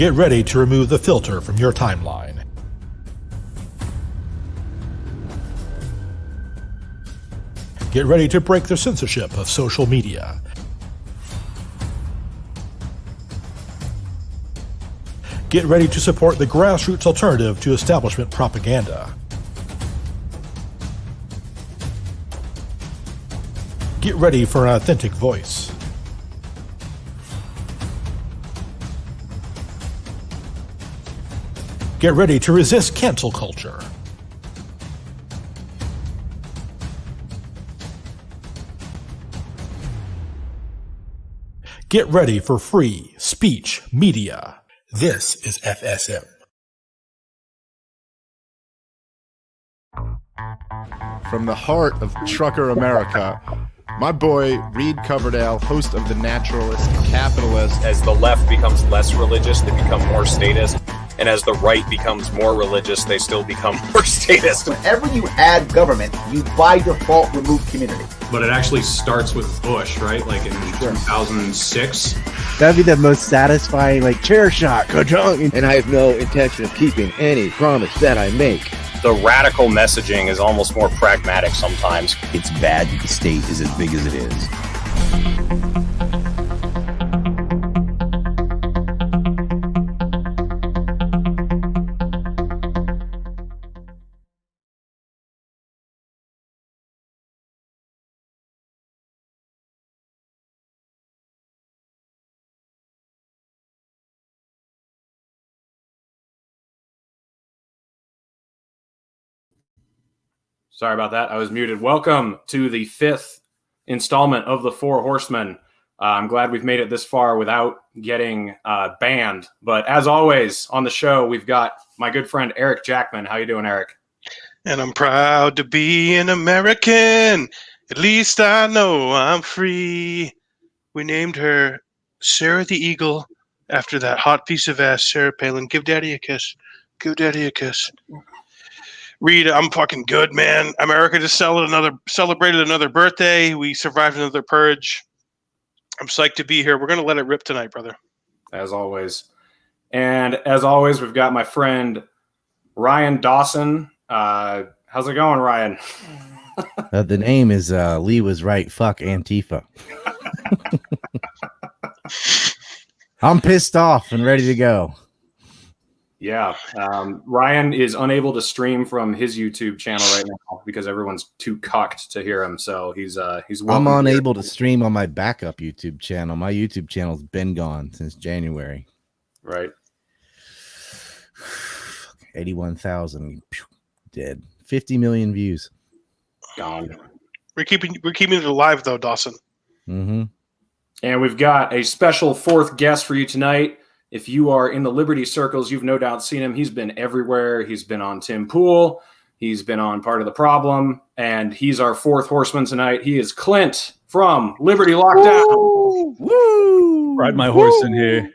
Get ready to remove the filter from your timeline. Get ready to break the censorship of social media. Get ready to support the grassroots alternative to establishment propaganda. Get ready for an authentic voice. Get ready to resist cancel culture. Get ready for free speech media. This is FSM. From the heart of trucker America, my boy Reed Coverdale, host of The Naturalist, Capitalist. As the left becomes less religious, they become more statist. And as the right becomes more religious, they still become more statist. Whenever you add government, you by default remove community. But it actually starts with Bush, right? Like in 2006. That'd be the most satisfying, like, chair shot, ka-chung. And I have no intention of keeping any promise that I make. The radical messaging is almost more pragmatic sometimes. It's bad that the state is as big as it is. Sorry about that. I was muted. Welcome to the 5th installment of the Four Horsemen. I'm glad we've made it this far without getting banned. But as always, on the show, we've got my good friend Eric Jackman. How you doing, Eric? And I'm proud to be an American. At least I know I'm free. We named her Sarah the Eagle after that hot piece of ass, Sarah Palin. Give Daddy a kiss. Give Daddy a kiss. Reed, I'm fucking good, man. America just celebrated another birthday. We survived another purge. I'm psyched to be here. We're going to let it rip tonight, brother. As always. And as always, we've got my friend Ryan Dawson. How's it going, Ryan? The name is Lee was right. Fuck Antifa. I'm pissed off and ready to go. Yeah. Ryan is unable to stream from his YouTube channel right now because everyone's too cocked to hear him. So he's I'm unable to stream on my backup YouTube channel. My YouTube channel's been gone since January. Right. 81,000 dead. 50 million views. Gone. We're keeping it alive though, Dawson. Mm-hmm. And we've got a special fourth guest for you tonight. If you are in the Liberty circles, you've no doubt seen him. He's been everywhere. He's been on Tim Pool. He's been on Part of the Problem. And he's our fourth horseman tonight. He is Clint from Liberty Lockdown. Woo! Woo! Ride my horse in here.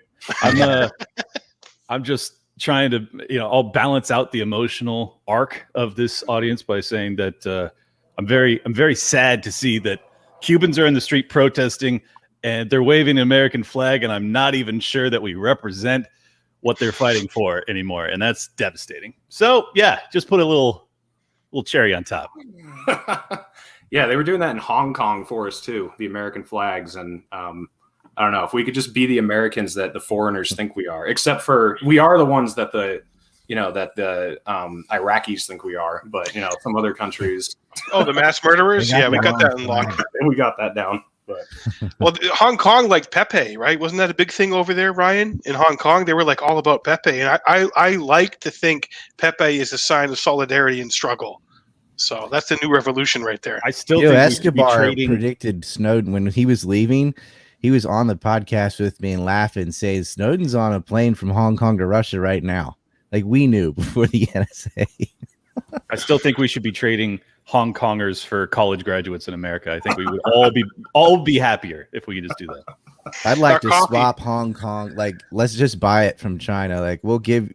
I'm just trying to, I'll balance out the emotional arc of this audience by saying that I'm very sad to see that Cubans are in the street protesting and they're waving an American flag, and I'm not even sure that we represent what they're fighting for anymore, and that's devastating. So, yeah, just put a little cherry on top. Yeah, they were doing that in Hong Kong for us, too, the American flags. And I don't know, if we could just be the Americans that the foreigners think we are, except for we are the ones that the Iraqis think we are, but, some other countries. Oh, the mass murderers? Yeah, we got that in lock. We got that down. But. Well, Hong Kong liked Pepe, right? Wasn't that a big thing over there, Ryan? In Hong Kong, they were like all about Pepe, and I like to think Pepe is a sign of solidarity and struggle. So that's the new revolution right there. I still think Escobar predicted Snowden when he was leaving. He was on the podcast with me and laughing, saying Snowden's on a plane from Hong Kong to Russia right now. Like we knew before the NSA. I still think we should be trading Hong Kongers for college graduates in America. I think we would all be happier if we could just do that. I'd like to swap Hong Kong. Like, let's just buy it from China. Like, we'll give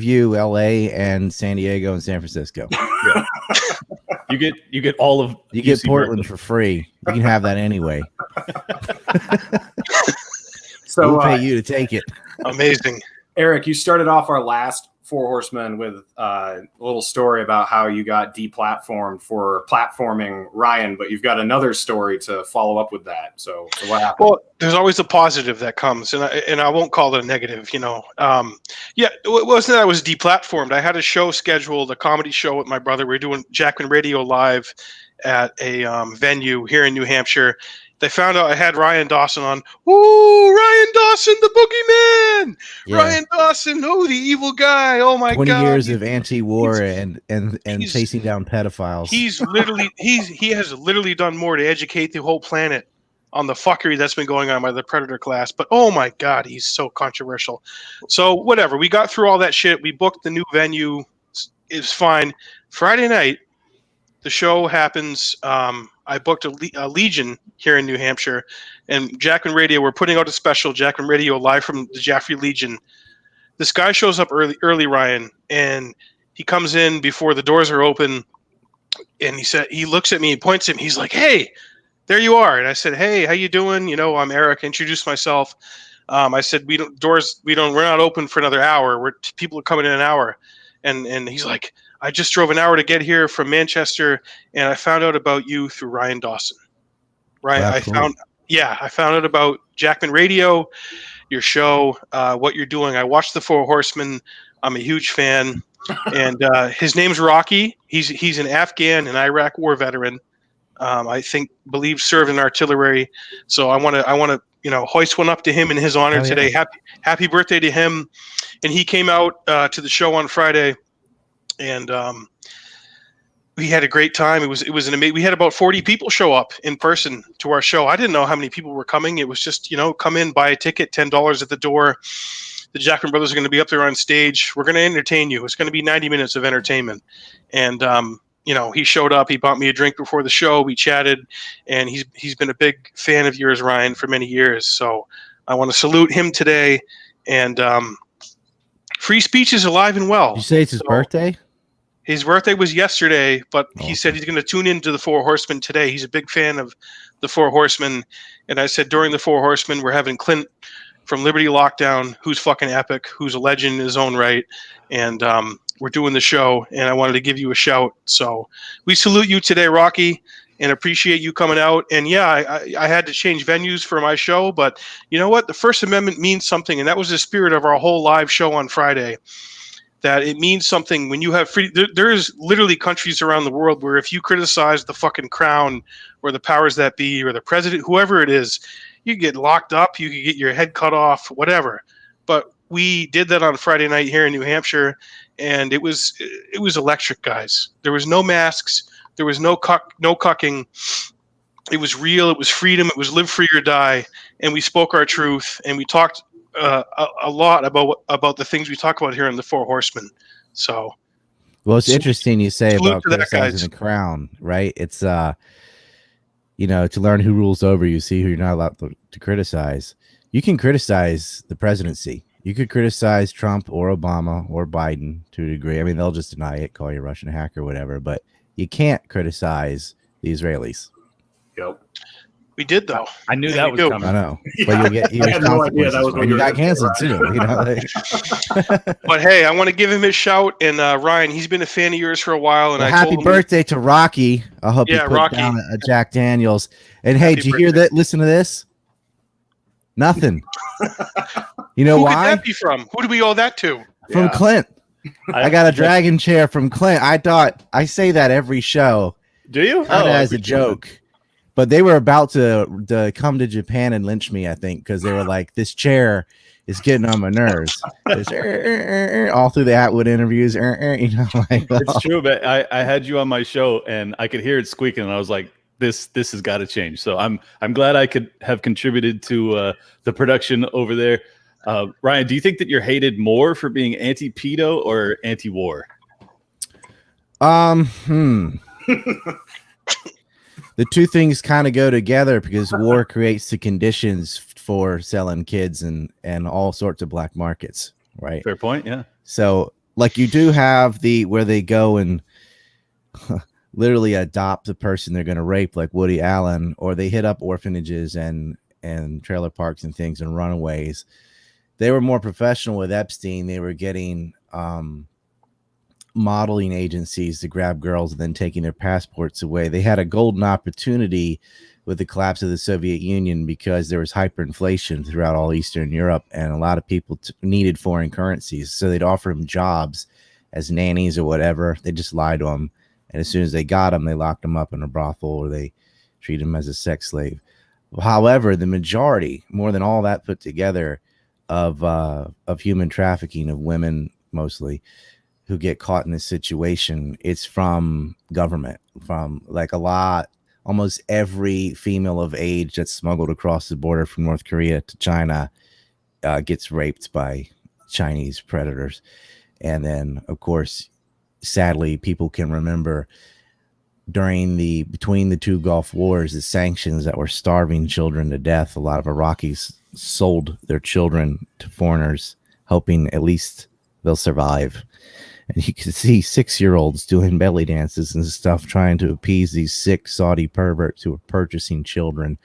you LA and San Diego and San Francisco. Yeah. You get all of you get Portland for free. You can have that anyway. So we'll pay you to take it. Amazing. Eric, you started off our last Four Horsemen with a little story about how you got deplatformed for platforming Ryan, but you've got another story to follow up with that. So what happened? Well, there's always a positive that comes, and I won't call it a negative. It wasn't that I was deplatformed. I had a show scheduled, a comedy show with my brother. We were doing Jackman Radio live at a venue here in New Hampshire. They found out I had Ryan Dawson on. Ooh, Ryan Dawson, the boogeyman! Yeah. Ryan Dawson, the evil guy. Oh my 20 God! years of anti-war and chasing down pedophiles. He has literally done more to educate the whole planet on the fuckery that's been going on by the predator class. But oh my God, he's so controversial. So whatever, we got through all that shit. We booked the new venue. It's fine. Friday night, the show happens. I booked a Legion here in New Hampshire, and Jackman Radio. We're putting out a special Jackman Radio live from the Jaffrey Legion. This guy shows up early, Ryan, and he comes in before the doors are open, and he looks at me, and points at me. He's like, "Hey, there you are." And I said, "Hey, how you doing? I'm Eric." Introduced myself. I said, we're not open for another hour. People are coming in an hour, and he's like, "I just drove an hour to get here from Manchester, and I found out about you through Ryan Dawson." Right? Wow, I cool. found out about Jackman Radio, your show, what you're doing. I watched the Four Horsemen. I'm a huge fan, and his name's Rocky. He's an Afghan and Iraq war veteran. I believe served in artillery. So I want to hoist one up to him in his honor today. Happy birthday to him. And he came out to the show on Friday. And we had a great time. It was an amazing. We had about 40 people show up in person to our show. I didn't know how many people were coming. It was just come in, buy a ticket, $10 at the door. The Jackman brothers are going to be up there on stage. We're going to entertain you. It's going to be 90 minutes of entertainment. And he showed up. He bought me a drink before the show. We chatted, and he's been a big fan of yours, Ryan, for many years. So I want to salute him today. And free speech is alive and well. Did you say it's his birthday? His birthday was yesterday, but he said he's going to tune into the Four Horsemen today. He's a big fan of the Four Horsemen. And I said during the Four Horsemen, we're having Clint from Liberty Lockdown, who's fucking epic, who's a legend in his own right. And we're doing the show, and I wanted to give you a shout. So we salute you today, Rocky, and appreciate you coming out. And yeah, I had to change venues for my show, but you know what? The First Amendment means something, and that was the spirit of our whole live show on Friday. That it means something when you have free. There's literally countries around the world where if you criticize the fucking crown or the powers that be or the president, whoever it is, you get locked up, you could get your head cut off, whatever. But we did that on Friday night here in New Hampshire, and it was electric, guys. There was no masks, there was no cucking. It was real. It was freedom. It was live free or die. And we spoke our truth, and we talked a lot about the things we talk about here in the Four Horsemen. So, well, it's interesting you say about criticizing the crown, right? It's to learn who rules over you, see who you're not allowed to criticize. You can criticize the presidency. You could criticize Trump or Obama or Biden to a degree. I mean, they'll just deny it, call you a Russian hacker or whatever, but you can't criticize the Israelis. Yep. We did, though. I knew that was coming. I know. But you'll get I had no idea that was what you you got were canceled right. too. But hey, I want to give him his shout. And Ryan, he's been a fan of yours for a while. And well, I happy told him birthday to Rocky. I hope you put Rocky. down a Jack Daniels. And hey, did you hear that? Listen to this. Nothing. You know why? Who could that be from? Who do we owe that to? From Clint. I got a dragon chair from Clint. I say that every show. Do you? As a joke. But they were about to come to Japan and lynch me, I think, because they were like, this chair is getting on my nerves. All through the Atwood interviews. It's true, but I had you on my show, and I could hear it squeaking, and I was like, this has got to change. So I'm glad I could have contributed to the production over there. Ryan, do you think that you're hated more for being anti-pedo or anti-war? The two things kind of go together because war creates the conditions for selling kids and all sorts of black markets, right? Fair point, yeah. So, like, you do have where they go and literally adopt the person they're going to rape, like Woody Allen, or they hit up orphanages and trailer parks and things and runaways. they were more professional with Epstein. They were getting modeling agencies to grab girls and then taking their passports away. They had a golden opportunity with the collapse of the Soviet Union because there was hyperinflation throughout all Eastern Europe, and a lot of people needed foreign currencies. So they'd offer them jobs as nannies or whatever. They just lied to them, and as soon as they got them, they locked them up in a brothel or they treated them as a sex slave. However, the majority, more than all that put together, of human trafficking of women mostly who get caught in this situation, it's from government, from like almost every female of age that's smuggled across the border from North Korea to China gets raped by Chinese predators. And then, of course, sadly, people can remember between the two Gulf Wars, the sanctions that were starving children to death. A lot of Iraqis sold their children to foreigners, hoping at least they'll survive. And you can see 6-year-olds doing belly dances and stuff, trying to appease these sick Saudi perverts who are purchasing children.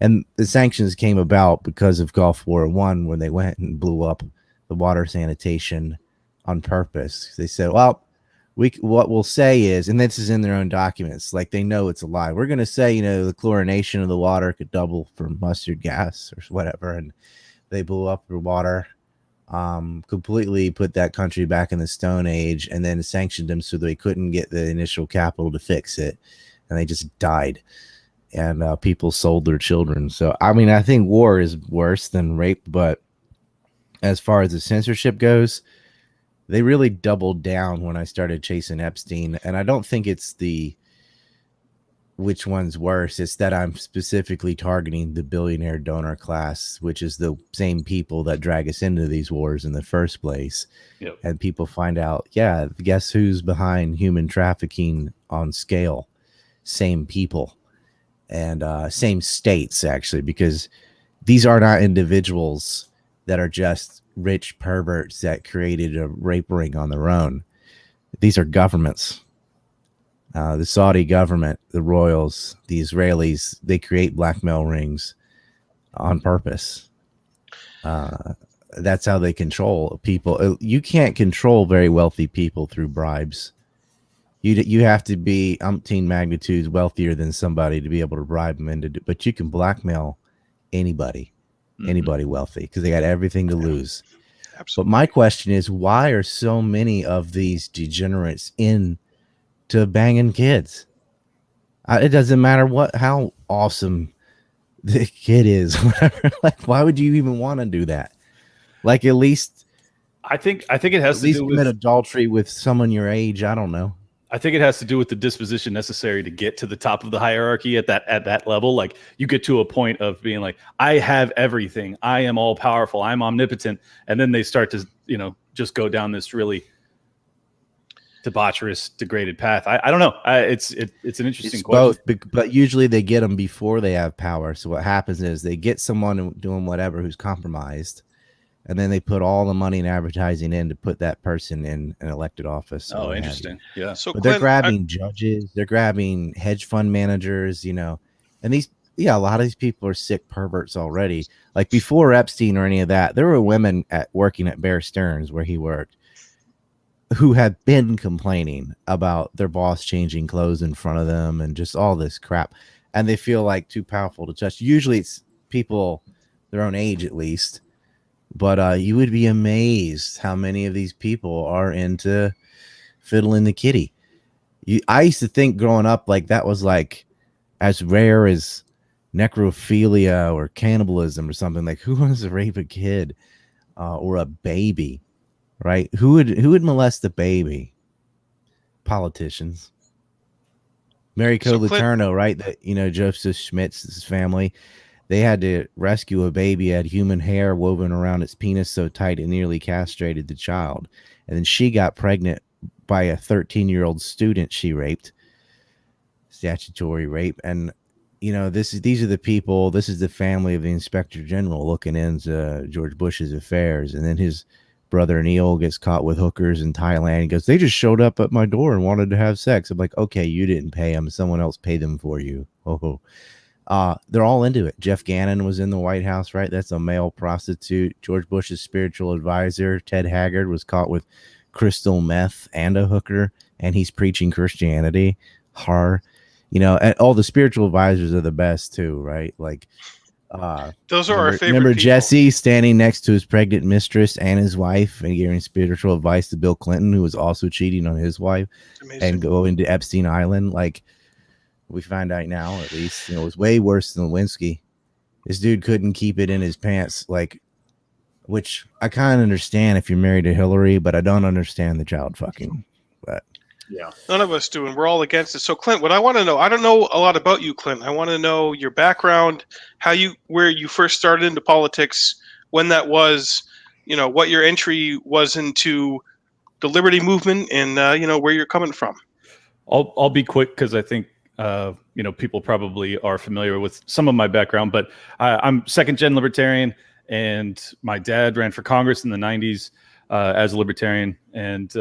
And the sanctions came about because of Gulf War I, when they went and blew up the water sanitation on purpose. They said, well, what we'll say is, and this is in their own documents, like they know it's a lie. We're going to say, the chlorination of the water could double for mustard gas or whatever. And they blew up the water. Completely put that country back in the Stone Age, and then sanctioned them so they couldn't get the initial capital to fix it, and they just died. And people sold their children. So I mean, I think war is worse than rape, but as far as the censorship goes, they really doubled down when I started chasing Epstein. And I don't think it's which one's worse. It's that I'm specifically targeting the billionaire donor class, which is the same people that drag us into these wars in the first place. Yep. And people find out, yeah, guess who's behind human trafficking on scale? Same people and same states, actually, because these are not individuals that are just rich perverts that created a rape ring on their own. These are governments. The Saudi government, the royals, the Israelis, they create blackmail rings on purpose. That's how they control people. You can't control very wealthy people through bribes. You have to be umpteen magnitudes wealthier than somebody to be able to bribe them into. But you can blackmail anybody wealthy, because they got everything to lose. Absolutely. But my question is, why are so many of these degenerates into banging kids? It doesn't matter how awesome the kid is, whatever. Like, why would you even want to do that? Like, at least I think it has to do with adultery with someone your age. I don't know. I think it has to do with the disposition necessary to get to the top of the hierarchy at that level. Like, you get to a point of being like, I have everything. I am all powerful. I'm omnipotent. And then they start to, just go down this really debaucherous, degraded path. I don't know. It's an interesting question. Both, but usually they get them before they have power. So what happens is they get someone doing whatever who's compromised, and then they put all the money and advertising in to put that person in an elected office. Oh, interesting. Yeah. So but they're grabbing judges, they're grabbing hedge fund managers, and a lot of these people are sick perverts already. Like, before Epstein or any of that, there were women working at Bear Stearns, where he worked, who had been complaining about their boss changing clothes in front of them and just all this crap. And they feel like too powerful to touch. Usually it's people their own age, at least. But you would be amazed how many of these people are into fiddling the kitty. I used to think growing up, like, that was like as rare as necrophilia or cannibalism or something. Like, who wants to rape a kid or a baby? Right? Who would molest a baby? Politicians. Mary Letourneau, right? That, Joseph Schmidt's family, they had to rescue a baby, had human hair woven around its penis so tight it nearly castrated the child. And then she got pregnant by a 13-year-old student she raped. Statutory rape. And these are the people, this is the family of the Inspector General looking into George Bush's affairs. And then his brother Neil gets caught with hookers in Thailand. He goes, they just showed up at my door and wanted to have sex. I'm like, okay, you didn't pay them. Someone else paid them for you. Oh, They're all into it. Jeff Gannon was in the White House, right? That's a male prostitute. George Bush's spiritual advisor, Ted Haggard, was caught with crystal meth and a hooker, and he's preaching Christianity. And all the spiritual advisors are the best too, right? Like, those are our favorite. Remember people. Jesse standing next to his pregnant mistress and his wife and giving spiritual advice to Bill Clinton, who was also cheating on his wife, and going to Epstein Island. Like, we find out now, at least, it was way worse than Lewinsky. This dude couldn't keep it in his pants, like, which I kind of understand if you're married to Hillary, but I don't understand the child fucking. But yeah, none of us do, and we're all against it. So, Clint, what I want to know, I don't know a lot about you, Clint. I want to know your background, where you first started into politics, when that was, what your entry was into the liberty movement, and where you're coming from. I'll be quick because I think people probably are familiar with some of my background, but I'm second-gen libertarian, and my dad ran for Congress in the 90s as a libertarian, and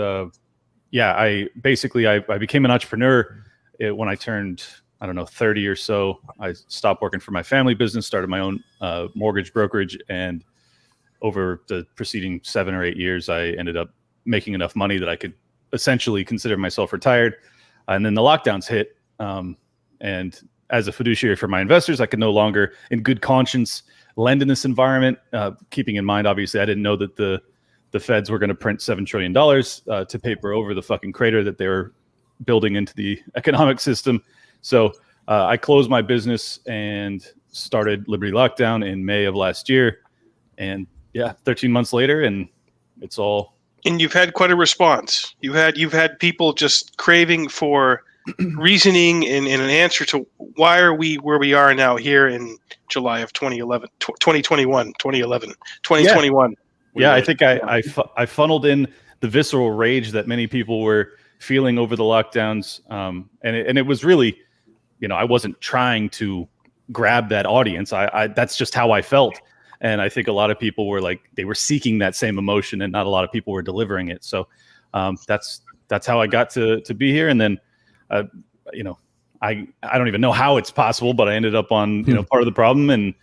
I became an entrepreneur when I turned, 30 or so. I stopped working for my family business, started my own mortgage brokerage, and over the preceding 7 or 8 years, I ended up making enough money that I could essentially consider myself retired. And then the lockdowns hit, and as a fiduciary for my investors, I could no longer, in good conscience, lend in this environment. Keeping in mind, obviously, I didn't know that the feds were going to print $7 trillion to paper over the fucking crater that they were building into the economic system. So I closed my business and started Liberty Lockdown in May of last year. And 13 months later, and it's all. And you've had quite a response. You've had people just craving for reasoning and an answer to why are we where we are now here in July of 2021. Yeah, I think I funneled in the visceral rage that many people were feeling over the lockdowns, and it was really, I wasn't trying to grab that audience. I that's just how I felt, and I think a lot of people were they were seeking that same emotion, and not a lot of people were delivering it. So that's how I got to be here, and then I don't even know how it's possible, but I ended up on Part of the Problem and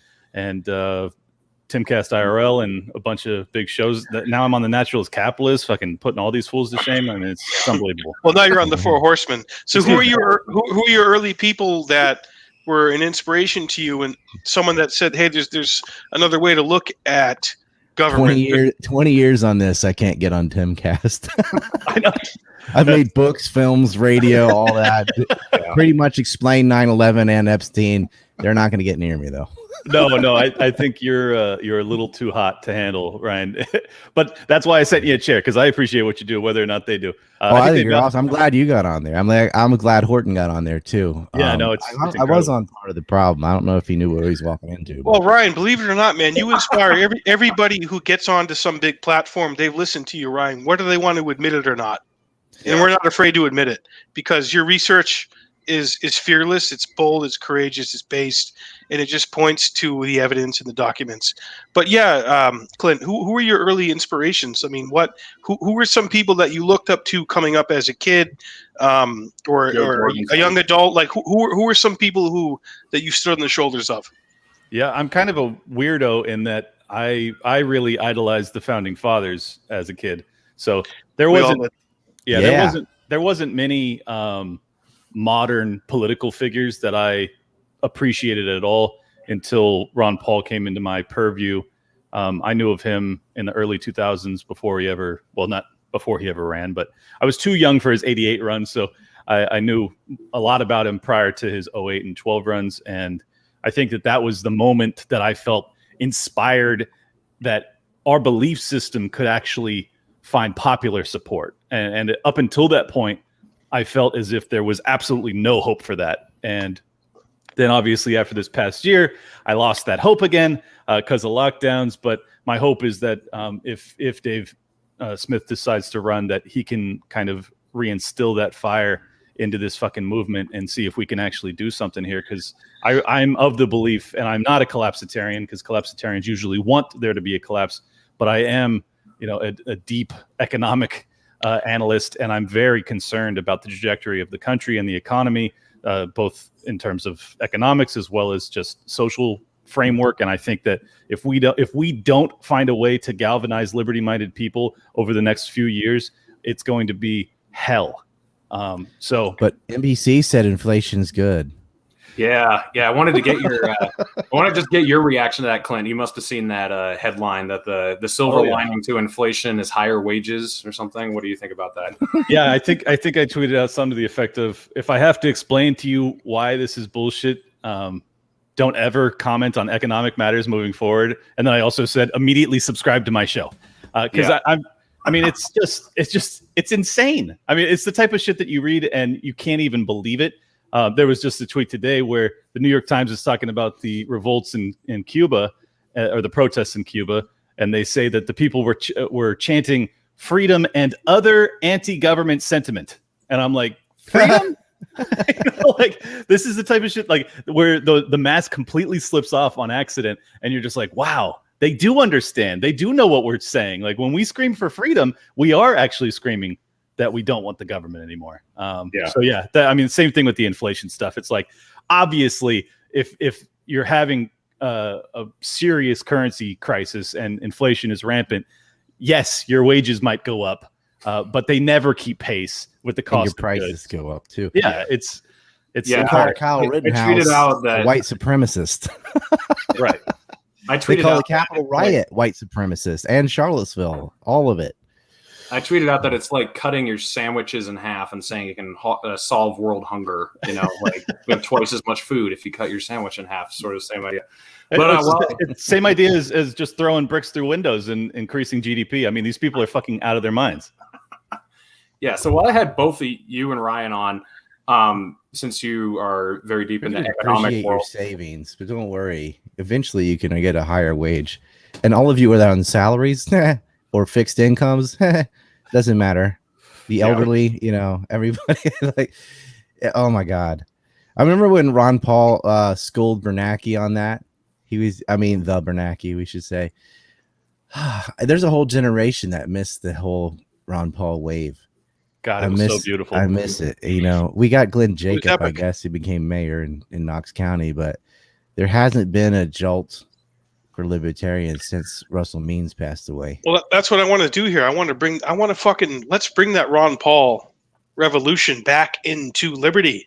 Timcast IRL and a bunch of big shows. That now I'm on the Naturalist Capitalist, fucking putting all these fools to shame. I mean, it's unbelievable. Well, now you're on the Four Horsemen. So who are your early people that were an inspiration to you, and someone that said, "Hey, there's another way to look at government." 20 years on this, I can't get on Timcast. I know. I've made books, films, radio, all that. Pretty much explain 9/11 and Epstein. They're not going to get near me though. No, I think you're a little too hot to handle, Ryan. But that's why I sent you a chair, because I appreciate what you do, whether or not they do. I think you're awesome. I'm glad you got on there. I'm glad Horton got on there too. Yeah, no, I was on Part of the Problem. I don't know if he knew what he was walking into. Well, Ryan, believe it or not, man, you inspire everybody who gets onto some big platform. They've listened to you, Ryan, whether they want to admit it or not. And we're not afraid to admit it, because your research is fearless, it's bold, it's courageous, it's based, and it just points to the evidence and the documents. But Clint, who were your early inspirations? I mean, who were some people that you looked up to coming up as a kid, or a young adult? Like who were some people that you stood on the shoulders of? Yeah, I'm kind of a weirdo in that I really idolized the founding fathers as a kid. So there wasn't many modern political figures that I appreciated at all until Ron Paul came into my purview. I knew of him in the early 2000s not before he ever ran, but I was too young for his 88 run. So I knew a lot about him prior to his 08 and 12 runs. And I think that was the moment that I felt inspired that our belief system could actually find popular support. And up until that point, I felt as if there was absolutely no hope for that. And then obviously after this past year, I lost that hope again because of lockdowns. But my hope is that if Dave Smith decides to run, that he can kind of reinstill that fire into this fucking movement and see if we can actually do something here. Because I'm of the belief, and I'm not a collapsitarian, because collapsitarians usually want there to be a collapse, but I am a deep economic analyst, and I'm very concerned about the trajectory of the country and the economy, both in terms of economics as well as just social framework. And I think that if we don't find a way to galvanize liberty-minded people over the next few years, it's going to be hell. But NBC said inflation's good. Yeah. I wanted to get your, I want to just get your reaction to that, Clint. You must have seen that headline that the silver lining to inflation is higher wages or something. What do you think about that? Yeah, I think I tweeted out something to the effect of, if I have to explain to you why this is bullshit, don't ever comment on economic matters moving forward. And then I also said, immediately subscribe to my show. Because it's insane. I mean, it's the type of shit that you read and you can't even believe it. There was just a tweet today where the New York Times is talking about the revolts in Cuba, or the protests in Cuba, and they say that the people were chanting freedom and other anti-government sentiment. And I'm like, freedom? Like, this is the type of shit like where the mask completely slips off on accident, and you're just like, wow, they do understand. They do know what we're saying. Like, when we scream for freedom, we are actually screaming that we don't want the government anymore. So yeah, same thing with the inflation stuff. It's like, obviously, if you're having a serious currency crisis and inflation is rampant, yes, your wages might go up, but they never keep pace with the cost. And your prices go up too. Yeah, it's Kyle Rittenhouse, a white supremacist. Right. They call the Capitol riot white supremacist, and Charlottesville, all of it. I tweeted out that it's like cutting your sandwiches in half and saying it can solve world hunger. You know, like you have twice as much food if you cut your sandwich in half. Sort of same idea. But it's same idea as just throwing bricks through windows and increasing GDP. I mean, these people are fucking out of their minds. Yeah. So while I had both of you and Ryan on, since you are very deep in the economic world, your savings, but don't worry. Eventually, you can get a higher wage, and all of you are on salaries or fixed incomes. Doesn't matter. The elderly, everybody. Like, oh my god! I remember when Ron Paul schooled Bernanke on that. The Bernanke, we should say. There's a whole generation that missed the whole Ron Paul wave. God, it was so beautiful. I miss it. We got Glenn Jacob, I guess, who became mayor in Knox County, but there hasn't been a jolt for libertarians since Russell Means passed away. Well, that's what I want to do here. Let's bring that Ron Paul revolution back into liberty.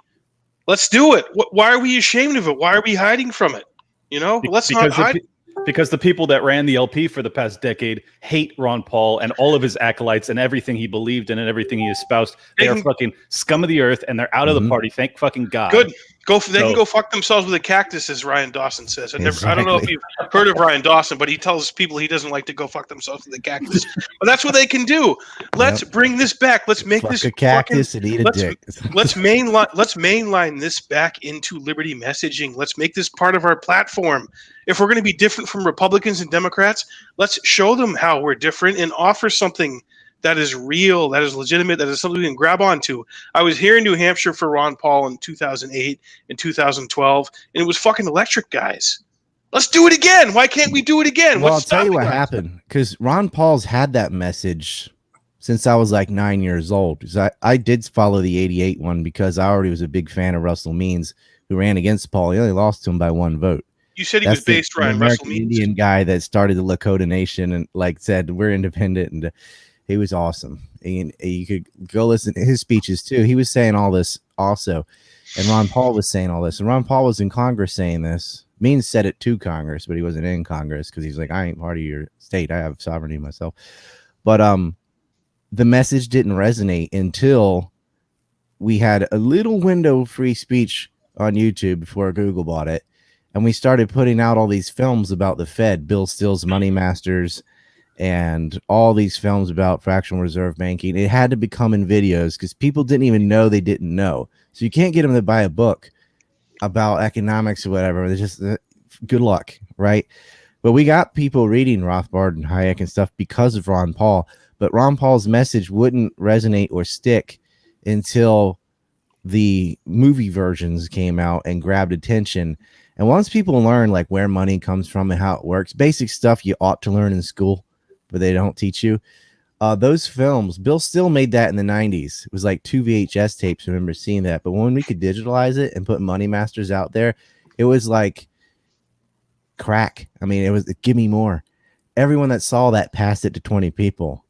Let's do it. Why are we ashamed of it? Why are we hiding from it? Let's not hide. Because the people that ran the LP for the past decade hate Ron Paul and all of his acolytes and everything he believed in and everything he espoused. They are fucking scum of the earth, and they're out of the party. Thank fucking God. Good. They can go fuck themselves with a cactus, as Ryan Dawson says. I don't know if you've heard of Ryan Dawson, but he tells people he doesn't like to go fuck themselves with a cactus. But that's what they can do. Let's bring this back. Let's make this a cactus and eat a dick. Let's mainline this back into liberty messaging. Let's make this part of our platform. If we're going to be different from Republicans and Democrats, let's show them how we're different and offer something that is real, that is legitimate, that is something we can grab onto. I was here in New Hampshire for Ron Paul in 2008 and 2012, and it was fucking electric, guys. Let's do it again. Why can't we do it again? Well, I'll tell you what happened, because Ron Paul's had that message since I was like 9 years old. Because I did follow the 88 one because I already was a big fan of Russell Means, who ran against Paul. He only lost to him by one vote. You said he was based, Ryan, Russell Means. Indian guy that started the Lakota Nation and said, we're independent, and he was awesome. And you could go listen to his speeches too. He was saying all this also. And Ron Paul was saying all this. And Ron Paul was in Congress saying this. Means said it to Congress, but he wasn't in Congress because he's like, I ain't part of your state. I have sovereignty myself. But the message didn't resonate until we had a little window of free speech on YouTube before Google bought it. And we started putting out all these films about the Fed, Bill Still's Money Masters, and all these films about fractional reserve banking. It had to become in videos because people didn't even know they didn't know. So you can't get them to buy a book about economics or whatever. They're just good luck, right? But we got people reading Rothbard and Hayek and stuff because of Ron Paul. But Ron Paul's message wouldn't resonate or stick until the movie versions came out and grabbed attention. And once people learn where money comes from and how it works, basic stuff you ought to learn in school, but they don't teach you. Those films, Bill Still made that in the 90s. It was like 2 VHS tapes. I remember seeing that. But when we could digitalize it and put Money Masters out there, it was like crack. I mean, it was give me more. Everyone that saw that passed it to 20 people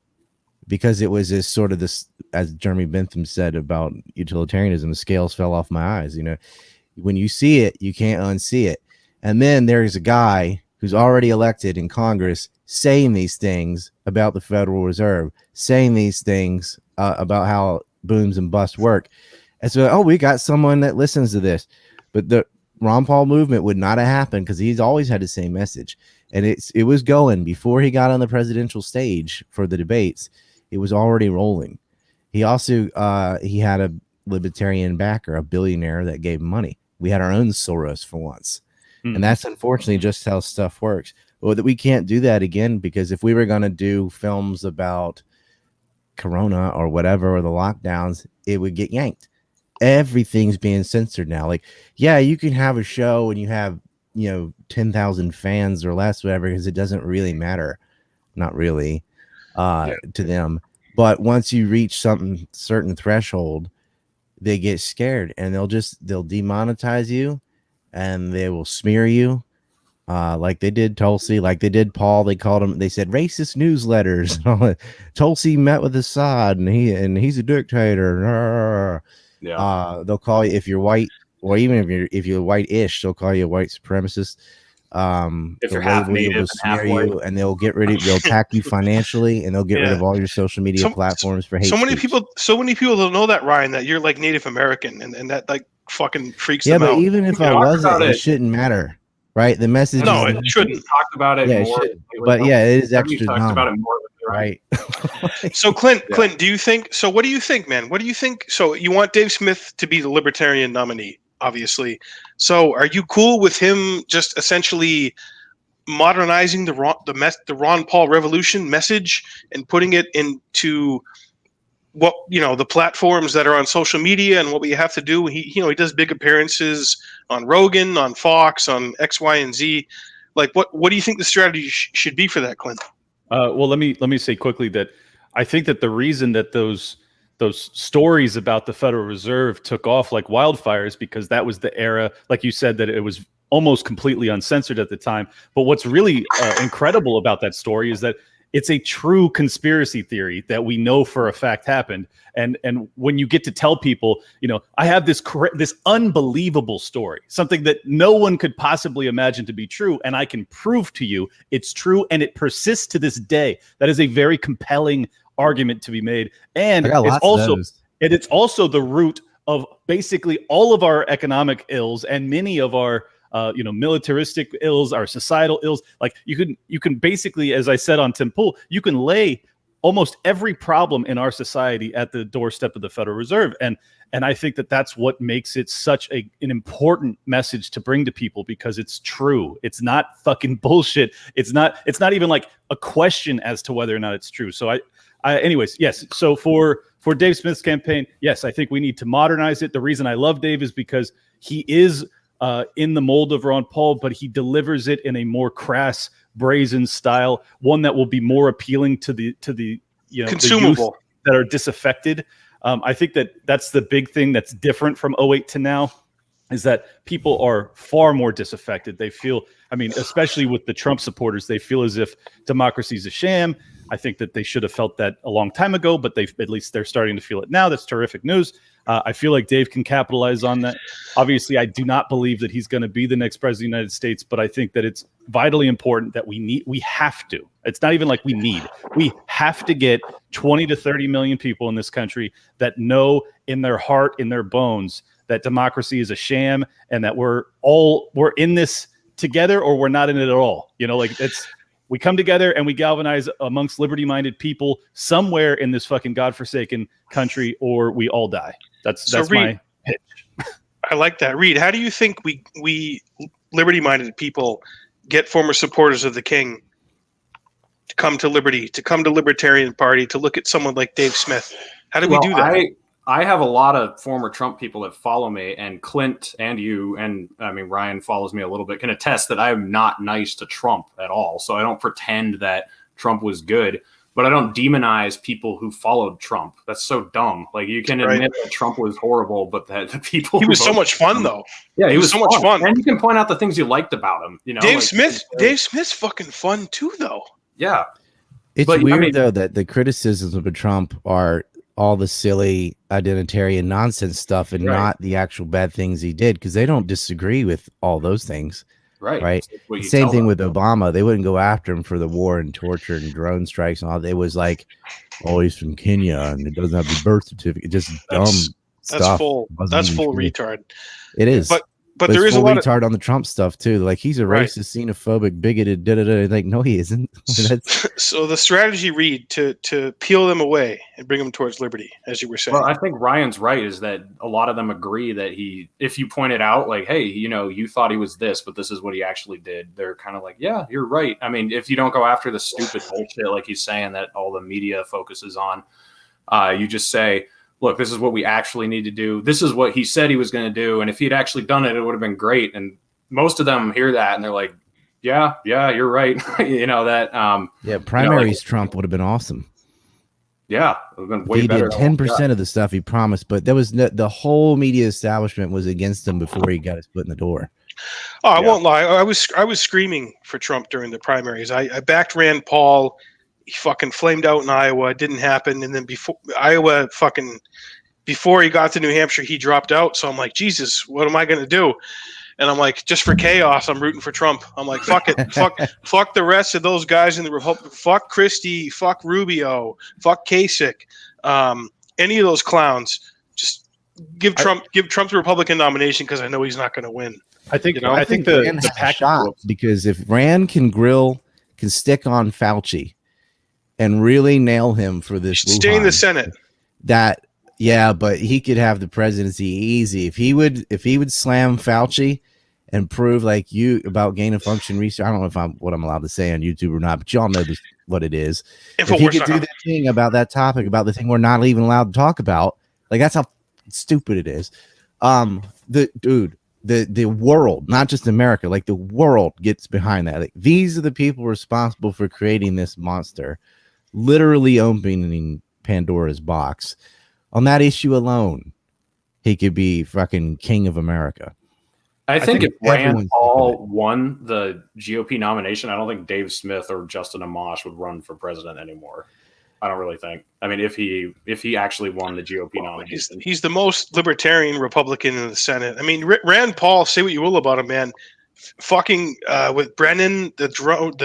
because it was this sort of this, as Jeremy Bentham said about utilitarianism, the scales fell off my eyes. You know, when you see it, you can't unsee it. And then there's a guy who's already elected in Congress saying these things about the Federal Reserve, saying these things about how booms and busts work. And so, oh, we got someone that listens to this. But the Ron Paul movement would not have happened because he's always had the same message. And it was going before he got on the presidential stage for the debates. It was already rolling. He also he had a libertarian backer, a billionaire that gave him money. We had our own Soros for once. And that's unfortunately just how stuff works. Well, that we can't do that again, because if we were going to do films about Corona or whatever, or the lockdowns, it would get yanked. Everything's being censored now. Like, yeah, you can have a show and you have, 10,000 fans or less, whatever, because it doesn't really matter. Not really to them. But once you reach some certain threshold, they get scared and they'll demonetize you and they will smear you. Like they did Tulsi, like they did Paul. They said racist newsletters. Tulsi met with Assad and he's a dictator. Yeah. They'll call you if you're white, or even if you're white-ish, they'll call you a white supremacist. If you're half native and half white, and they'll attack you financially, and they'll get rid of all your social media platforms for hate. So many people don't know that, Ryan, that you're like Native American, and that like fucking freaks them out. Yeah, but even if I wasn't, it shouldn't matter. Right, the message. No, it shouldn't. Talk about it more. But yeah, it is extra. Talked about it more, right? So Clint, do you think? So what do you think, man? What do you think? So you want Dave Smith to be the Libertarian nominee, obviously. So are you cool with him just essentially modernizing the Ron Paul revolution message and putting it into what the platforms that are on social media and what we have to do? He does big appearances on Rogan, on Fox, on X, Y, and Z. Like, what do you think the strategy should be for that, Clint? Well, let me say quickly that I think that the reason that those stories about the Federal Reserve took off like wildfires, because that was the era, like you said, that it was almost completely uncensored at the time. But what's really incredible about that story is that it's a true conspiracy theory that we know for a fact happened. And when you get to tell people, I have this unbelievable story, something that no one could possibly imagine to be true, and I can prove to you it's it's and it persists to this day. That is a very compelling argument to be made. And it's also the root of basically all of our economic ills and many of our militaristic ills, our societal ills. Like you can basically, as I said on Tim Pool, you can lay almost every problem in our society at the doorstep of the Federal Reserve. And I think that that's what makes it such an important message to bring to people, because it's true. It's not fucking bullshit. It's not even like a question as to whether or not it's true. So anyways, yes. So for Dave Smith's campaign, yes, I think we need to modernize it. The reason I love Dave is because he is in the mold of Ron Paul, but he delivers it in a more crass, brazen style, one that will be more appealing to the consumable, the that are disaffected. I think that's the big thing that's different from 2008 to now, is that people are far more disaffected. They feel, especially with the Trump supporters, they feel as if democracy is a sham. I think that they should have felt that a long time ago, but at least they're starting to feel it now. That's terrific news. I feel like Dave can capitalize on that. Obviously, I do not believe that he's going to be the next president of the United States, but I think that it's vitally important that we have to. It's not even like we have to get 20 to 30 million people in this country that know in their heart, in their bones, that democracy is a sham and that we're in this together or we're not in it at all. We come together and we galvanize amongst liberty-minded people somewhere in this fucking godforsaken country, or we all die. That's Reed, my pitch. I like that. Reed, how do you think we liberty-minded people get former supporters of the king to come to liberty, to come to Libertarian Party, to look at someone like Dave Smith? How do we do that? I have a lot of former Trump people that follow me, and Clint and you, and Ryan follows me a little bit, can attest that I am not nice to Trump at all. So I don't pretend that Trump was good. but I don't demonize people who followed Trump. That's so dumb. Like, you can admit that Trump was horrible, but that the people he was so much fun though. Yeah, he was so much fun. And you can point out the things you liked about him. You know, Dave Smith's fucking fun too, though. Yeah, it's weird though that the criticisms of Trump are all the silly identitarian nonsense stuff and not the actual bad things he did, because they don't disagree with all those things. Right. Same thing with Obama. They wouldn't go after him for the war and torture and drone strikes and all. It was like, oh, he's from Kenya and it doesn't have the birth certificate. Just dumb stuff. That's full retard. It is. But there is a lot of retard on the Trump stuff too. Like, he's a racist, xenophobic, bigoted. Like, no, he isn't. So the strategy, Reed, to peel them away and bring them towards liberty, as you were saying. Well, I think Ryan's right. Is that a lot of them agree that if you point it out, like, hey, you know, you thought he was this, but this is what he actually did. They're kind of like, yeah, you're right. I mean, if you don't go after the stupid bullshit like he's saying that all the media focuses on, you just say, look, this is what we actually need to do. This is what he said he was going to do. And if he'd actually done it, it would have been great. And most of them hear that and they're like, yeah, you're right. You know, that. Primaries Trump would have been awesome. Yeah, it would have been way better. He did 10% of the stuff he promised, but there was the whole media establishment was against him before he got his foot in the door. Oh, I won't lie. I was screaming for Trump during the primaries. I backed Rand Paul. He fucking flamed out in Iowa. It didn't happen. And then before he got to New Hampshire, he dropped out. So I'm like, Jesus, what am I going to do? And I'm like, just for chaos, I'm rooting for Trump. I'm like, fuck it. fuck the rest of those guys in the Republic. Fuck Christie. Fuck Rubio. Fuck Kasich. Any of those clowns. Just give Trump the Republican nomination, because I know he's not going to win. I think the shot, because if Rand can stick on Fauci and really nail him for this, stay in the Senate. But he could have the presidency easy if he would slam Fauci and prove like you about gain of function research. I don't know if I'm allowed to say on YouTube or not, but y'all know what it is. If he could do the thing about that topic, about the thing we're not even allowed to talk about, like, that's how stupid it is. The world, not just America, like the world gets behind that. Like, these are the people responsible for creating this monster, literally opening Pandora's box. On that issue alone, he could be fucking king of America. I think if Rand Paul won the GOP nomination, I don't think Dave Smith or Justin Amash would run for president anymore. I don't really think. I mean, if he actually won the GOP nomination, he's the most libertarian Republican in the Senate. I mean, Rand Paul, say what you will about him, man. Fucking with Brennan, the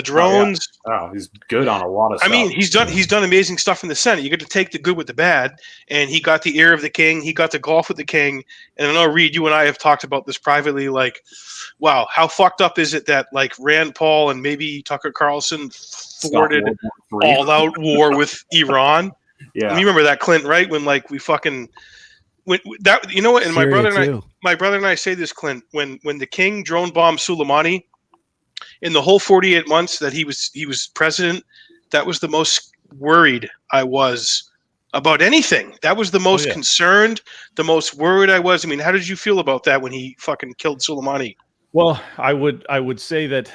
drones. Oh, he's good on a lot of stuff. I mean, he's done amazing stuff in the Senate. You get to take the good with the bad, and he got the ear of the king. He got to golf with the king. And I know, Reed, you and I have talked about this privately. Like, wow, how fucked up is it that like Rand Paul and maybe Tucker Carlson thwarted all-out war with Iran? Yeah, and you remember that, Clint, right? When like we fucking. When that, you know what, and my brother and I say this, Clint, when the king drone bombed Soleimani, in the whole 48 months that he was president, that was the most worried I was about anything. That was the most concerned, the most worried I was. I mean, how did you feel about that when he fucking killed Soleimani? Well, I would say that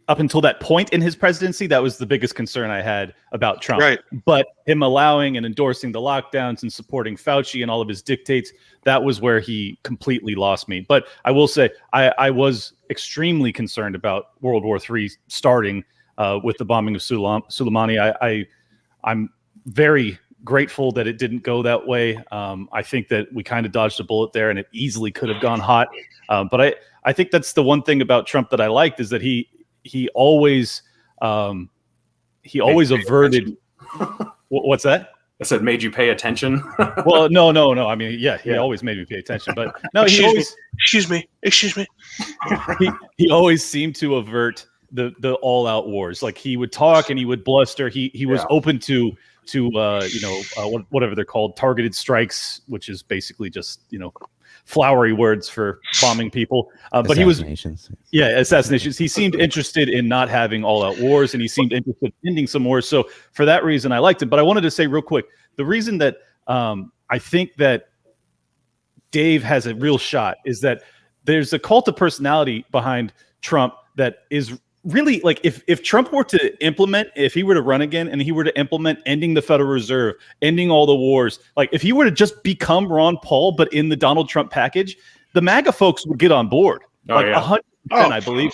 up until that point in his presidency, that was the biggest concern I had about Trump. Right. But him allowing and endorsing the lockdowns and supporting Fauci and all of his dictates, that was where he completely lost me. But I will say I was extremely concerned about World War III starting with the bombing of Soleimani. I'm very grateful that it didn't go that way. I think that we kind of dodged a bullet there, and it easily could have gone hot. But I think that's the one thing about Trump that I liked, is that he always averted. What's that? I said, made you pay attention. Well, no. I mean, he always made me pay attention, but no, excuse me. He always seemed to avert the all-out wars. Like, he would talk and he would bluster. He was open to whatever they're called, targeted strikes, which is basically just, flowery words for bombing people. But he was assassinations. He seemed interested in not having all-out wars, and he seemed interested in ending some wars. So for that reason, I liked him. But I wanted to say real quick, the reason that I think that Dave has a real shot is that there's a cult of personality behind Trump that is really, like, if Trump were to implement, if he were to run again and he were to implement ending the Federal Reserve, ending all the wars, like if he were to just become Ron Paul, but in the Donald Trump package, the MAGA folks would get on board. Oh, like yeah. 100%, I believe.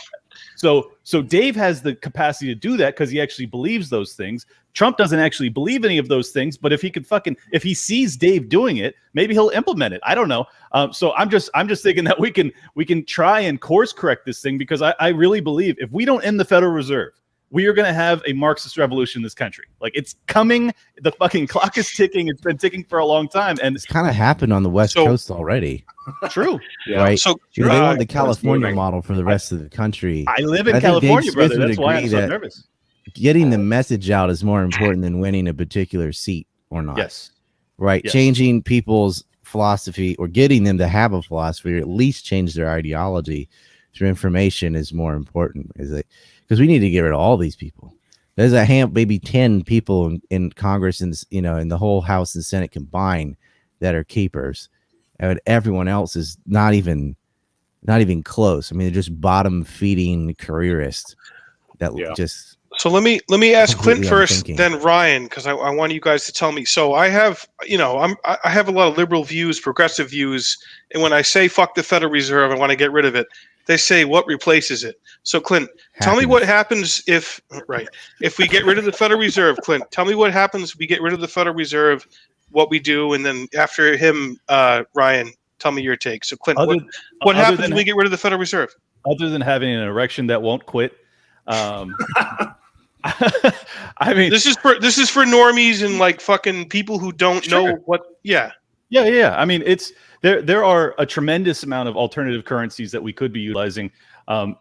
So Dave has the capacity to do that because he actually believes those things. Trump doesn't actually believe any of those things, but if he sees Dave doing it, maybe he'll implement it. I don't know. So I'm just thinking that we can try and course correct this thing, because I really believe if we don't end the Federal Reserve, we are going to have a Marxist revolution in this country. Like, it's coming. The fucking clock is ticking. It's been ticking for a long time, and It's kind of happened on the West Coast already. True. Right. So they want the California moving. model for the rest of the country. I live in think California, Dave Smith brother. would That's why I'm agree so that nervous. Getting the message out is more important than winning a particular seat or not. Yes. Right. Yes. Changing people's philosophy, or getting them to have a philosophy, or at least change their ideology through information, is more important. Because we need to get rid of all these people. There's maybe 10 people in Congress and in the whole House and Senate combined that are keepers, and everyone else is not even close. I mean, they're just bottom feeding careerists that just. So let me ask Clint completely first, unthinking. then Ryan, because I want you guys to tell me. So I have, I have a lot of liberal views, progressive views, and when I say fuck the Federal Reserve, I want to get rid of it. They say, what replaces it? So Clint, tell me what happens if we get rid of the Federal Reserve. Clint, tell me what happens if we get rid of the Federal Reserve, what we do, and then after him, Ryan, tell me your take. So Clint, what happens when we get rid of the Federal Reserve? Other than having an erection that won't quit. I mean, this is for normies and like fucking people who don't know what. Yeah. I mean, it's there are a tremendous amount of alternative currencies that we could be utilizing.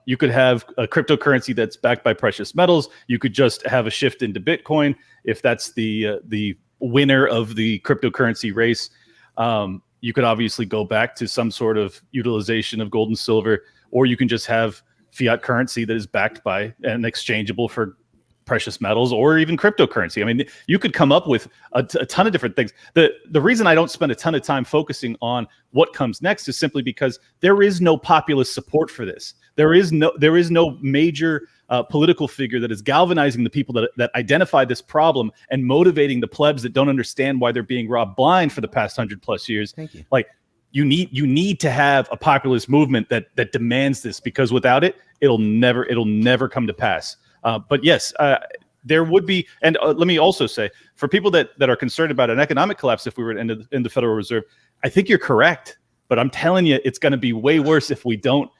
You could have a cryptocurrency that's backed by precious metals. You could just have a shift into Bitcoin if that's the winner of the cryptocurrency race. You could obviously go back to some sort of utilization of gold and silver, or you can just have fiat currency that is backed by and exchangeable for precious metals, or even cryptocurrency. I mean, you could come up with a ton of different things. The reason I don't spend a ton of time focusing on what comes next is simply because there is no populist support for this. There is no major political figure that is galvanizing the people that identify this problem and motivating the plebs that don't understand why they're being robbed blind for the past 100+ years. Thank you. Like, you need to have a populist movement that demands this, because without it, it'll never come to pass. But yes, there would be, and let me also say, for people that are concerned about an economic collapse if we were in the Federal Reserve, I think you're correct. But I'm telling you, it's going to be way worse if we don't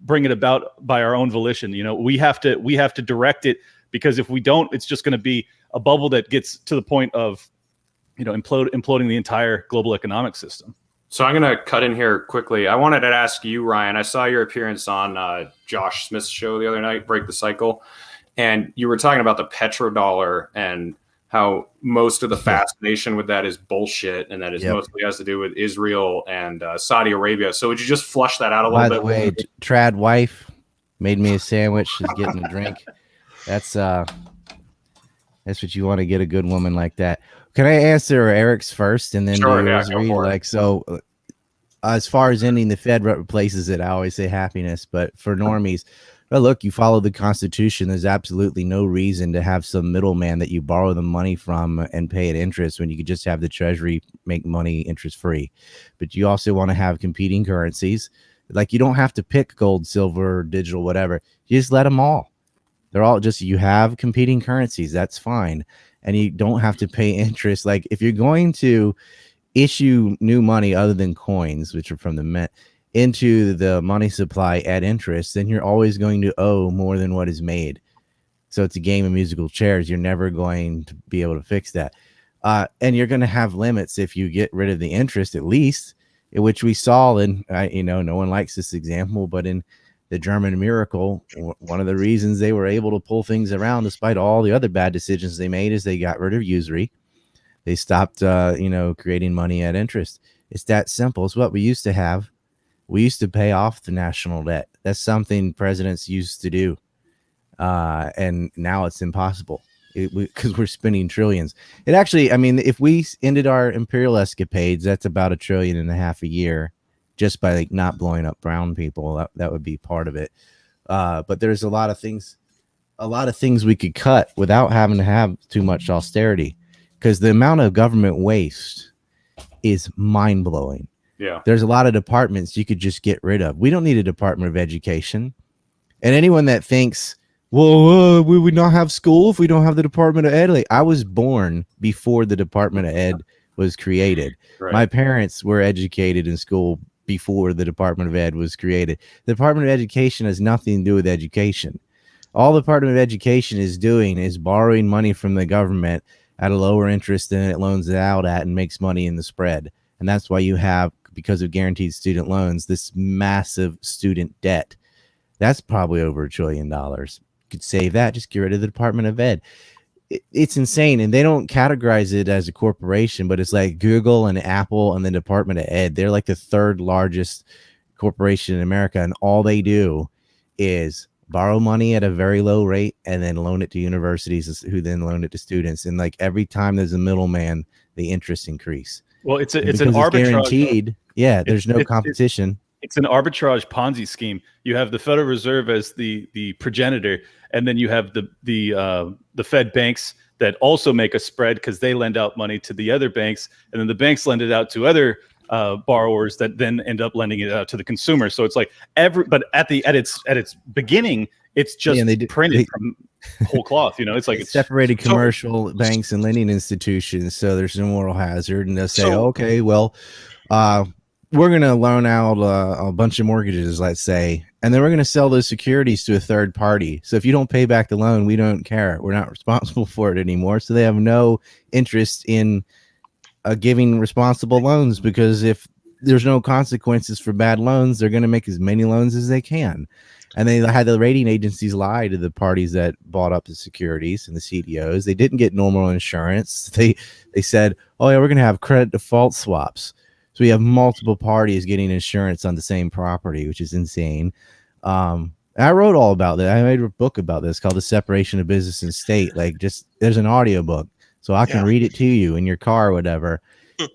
bring it about by our own volition. We have to direct it, because if we don't, it's just going to be a bubble that gets to the point of imploding the entire global economic system. So I'm going to cut in here quickly. I wanted to ask you, Ryan. I saw your appearance on Josh Smith's show the other night, Break the Cycle, and you were talking about the petrodollar and how most of the fascination with that is bullshit, and that it mostly has to do with Israel and Saudi Arabia. So would you just flush that out a little bit? By the way, trad wife made me a sandwich. She's getting a drink. That's what you want to get a good woman like that. Can I answer Eric's first and then yours, Reed? As far as ending the Fed replaces it, I always say happiness. But for normies, look, you follow the Constitution. There's absolutely no reason to have some middleman that you borrow the money from and pay it interest when you could just have the Treasury make money interest free. But you also want to have competing currencies. Like, you don't have to pick gold, silver, digital, whatever. You just let them all. They're all just, you have competing currencies. That's fine. And you don't have to pay interest. Like, if you're going to issue new money other than coins, which are from the Mint, into the money supply at interest, then you're always going to owe more than what is made. So it's a game of musical chairs. You're never going to be able to fix that. And you're going to have limits if you get rid of the interest, at least, which we saw in, no one likes this example, but in the German miracle, one of the reasons they were able to pull things around despite all the other bad decisions they made is they got rid of usury. They stopped, creating money at interest. It's that simple. It's what we used to have. We used to pay off the national debt. That's something presidents used to do. And now it's impossible because we're spending trillions. It actually, if we ended our imperial escapades, that's about $1.5 trillion a year just by not blowing up brown people. That would be part of it. But there's a lot of things we could cut without having to have too much austerity, because the amount of government waste is mind blowing. Yeah. There's a lot of departments you could just get rid of. We don't need a Department of Education. And anyone that thinks, well, we would not have school if we don't have the Department of Ed. Like, I was born before the Department of Ed was created. Right. My parents were educated in school before the Department of Ed was created. The Department of Education has nothing to do with education. All the Department of Education is doing is borrowing money from the government at a lower interest than it loans it out at and makes money in the spread. And that's why you have, because of guaranteed student loans, this massive student debt. That's probably over $1 trillion. You could save that, just get rid of the Department of Ed. It's insane. And they don't categorize it as a corporation, but it's like Google and Apple and the Department of Ed. They're like the third largest corporation in America. And all they do is borrow money at a very low rate and then loan it to universities, who then loan it to students. And like every time there's a middleman, the interest increase. Well, it's an arbitrage. arbitrage. Yeah, there's no competition. It's an arbitrage Ponzi scheme. You have the Federal Reserve as the progenitor, and then you have the Fed banks that also make a spread because they lend out money to the other banks, and then the banks lend it out to other borrowers that then end up lending it out to the consumer. So it's like but at its beginning, it's just printed from whole cloth. It's like it's separated commercial banks and lending institutions, so there's no moral hazard. And they'll say, okay, well, we're going to loan out a bunch of mortgages, let's say, and then we're going to sell those securities to a third party. So if you don't pay back the loan, we don't care. We're not responsible for it anymore. So they have no interest in giving responsible loans, because if there's no consequences for bad loans, they're going to make as many loans as they can. And they had the rating agencies lie to the parties that bought up the securities and the CDOs. They didn't get normal insurance. They said, oh yeah, we're going to have credit default swaps. So we have multiple parties getting insurance on the same property, which is insane. I wrote all about that. I made a book about this called The Separation of Business and State. Like, just there's an audio so I can read it to you in your car or whatever,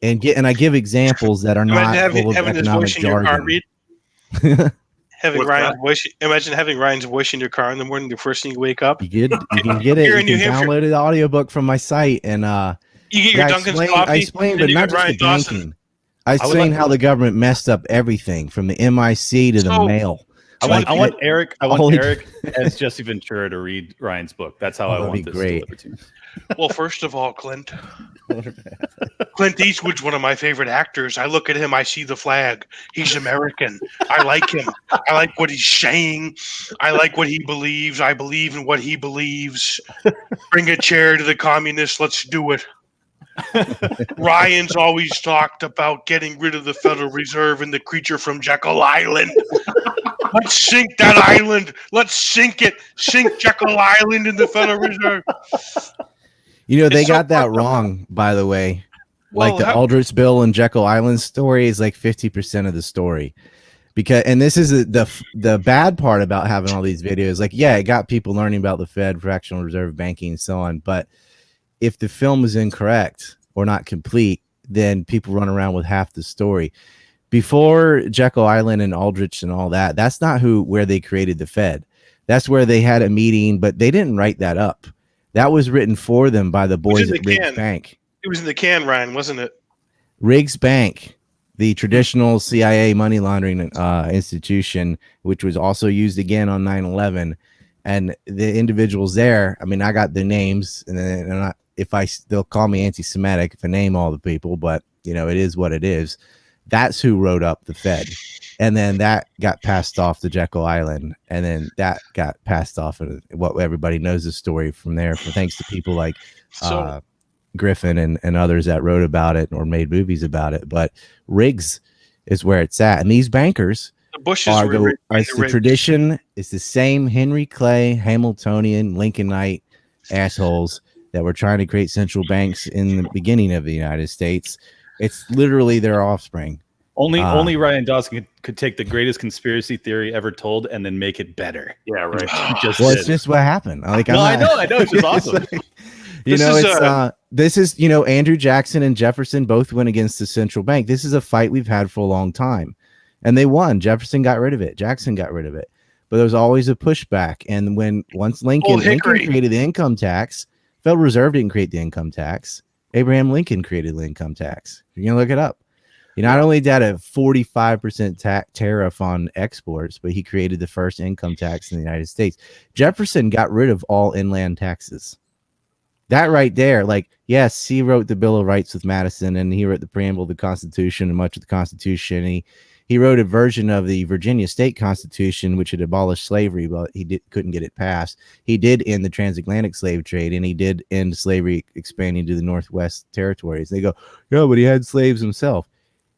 and I give examples that are not full of economic jargon. Imagine having Ryan's voice in your car in the morning, the first thing you wake up. You can get it. You can download the audiobook from my site, and you get your Dunkin's coffee. I explained, but not just the banking. I explained how the government messed up everything from the MIC to the mail. I want Eric as Jesse Ventura to read Ryan's book. That's how I want this delivered to you. Well, first of all, Clint Eastwood's one of my favorite actors. I look at him, I see the flag. He's American. I like him. I like what he's saying. I like what he believes. I believe in what he believes. Bring a chair to the communists. Let's do it. Ryan's always talked about getting rid of the Federal Reserve and the creature from Jekyll Island. Let's sink that island. Let's sink it. Sink Jekyll Island in the Federal Reserve. They got that wrong, by the way. Well, like the Aldrich Bill and Jekyll Island story is like 50% of the story. And this is the bad part about having all these videos. Like, yeah, it got people learning about the Fed, fractional reserve banking, and so on. But if the film is incorrect or not complete, then people run around with half the story. Before Jekyll Island and Aldrich and all that, that's not where they created the Fed. That's where they had a meeting, but they didn't write that up. That was written for them by the boys at Riggs Bank. It was in the can, Ryan, wasn't it? Riggs Bank, the traditional CIA money laundering institution, which was also used again on 9/11. And the individuals there, I mean, I got the names, and then they'll call me anti-Semitic if I name all the people, but it is what it is. That's who wrote up the Fed. And then that got passed off to Jekyll Island. And then that got passed off. And what everybody knows the story from there, thanks to people like Griffin and others that wrote about it or made movies about it. But Riggs is where it's at. And these bankers it's the tradition. It's the same Henry Clay, Hamiltonian, Lincolnite assholes that were trying to create central banks in the beginning of the United States. It's literally their offspring. Only Ryan Dawson could take the greatest conspiracy theory ever told and then make it better. Yeah, right. It's just what happened. Like, I know. It's just awesome. This is Andrew Jackson and Jefferson both went against the central bank. This is a fight we've had for a long time, and they won. Jefferson got rid of it. Jackson got rid of it. but there's always a pushback. And once Lincoln created the income tax, Federal Reserve didn't create the income tax. Abraham Lincoln created the income tax. You're gonna look it up. He not only had a 45% tariff on exports, but he created the first income tax in the United States. Jefferson got rid of all inland taxes. That right there, like, yes, he wrote the Bill of Rights with Madison, and he wrote the preamble of the Constitution and much of the Constitution. He wrote a version of the Virginia State Constitution, which had abolished slavery, but couldn't get it passed. He did end the transatlantic slave trade, and he did end slavery expanding to the Northwest territories. They go, no, but he had slaves himself.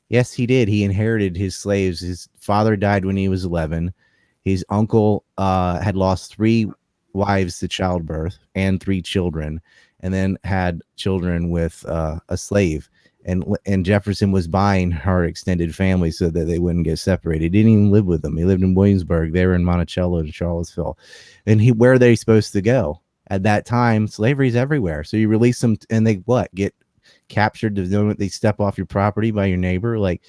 Yes, he did. He inherited his slaves. His father died when he was 11. His uncle had lost 3 wives to childbirth and 3 children, and then had children with a slave. And Jefferson was buying her extended family so that they wouldn't get separated. He didn't even live with them. He lived in Williamsburg. They were in Monticello to Charlottesville. And where are they supposed to go? At that time, slavery's everywhere. So you release them and they get captured the moment they step off your property by your neighbor. Like,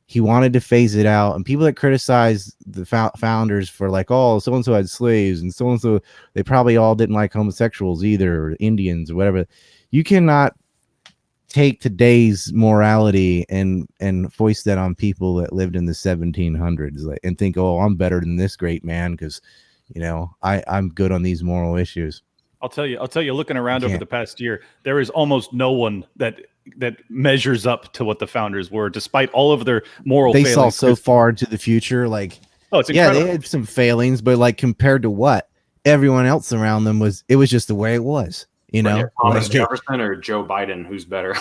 he wanted to phase it out. And people that criticize the founders for like, oh, so-and-so had slaves and so-and-so, they probably all didn't like homosexuals either, or Indians or whatever. You cannot take today's morality and foist that on people that lived in the 1700s and think, oh, I'm better than this great man because, I'm good on these moral issues. I'll tell you, looking around over the past year, there is almost no one that measures up to what the founders were, despite all of their moral failings. They saw so far into the future. Like, oh, it's incredible. Yeah, they had some failings, but like compared to what everyone else around them it was just the way it was. Thomas Jefferson or Joe Biden, who's better?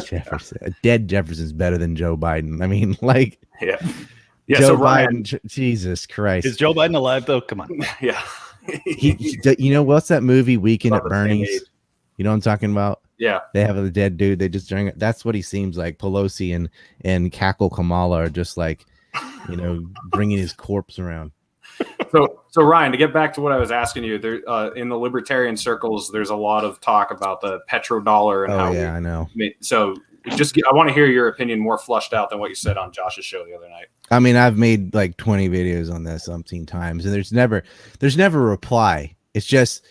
Jefferson. Dead Jefferson's better than Joe Biden. I mean, like, yeah. Joe so Ryan, Biden. Jesus Christ, is Joe Biden alive though? Come on. Yeah. What's that movie Weekend at Bernie's? You know what I'm talking about? Yeah. They have a dead dude. They just drink it. That's what he seems like. Pelosi and Cackle Kamala are just like, bringing his corpse around. So Ryan, to get back to what I was asking you, there in the libertarian circles, there's a lot of talk about the petrodollar and I know. So I want to hear your opinion more flushed out than what you said on Josh's show the other night. I mean, I've made like 20 videos on this umpteen times, and there's never a reply. It's just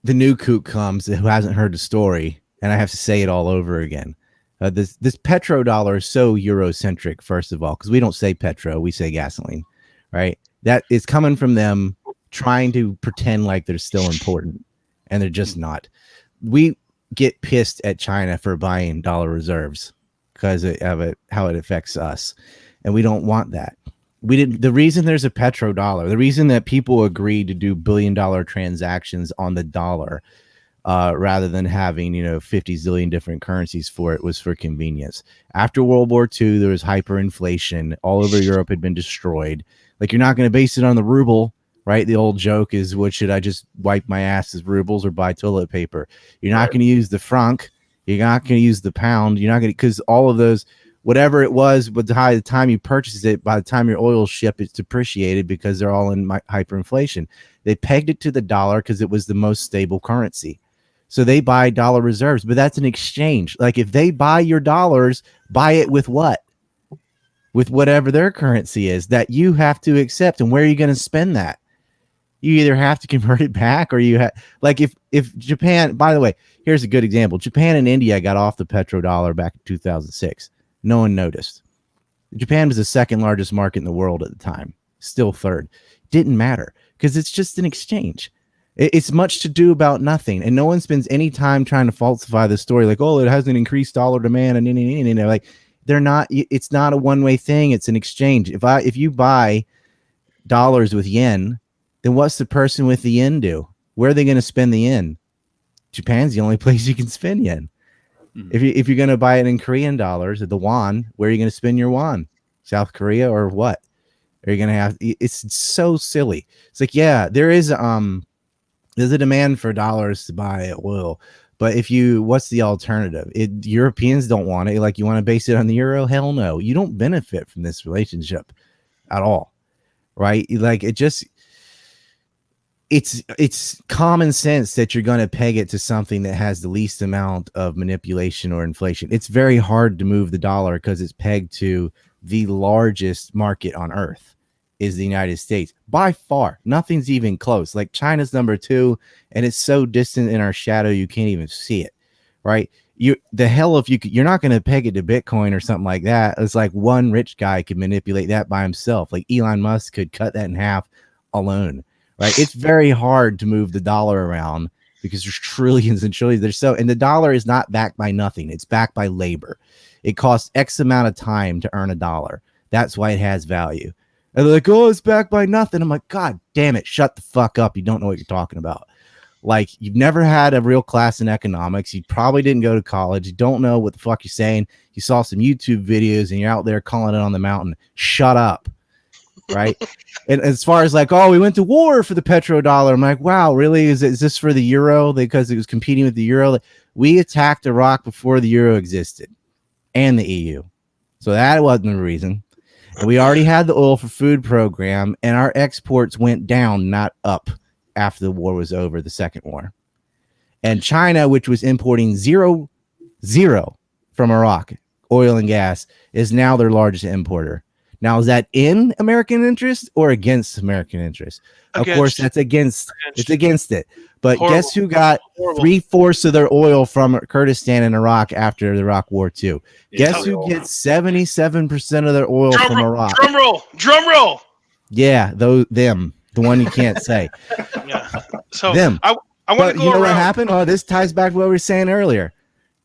the new kook comes who hasn't heard the story, and I have to say it all over again. This petrodollar is so Eurocentric, first of all, because we don't say petro, we say gasoline, right? That is coming from them trying to pretend like they're still important, and they're just not. We get pissed at China for buying dollar reserves because of how it affects us, and we don't want that. The reason there's a petrodollar, the reason that people agreed to do billion-dollar transactions on the dollar rather than having 50 zillion different currencies for it, was for convenience. After World War II, there was hyperinflation. All over Europe had been destroyed. Like, you're not going to base it on the ruble, right? The old joke is, what should I just wipe my ass as rubles or buy toilet paper? You're not going to use the franc. You're not going to use the pound. You're not going to, because all of those, whatever it was, but by the time you purchase it, by the time your oil ship, it's depreciated because they're all in hyperinflation. They pegged it to the dollar because it was the most stable currency. So they buy dollar reserves, but that's an exchange. Like, if they buy your dollars, buy it with what? With whatever their currency is that you have to accept. And where are you going to spend that? You either have to convert it back, or you have, like, if Japan, by the way, here's a good example. Japan and India got off the petrodollar back in 2006. No one noticed. Japan was the second largest market in the world at the time, still third. Didn't matter because it's just an exchange. It's much to do about nothing, and no one spends any time trying to falsify the story. Like, oh, it has an increased dollar demand, and like, they're not. It's not a one-way thing. It's an exchange. If you buy dollars with yen, then what's the person with the yen do? Where are they going to spend the yen? Japan's the only place you can spend yen. Mm-hmm. If you're going to buy it in Korean dollars or the won, where are you going to spend your won? South Korea or what? Are you going to have? It's so silly. It's like, yeah, there's a demand for dollars to buy oil, but what's the alternative? Europeans don't want it. Like, you want to base it on the euro? Hell no. You don't benefit from this relationship at all, right? Like, it's common sense that you're going to peg it to something that has the least amount of manipulation or inflation. It's very hard to move the dollar because it's pegged to the largest market on earth. is the United States by far. Nothing's even close. Like China's number 2, and it's so distant in our shadow you can't even see it, right? You're not going to peg it to Bitcoin or something like that. It's like one rich guy could manipulate that by himself. Like Elon Musk could cut that in half alone, right? It's very hard to move the dollar around because there's trillions and trillions. And the dollar is not backed by nothing. It's backed by labor. It costs X amount of time to earn a dollar. That's why it has value. And they're like, oh, it's backed by nothing. I'm like, God damn it. Shut the fuck up. You don't know what you're talking about. Like, you've never had a real class in economics. You probably didn't go to college. You don't know what the fuck you're saying. You saw some YouTube videos and you're out there calling it on the mountain. Shut up. Right. And as far as like, oh, we went to war for the petrodollar. I'm like, wow, really? Is this for the euro? Because it was competing with the euro. We attacked Iraq before the euro existed and the EU. So that wasn't the reason. And we already had the oil for food program, and our exports went down, not up, after the war was over, the second war. And China, which was importing zero from Iraq, oil and gas, is now their largest importer. Now, is that in American interest or against American interest? Of course, that's against. It's against it. But guess who got 3/4 of their oil from Kurdistan and Iraq after the Iraq War too? Guess who gets 77% of their oil from Iraq? Drum roll. Yeah, them. The one you can't say. Yeah. So them. I want to go you know around. what happened? Oh, this ties back to what we were saying earlier.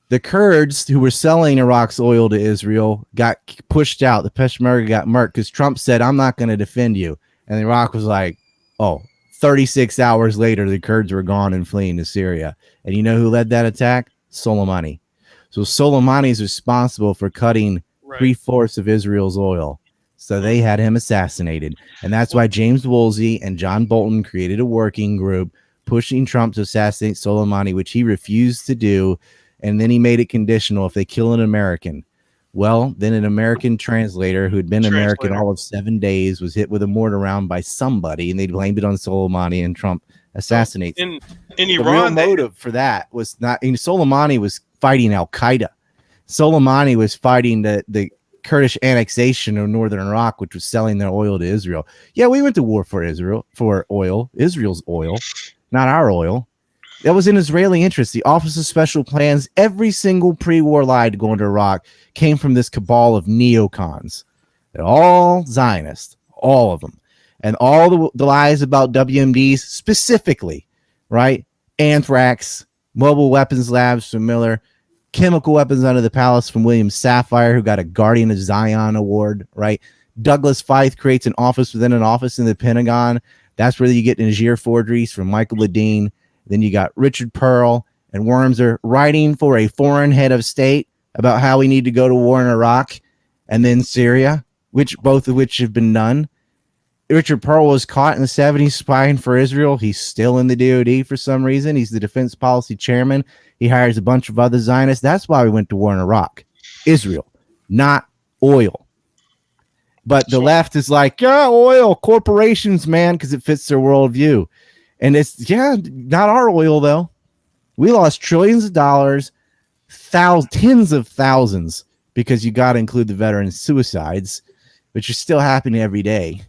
The Kurds who were selling Iraq's oil to Israel got pushed out. The Peshmerga got murked because Trump said, I'm not going to defend you. And Iraq was like, oh, 36 hours later, the Kurds were gone and fleeing to Syria. And you know who led that attack? Soleimani. So Soleimani is responsible for cutting 3/4 of Israel's oil. So they had him assassinated. And that's why James Woolsey and John Bolton created a working group pushing Trump to assassinate Soleimani, which he refused to do. And then he made it conditional if they kill an American. Well, then an American translator who had been American all of 7 days was hit with a mortar round by somebody, and they blamed it on Soleimani, and Trump assassinates him. In The Iran, real motive for that was not. Soleimani was fighting Al Qaeda. Soleimani was fighting the Kurdish annexation of northern Iraq, which was selling their oil to Israel. Yeah, we went to war for Israel, for oil, Israel's oil, not our oil. That was in Israeli interest. The Office of Special Plans, every single pre-war lie to go into Iraq came from this cabal of neocons. They're all Zionists, all of them. And all the lies about WMDs specifically, right? Anthrax, mobile weapons labs from Miller, chemical weapons under the palace from William Safire, who got a Guardian of Zion award, right? Douglas Feith creates an office within an office in the Pentagon. That's where you get Niger forgeries from Michael Ledeen. Then you got Richard Pearl and Wormser writing for a foreign head of state about how we need to go to war in Iraq and then Syria, both of which have been done. Richard Pearl was caught in the 70s spying for Israel. He's still in the DOD for some reason. He's the defense policy chairman. He hires a bunch of other Zionists. That's why we went to war in Iraq. Israel, not oil. But the left is like, yeah, oil, corporations, man, because it fits their worldview. And it's, not our oil, though. We lost trillions of dollars, tens of thousands, because you got to include the veteran suicides, which are still happening every day.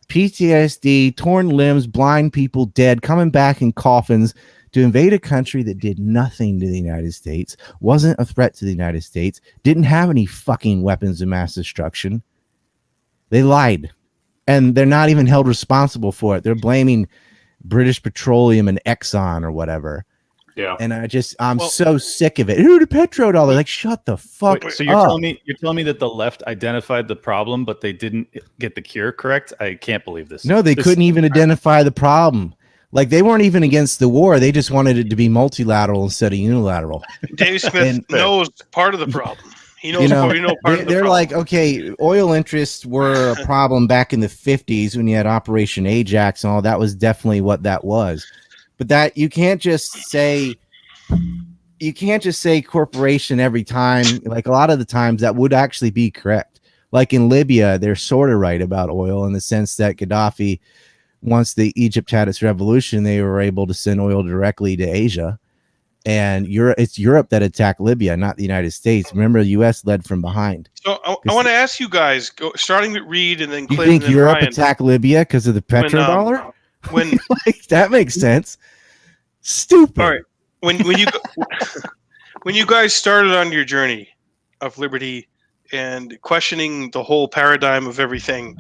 PTSD, torn limbs, blind people dead, coming back in coffins to invade a country that did nothing to the United States, wasn't a threat to the United States, didn't have any fucking weapons of mass destruction. They lied. And they're not even held responsible for it. They're blaming British Petroleum and Exxon or whatever. Yeah. And I'm so sick of it. Who the petrodollar? Like, shut the fuck So up. you're telling me that the left identified the problem, but they didn't get the cure correct? I can't believe this. No, they couldn't even identify the problem. Like, they weren't even against the war. They just wanted it to be multilateral instead of unilateral. Dave Smith knows part of the problem. He knows part of the problem. They're like, okay, oil interests were a problem back in the 50s when you had Operation Ajax and all. That was definitely what that was. But that you can't just say corporation every time. Like, a lot of the times that would actually be correct. Like in Libya, they're sort of right about oil in the sense that Gaddafi, once Egypt had its revolution, they were able to send oil directly to Asia. And it's Europe that attacked Libya, not the United States. Remember, the U.S. led from behind. So I want to ask you guys, starting with Reed and then You Clint think and then Europe Ryan, attacked Libya because of the petrodollar? when Like, that makes sense. Stupid. all right, when you when you guys started on your journey of liberty and questioning the whole paradigm of everything,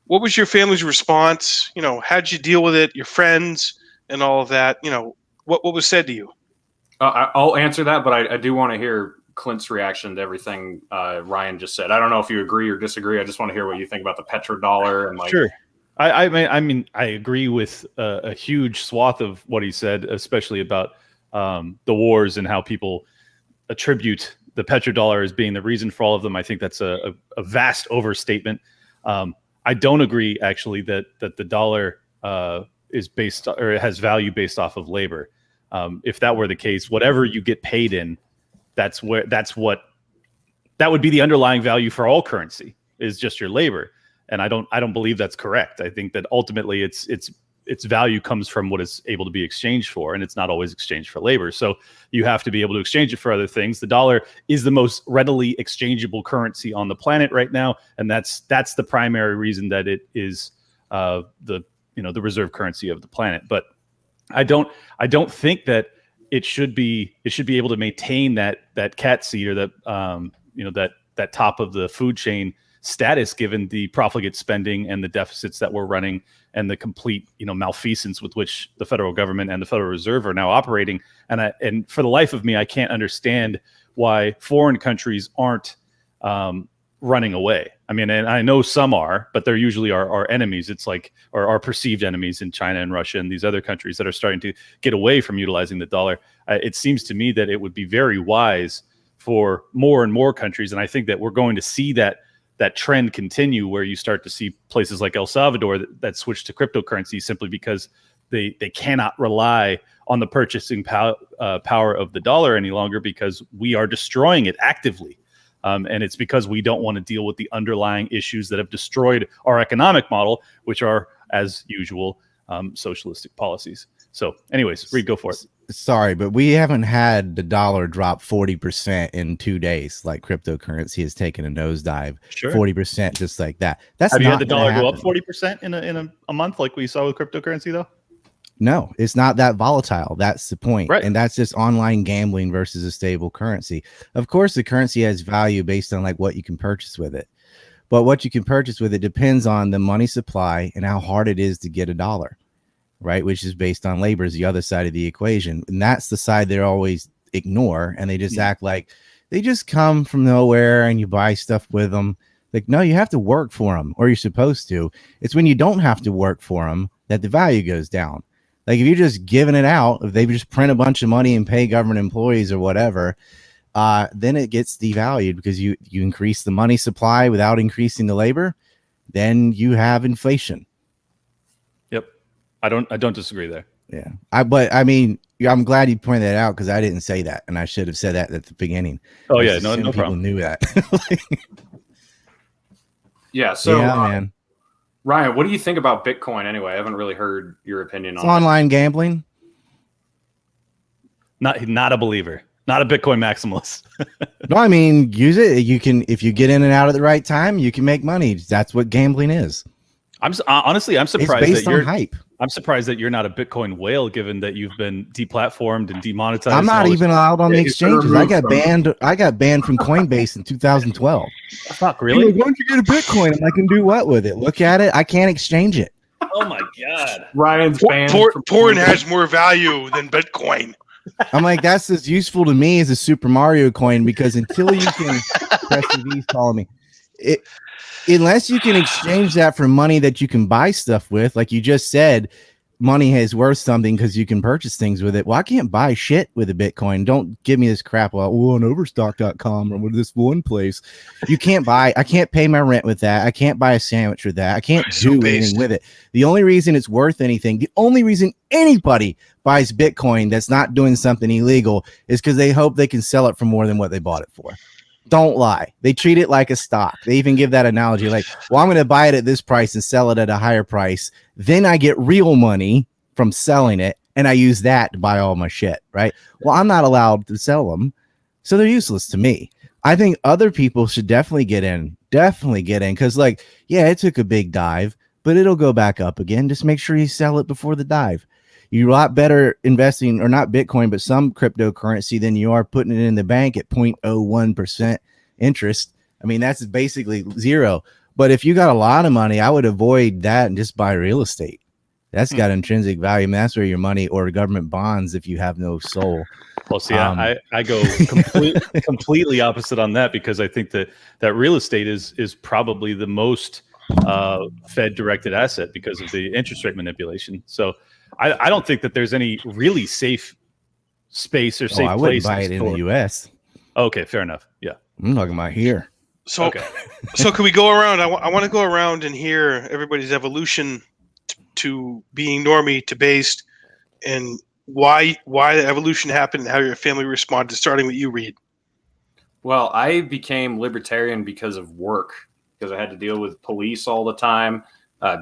what was your family's response? You know, how'd you deal with it? Your friends and all of that. You know, what was said to you? I'll answer that, but I do want to hear Clint's reaction to everything Ryan just said. I don't know if you agree or disagree. I just want to hear what you think about the petrodollar and like. Sure. I mean, I agree with a huge swath of what he said, especially about the wars and how people attribute the petrodollar as being the reason for all of them. I think that's a vast overstatement. I don't agree, actually, that the dollar is based or it has value based off of labor. If that were the case, whatever you get paid in, that would be the underlying value for all currency, is just your labor. And I don't believe that's correct. I think that ultimately its value comes from what it's able to be exchanged for, and it's not always exchanged for labor. So you have to be able to exchange it for other things. The dollar is the most readily exchangeable currency on the planet right now, and that's the primary reason that it is the reserve currency of the planet. But I don't think that it should be able to maintain that cat seat or that top of the food chain status, given the profligate spending and the deficits that we're running and the complete malfeasance with which the federal government and the Federal Reserve are now operating. And for the life of me, I can't understand why foreign countries aren't running away. I mean, and I know some are, but they're usually our enemies. It's like our perceived enemies in China and Russia and these other countries that are starting to get away from utilizing the dollar. It seems to me that it would be very wise for more and more countries, and I think that we're going to see that trend continue, where you start to see places like El Salvador that switch to cryptocurrency simply because they cannot rely on the purchasing power of the dollar any longer, because we are destroying it actively. And it's because we don't want to deal with the underlying issues that have destroyed our economic model, which are, as usual, socialistic policies. So anyways, Reed, go for it. Sorry, but we haven't had the dollar drop 40% in 2 days like cryptocurrency has taken a nosedive. Sure. 40% just like that. Have you had the dollar go up 40% in a month like we saw with cryptocurrency, though? No, it's not that volatile. That's the point. Right. And that's just online gambling versus a stable currency. Of course, the currency has value based on like what you can purchase with it. But what you can purchase with it depends on the money supply and how hard it is to get a dollar, right? Which is based on labor, is the other side of the equation. And that's the side they always ignore. And they just act like they just come from nowhere and you buy stuff with them. Like, no, you have to work for them, or you're supposed to. It's when you don't have to work for them that the value goes down. Like, if you're just giving it out, if they just print a bunch of money and pay government employees or whatever, then it gets devalued because you increase the money supply without increasing the labor. Then you have inflation. Yep. I don't disagree there. Yeah. But I mean, I'm glad you pointed that out, because I didn't say that, and I should have said that at the beginning. Oh yeah, no people problem. Knew that. Yeah. So, yeah, man. Ryan, what do you think about Bitcoin anyway? I haven't really heard your opinion on it. Online gambling. Not a believer. Not a Bitcoin maximalist. No, I mean, use it. You can, if you get in and out at the right time, you can make money. That's what gambling is. Honestly, I'm surprised it's based that you're on hype. I'm surprised that you're not a Bitcoin whale, given that you've been deplatformed and demonetized. I'm not even allowed on the exchanges. I got banned from Coinbase in 2012. Fuck, really? Like, why don't you get a Bitcoin? And I can do what with it? Look at it. I can't exchange it. Oh my god. Ryan's banned. Porn has more value than Bitcoin. I'm like, that's as useful to me as a Super Mario coin, because until you can press the calling me, unless you can exchange that for money that you can buy stuff with, like you just said, money is worth something because you can purchase things with it. Well, I can't buy shit with a Bitcoin. Don't give me this crap. Well, on overstock.com or with this one place. I can't pay my rent with that. I can't buy a sandwich with that. I can't do anything with it. The only reason it's worth anything, the only reason anybody buys Bitcoin that's not doing something illegal, is because they hope they can sell it for more than what they bought it for. Don't lie. They treat it like a stock. They even give that analogy like, well, I'm going to buy it at this price and sell it at a higher price. Then I get real money from selling it, and I use that to buy all my shit, right? Well, I'm not allowed to sell them, so they're useless to me. I think other people should definitely get in, because like, yeah, it took a big dive, but it'll go back up again. Just make sure you sell it before the dive. You're a lot better investing, or not Bitcoin, but some cryptocurrency than you are putting it in the bank at 0.01% interest. I mean, that's basically zero. But if you got a lot of money, I would avoid that and just buy real estate. That's got intrinsic value. I mean, that's where your money, or government bonds if you have no soul. Well, see, I go completely opposite on that, because I think that real estate is probably the most Fed-directed asset because of the interest rate manipulation. So I don't think that there's any really safe space or safe I place. wouldn't buy it in the U.S. Okay, fair enough. Yeah, I'm talking about here. So, okay. So can we go around? I want to go around and hear everybody's evolution to being normie to based, and why the evolution happened and how your family responded. Starting with you, Reed. Well, I became libertarian because of work, because I had to deal with police all the time,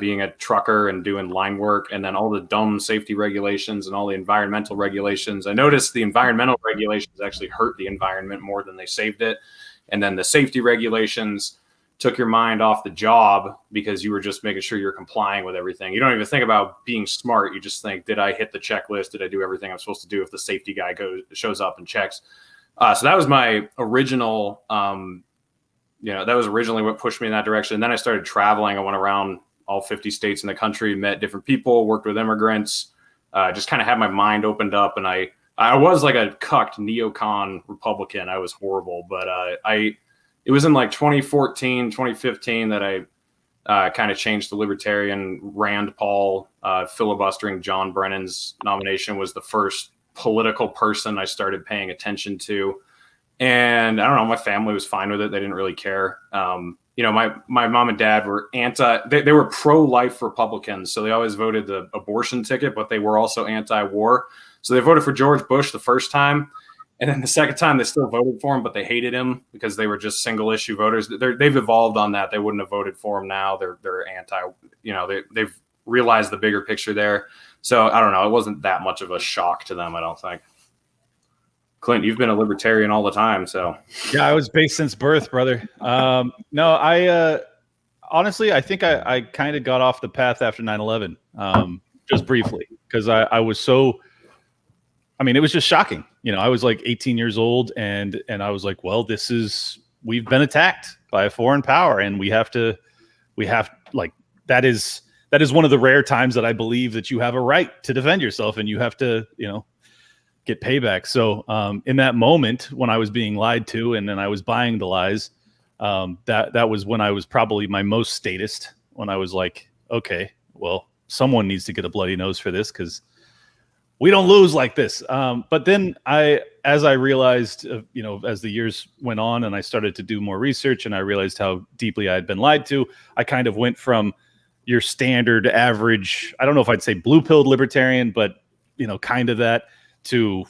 being a trucker and doing line work, and then all the dumb safety regulations and all the environmental regulations. I noticed the environmental regulations actually hurt the environment more than they saved it. And then the safety regulations took your mind off the job because you were just making sure you're complying with everything. You don't even think about being smart. You just think, did I hit the checklist? Did I do everything I'm supposed to do if the safety guy shows up and checks? So that was my original, that was originally what pushed me in that direction. And then I started traveling. I went around all 50 states in the country, met different people, worked with immigrants, just kind of had my mind opened up. And I was like a cucked neocon Republican. I was horrible, but it was in like 2014, 2015 that I kind of changed to libertarian. Rand Paul filibustering John Brennan's nomination was the first political person I started paying attention to. And I don't know, my family was fine with it. They didn't really care. My mom and dad were they were pro-life Republicans. So they always voted the abortion ticket, but they were also anti-war. So they voted for George Bush the first time. And then the second time they still voted for him, but they hated him because they were just single issue voters. They've evolved on that. They wouldn't have voted for him now. They're anti, they've realized the bigger picture there. So I don't know. It wasn't that much of a shock to them, I don't think. Clint, you've been a libertarian all the time, so. Yeah, I was based since birth, brother. No, I honestly, I think I kind of got off the path after 9/11, just briefly, because I was so. I mean, it was just shocking. I was like 18 years old, and I was like, well, we've been attacked by a foreign power, and we have that is one of the rare times that I believe that you have a right to defend yourself, and you have to, get payback. So in that moment when I was being lied to, and then I was buying the lies, that was when I was probably my most statist, when I was like, okay, well, someone needs to get a bloody nose for this, because we don't lose like this. But then as I realized, as the years went on and I started to do more research and I realized how deeply I had been lied to, I kind of went from your standard average, I don't know if I'd say blue-pilled libertarian, but, kind of that, to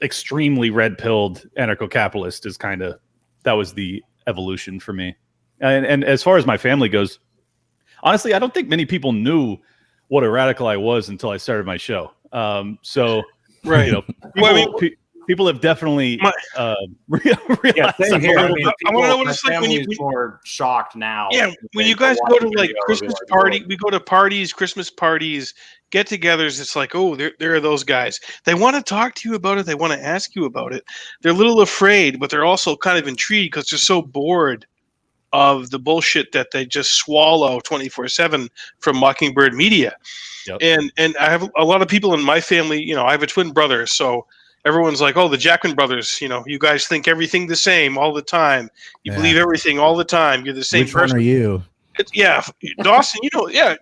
extremely red-pilled anarcho-capitalist that was the evolution for me. And as far as my family goes, honestly, I don't think many people knew what a radical I was until I started my show. Right. People have definitely realized. Yeah, same here. I want to know what it's like when you're more shocked now. Yeah, when you guys go to like Christmas party, we go to parties, Christmas parties, get-togethers. It's like, oh, there are those guys. They want to talk to you about it. They want to ask you about it. They're a little afraid, but they're also kind of intrigued because they're so bored of the bullshit that they just swallow 24/7 from Mockingbird Media. Yep. And I have a lot of people in my family. I have a twin brother, so everyone's like, oh, the Jackman brothers, you guys think everything the same all the time. You believe everything all the time. You're the same Which person. one are you? Dawson,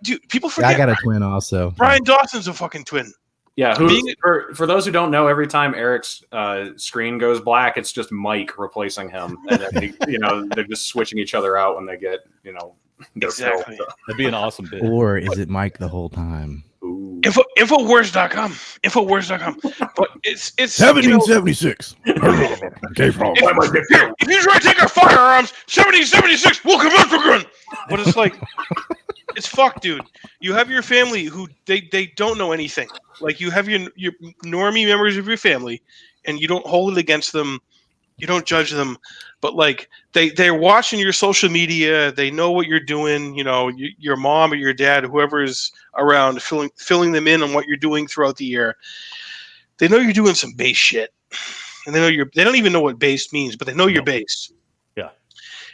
dude, people forget. I got a twin also. Brian Dawson's a fucking twin. Yeah, for those who don't know, every time Eric's screen goes black, it's just Mike replacing him. And then they're just switching each other out when they get, Exactly. That'd be an awesome bit. Or is it Mike the whole time? Infowars.com. But it's 1776. If you try to take our firearms, 1776, we'll come back again. But it's like, it's fucked, dude. You have your family who they don't know anything. Like you have your normie members of your family, and you don't hold it against them. You don't judge them, but like they're watching your social media. They know what you're doing. You know, your mom or your dad, whoever is around, filling them in on what you're doing throughout the year. They know you're doing some base shit, and they don't even know what base means, but they know you're base. Yeah.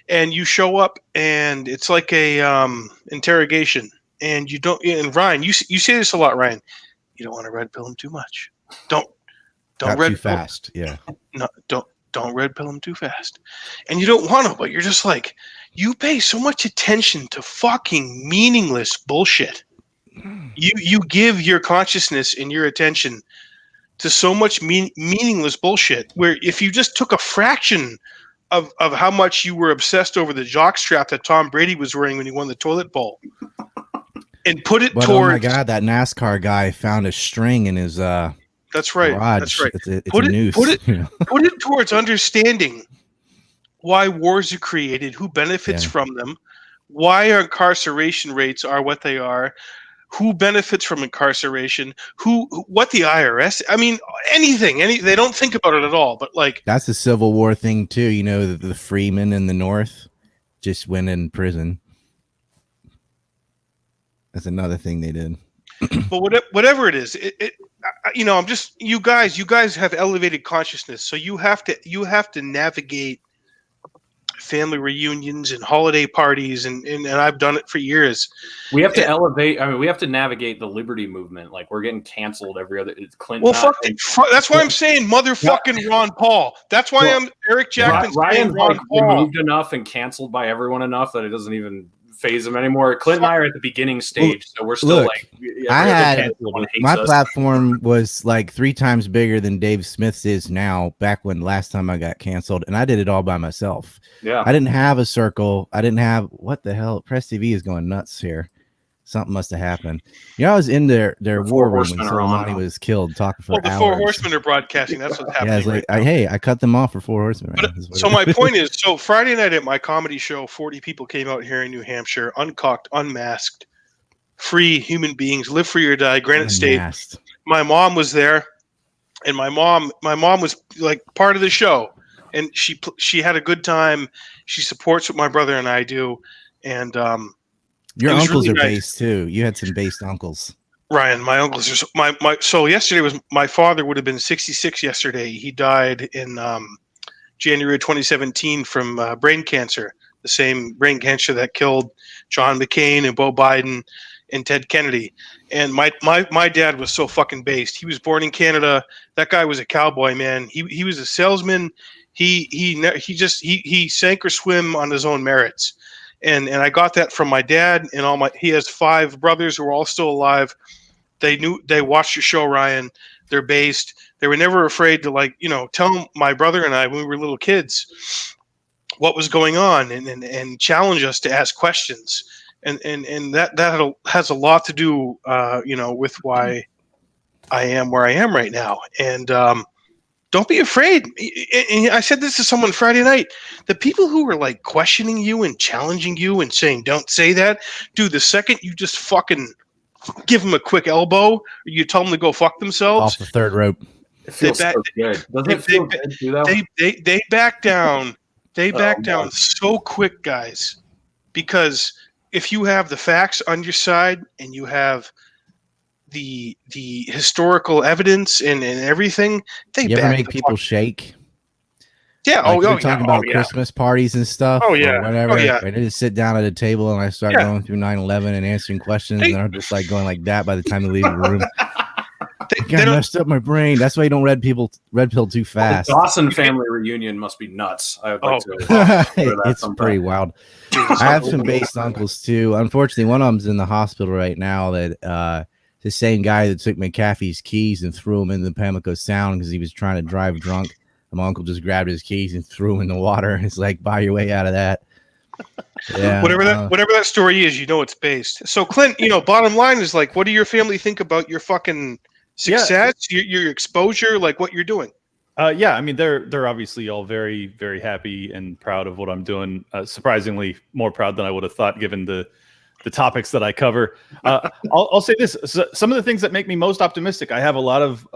And you show up, and it's like a interrogation. And you don't. And Ryan, you say this a lot, Ryan. You don't want to red pill them too much. Don't Not red too fast. Yeah. No, don't red pill them too fast. And you don't want to, but you're just like, you pay so much attention to fucking meaningless bullshit. You give your consciousness and your attention to so much meaningless bullshit, where if you just took a fraction of how much you were obsessed over the jock strap that Tom Brady was wearing when he won the toilet bowl and put it towards... Oh my God, that NASCAR guy found a string in his That's right. garage. That's right. It's put a it, noose. Put it towards understanding why wars are created, who benefits from them, why our incarceration rates are what they are, who benefits from incarceration, what the IRS. I mean, anything. They don't think about it at all. But like, that's a Civil War thing too. You know, the freemen in the North just went in prison. That's another thing they did. But whatever it is, I'm just you guys have elevated consciousness, so you have to navigate family reunions and holiday parties, and I've done it for years. We have to elevate. I mean, we have to navigate the liberty movement. Like we're getting canceled every other. It's Clint. Well, that's why I'm saying motherfucking Ron Paul. That's why I'm Eric Jackman. Ryan's like removed enough and canceled by everyone enough that it doesn't even phase him anymore. Clint and I are at the beginning stage, so we're still like. My platform was like 3 times bigger than Dave Smith's is now. Back when last time I got canceled, and I did it all by myself. Yeah, I didn't have a circle. I didn't have what the hell. Press TV is going nuts here. Something must have happened. I was in their war room when Soleimani was killed, talking for hours. The Four Horsemen are broadcasting. That's what's happening. Yeah, it's like, I cut them off for Four Horsemen. So my point is, Friday night at my comedy show, 40 people came out here in New Hampshire, uncocked, unmasked, free human beings, live free or die, Granite State. My mom was there, and my mom was like part of the show, and she had a good time. She supports what my brother and I do, and your uncles really are nice. based too. You had some based uncles. Ryan, my uncles are so yesterday was my father would have been 66 yesterday. He died in January 2017 from brain cancer, the same brain cancer that killed John McCain and Beau Biden and Ted Kennedy. And my dad was so fucking based. He was born in Canada. That guy was a cowboy, man. He was a salesman. He sank or swim on his own merits. And I got that from my dad and he has 5 brothers who are all still alive. They watched your show, Ryan. They're based. They were never afraid to tell my brother and I when we were little kids what was going on and challenge us to ask questions. And that has a lot to do, with why I am where I am right now. And don't be afraid. And I said this to someone Friday night. The people who were like questioning you and challenging you and saying, don't say that, dude, the second you just fucking give them a quick elbow, or you tell them to go fuck themselves. Off the third rope. It feels so good. Doesn't it feel good to do that? They back down. They back down so quick, guys. Because if you have the facts on your side and you have the historical evidence and everything, you ever make people shake? Yeah. Like you're talking about Christmas parties and stuff. Oh yeah. Or whatever. Oh yeah. I just sit down at a table and I start going through 9/11 and answering questions, and they're just like going like that by the time they leave the room. They messed up my brain. That's why you don't red pill too fast. The Dawson family reunion must be nuts. I would like to. It's pretty wild. I have some based uncles too. Unfortunately, one of them's in the hospital right now. That the same guy that took McAfee's keys and threw them in the Pamlico Sound because he was trying to drive drunk. And my uncle just grabbed his keys and threw them in the water. It's like, buy your way out of that. Yeah. Whatever that story is, it's based. So Clint, bottom line is like, what do your family think about your fucking success, your exposure, like what you're doing? Yeah, I mean, they're obviously all very, very happy and proud of what I'm doing. Surprisingly more proud than I would have thought, given the the topics that I cover. I'll say this: some of the things that make me most optimistic. I have a lot of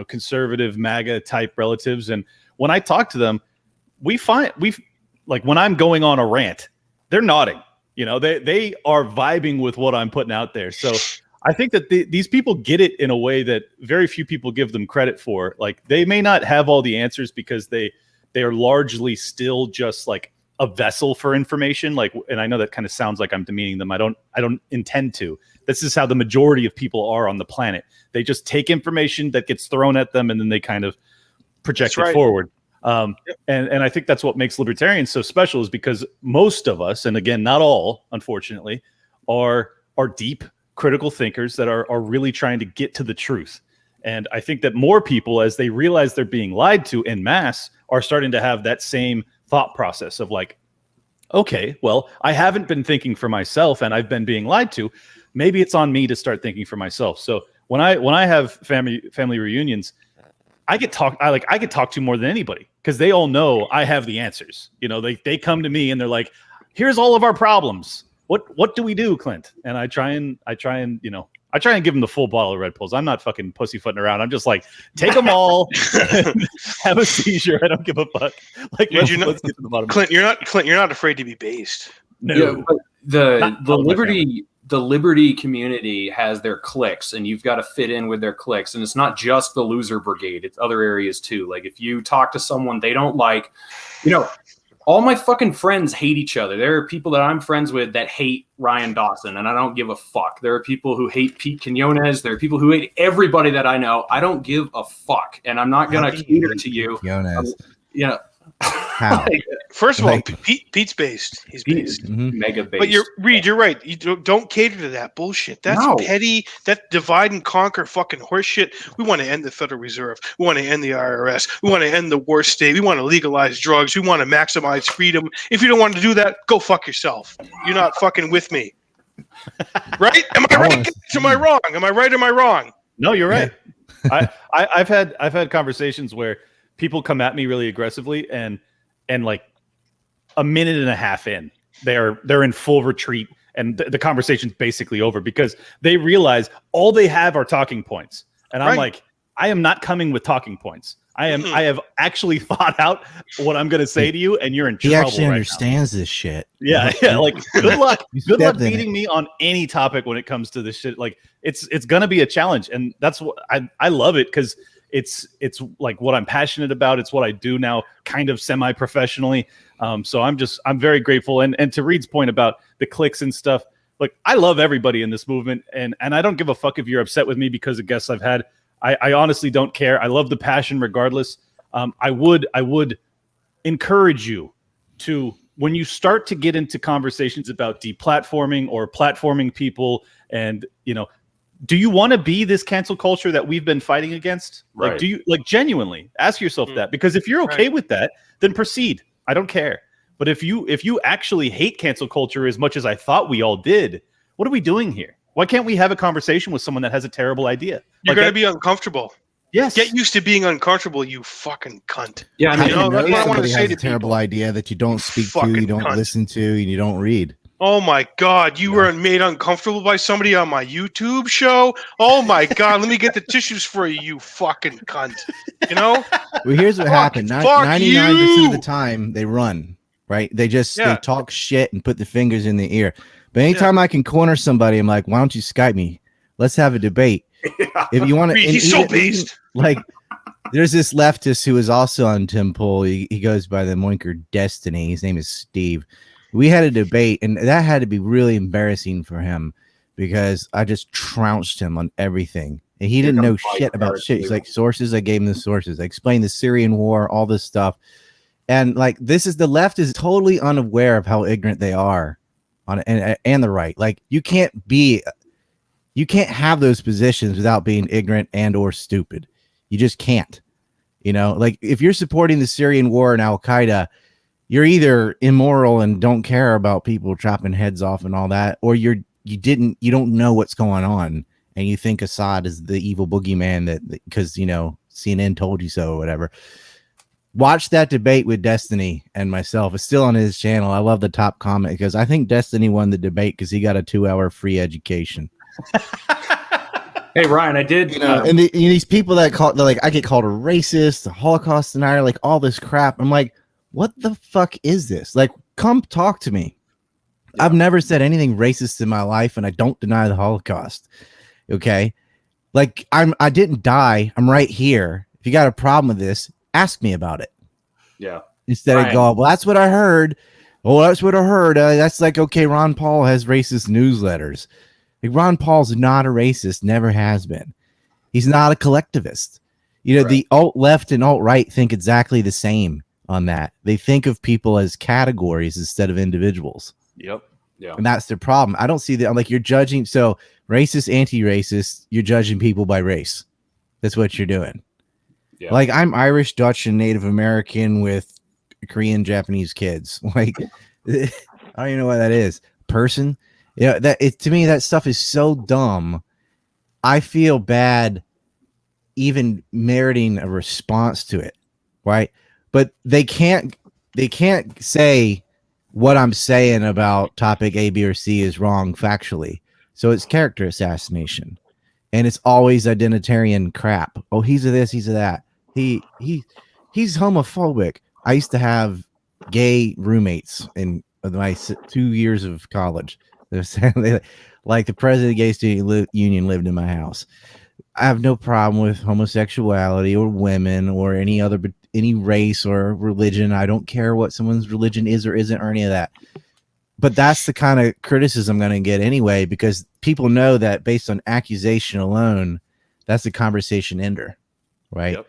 conservative MAGA type relatives, and when I talk to them, we've like when I'm going on a rant, they're nodding. They are vibing with what I'm putting out there. So I think that these people get it in a way that very few people give them credit for. Like they may not have all the answers because they are largely still just like a vessel for information. Like, and I know that kind of sounds like I'm demeaning them. I don't intend to. This is how the majority of people are on the planet. They just take information that gets thrown at them and then they kind of project it forward. And I think that's what makes libertarians so special, is because most of us, and again, not all, unfortunately, are deep critical thinkers that are really trying to get to the truth. And I think that more people, as they realize they're being lied to en masse, are starting to have that same thought process of like, okay, well, I haven't been thinking for myself and I've been being lied to. Maybe it's on me to start thinking for myself. So when I have family reunions, I get talked to more than anybody because they all know I have the answers. They come to me and they're like, here's all of our problems. What do we do, Clint? And I try and give them the full bottle of Red Bulls. I'm not fucking pussyfooting around. I'm just like, take them all, have a seizure. I don't give a fuck. Like, let's get to the bottom. Clint, you're not afraid to be based. No, yeah, but the liberty community has their cliques, and you've got to fit in with their cliques. And it's not just the loser brigade; it's other areas too. Like if you talk to someone they don't like, all my fucking friends hate each other. There are people that I'm friends with that hate Ryan Dawson, and I don't give a fuck. There are people who hate Pete Quinones. There are people who hate everybody that I know. I don't give a fuck, and I'm not going to cater to you. How? First of all, Pete's based. He's based. Mega based. But you're right. You don't cater to that bullshit. That's petty. That divide and conquer fucking horseshit. We want to end the Federal Reserve. We want to end the IRS. We want to end the war state. We want to legalize drugs. We want to maximize freedom. If you don't want to do that, go fuck yourself. You're not fucking with me. Right? Am I right? Am I wrong? Am I right? Am I wrong? No, you're right. I've had conversations where people come at me really aggressively and like a minute and a half in, they're in full retreat and the conversation's basically over because they realize all they have are talking points. And I'm like, I am not coming with talking points. I have actually thought out what I'm going to say to you, and you're in trouble. He actually understands this shit. Yeah. Like, good luck beating me on any topic when it comes to this shit. Like, it's going to be a challenge, and that's what I love it because it's like what I'm passionate about. It's what I do now, kind of semi-professionally. So I'm very grateful. And to Reed's point about the cliques and stuff, like I love everybody in this movement, and I don't give a fuck if you're upset with me because of guests I've had. I honestly don't care. I love the passion regardless. I would encourage you to, when you start to get into conversations about deplatforming or platforming people, and do you want to be this cancel culture that we've been fighting against? Right. Like, do you genuinely ask yourself that? Because if you're okay with that, then proceed. I don't care. But if you actually hate cancel culture as much as I thought we all did, what are we doing here? Why can't we have a conversation with someone that has a terrible idea? You're going to be uncomfortable. Yes. Get used to being uncomfortable, you fucking cunt. Yeah, that's what I want to say to a terrible idea that you don't speak to, you don't listen to, and you don't read. Oh my God, you were made uncomfortable by somebody on my YouTube show? Oh my God, let me get the tissues for you, you fucking cunt. Well, here's what happened. 99% of the time, they run, right? They they talk shit and put the fingers in the ear. But anytime I can corner somebody, I'm like, why don't you Skype me? Let's have a debate. If you want to, he's so based. Like, there's this leftist who is also on Tim Pool. He goes by the Moinker Destiny. His name is Steve. We had a debate, and that had to be really embarrassing for him because I just trounced him on everything. And he didn't know shit about shit. He's like, sources. I gave him the sources. I explained the Syrian war, all this stuff. And like, the left is totally unaware of how ignorant they are. And the right, like you can't have those positions without being ignorant and or stupid. You just can't. Like if you're supporting the Syrian war and Al Qaeda, you're either immoral and don't care about people chopping heads off and all that, or you don't know what's going on and you think Assad is the evil boogeyman that because CNN told you so or whatever. Watch that debate with Destiny and myself. It's still on his channel. I love the top comment because I think Destiny won the debate because he got a 2-hour free education. Hey Ryan, I did. And these people that they're like, I get called a racist, a Holocaust denier, like all this crap. I'm like, what the fuck is this? Like, come talk to me. Yeah. I've never said anything racist in my life, and I don't deny the Holocaust. Okay, like I didn't die. I'm right here. If you got a problem with this, ask me about it. Yeah. Instead of go, well, that's what I heard. Oh, that's what I heard. That's like, okay, Ron Paul has racist newsletters. Like, Ron Paul's not a racist, never has been. He's not a collectivist. The alt-left and alt-right think exactly the same on that. They think of people as categories instead of individuals. Yep. Yeah. And that's the problem. I don't see that. Like, you're judging. So racist, anti-racist, you're judging people by race. That's what you're doing. Yeah. Like, I'm Irish, Dutch, and Native American with Korean, Japanese kids. Like, I don't even know what that is. Person. Yeah, to me, that stuff is so dumb. I feel bad even meriting a response to it, right? But they can't say what I'm saying about topic A, B, or C is wrong factually. So it's character assassination, and it's always identitarian crap. Oh, he's a this, he's a that. He's homophobic. I used to have gay roommates in my 2 years of college. Like, the president of the Gay Student Union lived in my house. I have no problem with homosexuality or women or any race or religion. I don't care what someone's religion is or isn't or any of that. But that's the kind of criticism I'm going to get anyway, because people know that based on accusation alone, that's a conversation ender, right? Yep.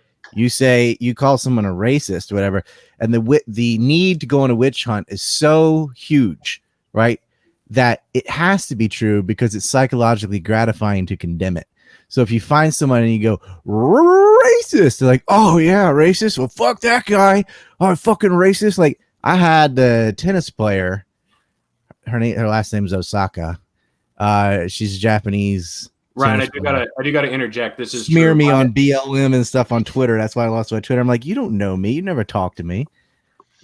You call someone a racist or whatever, and the need to go on a witch hunt is so huge, right? That it has to be true because it's psychologically gratifying to condemn it. So if you find someone and you go racist, they're like, oh yeah, racist. Well, fuck that guy. Oh, fucking racist. Like, I had the tennis player. Her last name is Osaka. She's Japanese. Ryan, I do gotta interject. This is smear me on BLM and stuff on Twitter. That's why I lost my Twitter. I'm like, you don't know me. You never talked to me.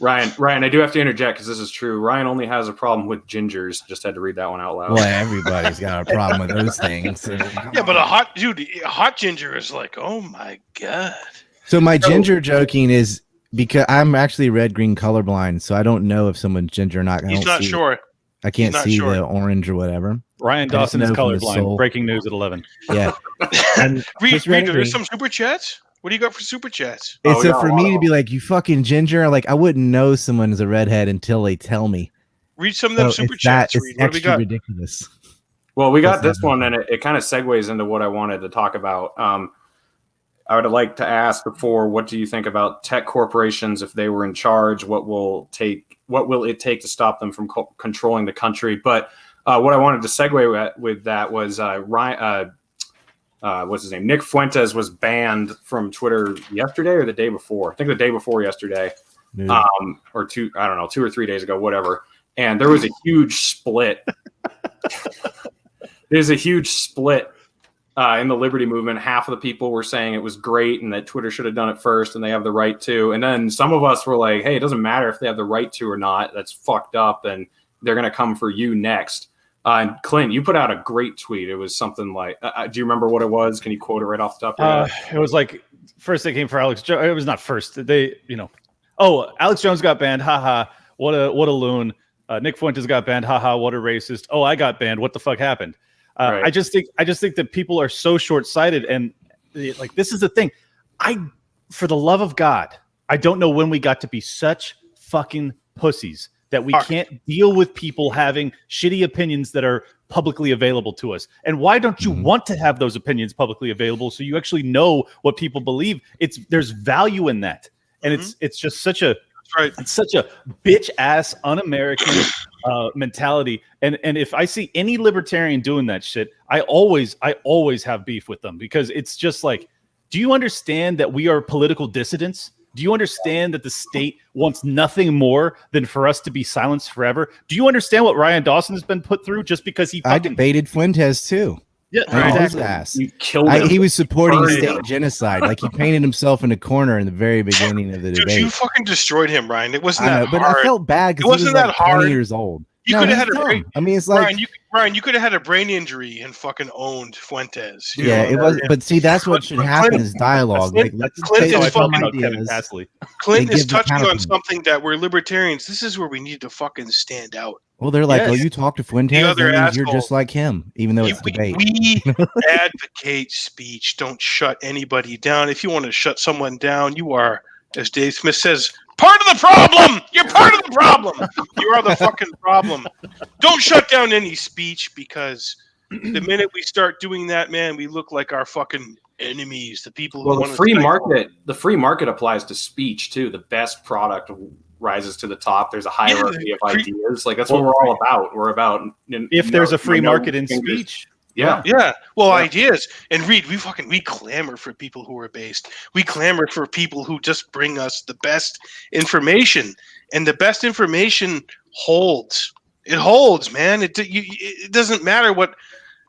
Ryan, I do have to interject because this is true. Ryan only has a problem with gingers. Just had to read that one out loud. Well, everybody's got a problem with those things. Yeah, but a hot ginger is like, oh my god. So my ginger joking is because I'm actually red-green colorblind, so I don't know if someone's ginger or not. He's not sure. I can't see the orange or whatever. Ryan Dawson is colorblind. Breaking news at 11. Yeah. Read, there's some super chats. What do you got for super chats? It's for me to be like, you fucking ginger. Like, I wouldn't know someone is a redhead until they tell me. Read some of them super chats. It's extra ridiculous. Well, we got this one, and it kind of segues into what I wanted to talk about. I would like to ask before, what do you think about tech corporations if they were in charge? What will it take to stop them from controlling the country? But what I wanted to segue with that was Ryan. What's his name? Nick Fuentes was banned from Twitter yesterday or the day before. I think the day before yesterday, or 2 or 3 days ago, whatever. And there was a huge split. There's a huge split in the liberty movement. Half of the people were saying it was great and that Twitter should have done it first and they have the right to. And then some of us were like, hey, it doesn't matter if they have the right to or not. That's fucked up and they're going to come for you next. And Clint, you put out a great tweet. It was something like, do you remember what it was? Can you quote it right off the top of your head? It was like, first they came for Alex Jones. It was not first. Alex Jones got banned. Haha. What a loon. Nick Fuentes got banned. Haha. What a racist. Oh, I got banned. What the fuck happened? Right. I just think that people are so short-sighted. And like, this is the thing. For the love of God, I don't know when we got to be such fucking pussies that we can't deal with people having shitty opinions that are publicly available to us. And why don't you want to have those opinions publicly available so you actually know what people believe? There's value in that. And it's just such a it's such a bitch ass un-American mentality. And if I see any libertarian doing that shit, I always have beef with them because it's just like, do you understand that we are political dissidents? Do you understand that the state wants nothing more than for us to be silenced forever? Do you understand what Ryan Dawson has been put through just because I debated Fuentes too. Yeah, Exactly. You killed him. He was supporting Burned state him. genocide. Like he painted himself in a corner in the very beginning of the Dude, debate. you fucking destroyed him, Ryan. It wasn't I know, that but hard. I felt bad because It he was wasn't like that 20 hard. years old. You No, could have he's had a dumb. brain. I mean, it's like Ryan, you could have had a brain injury and fucking owned Fuentes. You yeah, know? it was. But see, that's what should happen is dialogue. Like, let's Clint say is some fucking Kevin ideas. Passley. Clint They is give the touching on counterpoint. something that we're libertarians. This is where we need to fucking stand out. Well, they're like, Yes. "Oh, you talk to Fuentes, The that other means you're asshole. just like him," even though it's debate. We advocate speech. Don't shut anybody down. If you want to shut someone down, you are, as Dave Smith says, part of the problem. You're part of the problem. You are the fucking problem. Don't shut down any speech because the minute we start doing that, man, we look like our fucking enemies. The people who Well, want the to free market applies to speech too. The best product rises to the top. There's a hierarchy of ideas. Like that's what we're all about. We're about If there's a free market in fingers. speech, Yeah. Well, ideas. And Reed, we clamor for people who are based. We clamor for people who just bring us the best information, and the best information holds. It holds, man. It doesn't matter what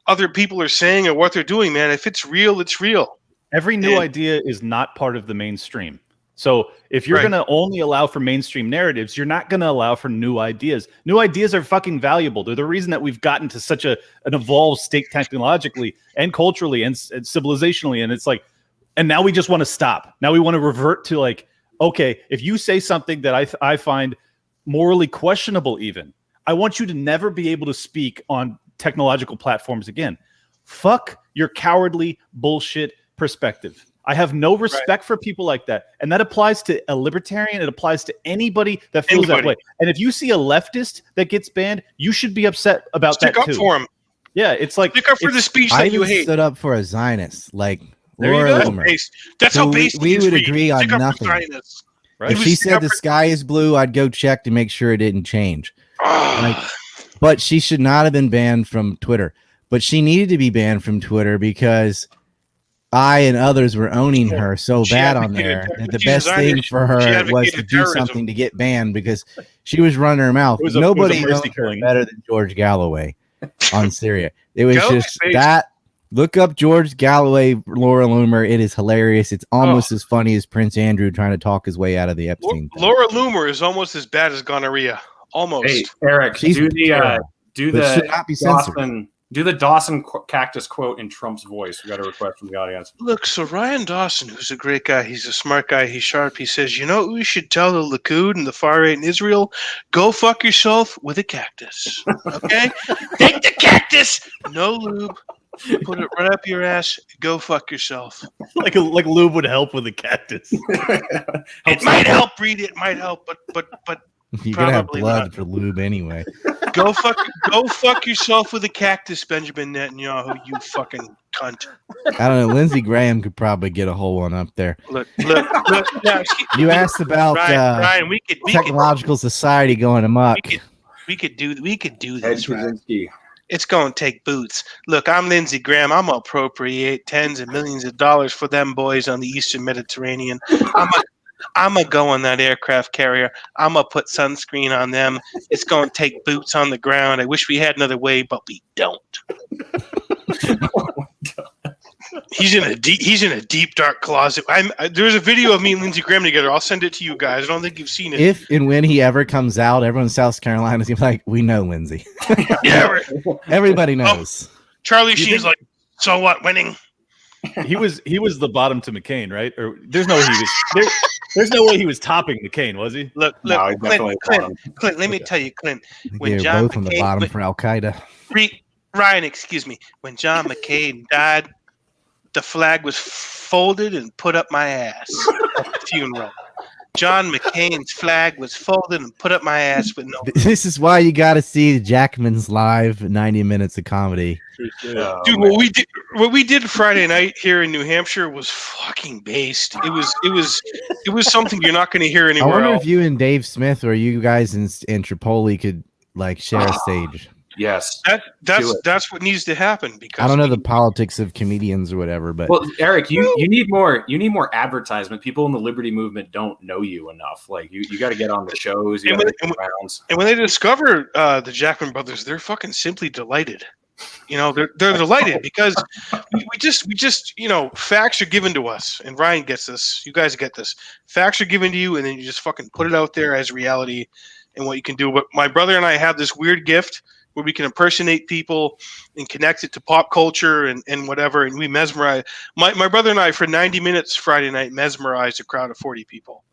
other people are saying or what they're doing, man. If it's real, it's real. every new idea is not part of the mainstream. So if you're going to only allow for mainstream narratives, you're not going to allow for new ideas. New ideas are fucking valuable. They're the reason that we've gotten to such an evolved state technologically and culturally and civilizationally. And it's like, and now we just want to stop. Now we want to revert to like, okay, if you say something that I find morally questionable even, I want you to never be able to speak on technological platforms again. Fuck your cowardly bullshit perspective. I have no respect for people like that. And that applies to a libertarian. It applies to anybody that feels that way. And if you see a leftist that gets banned, you should be upset about that too. Stick up for him. Yeah, it's like stick up for the speech I that you hate. stood up for a Zionist, like There you Laura go. Loomer. That's So how based we would Reed. agree on Stick up for nothing. Zionists. Right. If she said the sky is blue, I'd go check to make sure it didn't change. But she should not have been banned from Twitter. But she needed to be banned from Twitter because I and others were owning her so bad on there that the best thing for her was to do something to get banned because she was running her mouth. Nobody knows her better than George Galloway on Syria. It was just that. Look up George Galloway, Laura Loomer. It is hilarious. It's almost as funny as Prince Andrew trying to talk his way out of the Epstein thing. Laura Loomer is almost as bad as gonorrhea. Almost. Hey, Eric, She's do the should not be censored. Dawson. Do the Dawson cactus quote in Trump's voice. We got a request from the audience. Look, so Ryan Dawson, who's a great guy, he's a smart guy, he's sharp. He says, you know what we should tell the Likud and the far right in Israel? Go fuck yourself with a cactus. Okay? Take the cactus, no lube, put it right up your ass, go fuck yourself. like lube would help with a cactus. It might help, Reed. It might help, but You're gonna have probably blood not. for lube anyway. Go fuck yourself with a cactus, Benjamin Netanyahu, you fucking cunt. I don't know. Lindsey Graham could probably get a whole one up there. Look. Now, You asked about Ryan, we could technological society going amok. we could do this. Ryan. It's going to take boots. Look, I'm Lindsey Graham. I'm going to appropriate tens of millions of dollars for them boys on the Eastern Mediterranean. I'm going to go on that aircraft carrier. I'm going to put sunscreen on them. It's going to take boots on the ground. I wish we had another way, but we don't. He's in a deep, dark closet. There's a video of me and Lindsey Graham together. I'll send it to you guys. I don't think you've seen it. If and when he ever comes out, everyone in South Carolina is gonna be like, we know Lindsey. Yeah, Everybody knows. Charlie Sheen's like, so what, winning? He was the bottom to McCain, right? Or there's no way he was topping McCain, was he? Look, No, Clint, let me tell you, Clint. When They're John both on the McCain, bottom for Al Qaeda. Ryan, excuse me. When John McCain died, the flag was folded and put up my ass at the funeral. John McCain's flag was folded and put up my ass with no. This is why you got to see Jackman's live 90 minutes of comedy. Dude, what we did Friday night here in New Hampshire was fucking based. It was something you're not going to hear I anywhere wonder else. if you and Dave Smith or you guys in Tripoli could like share a stage. Yes. That's what needs to happen because I don't know the politics of comedians or whatever, but Well, Eric, you need more advertisement. People in the liberty movement don't know you enough. Like you got to get on the shows. You got to get rounds. And when they discover the Jackman brothers, they're fucking simply delighted. You know, they're delighted because we just facts are given to us, and Ryan gets this. You guys get this. Facts are given to you, and then you just fucking put it out there as reality and what you can do. But my brother and I have this weird gift where we can impersonate people and connect it to pop culture and whatever, and we mesmerize. My brother and I, for 90 minutes Friday night, mesmerized a crowd of 40 people,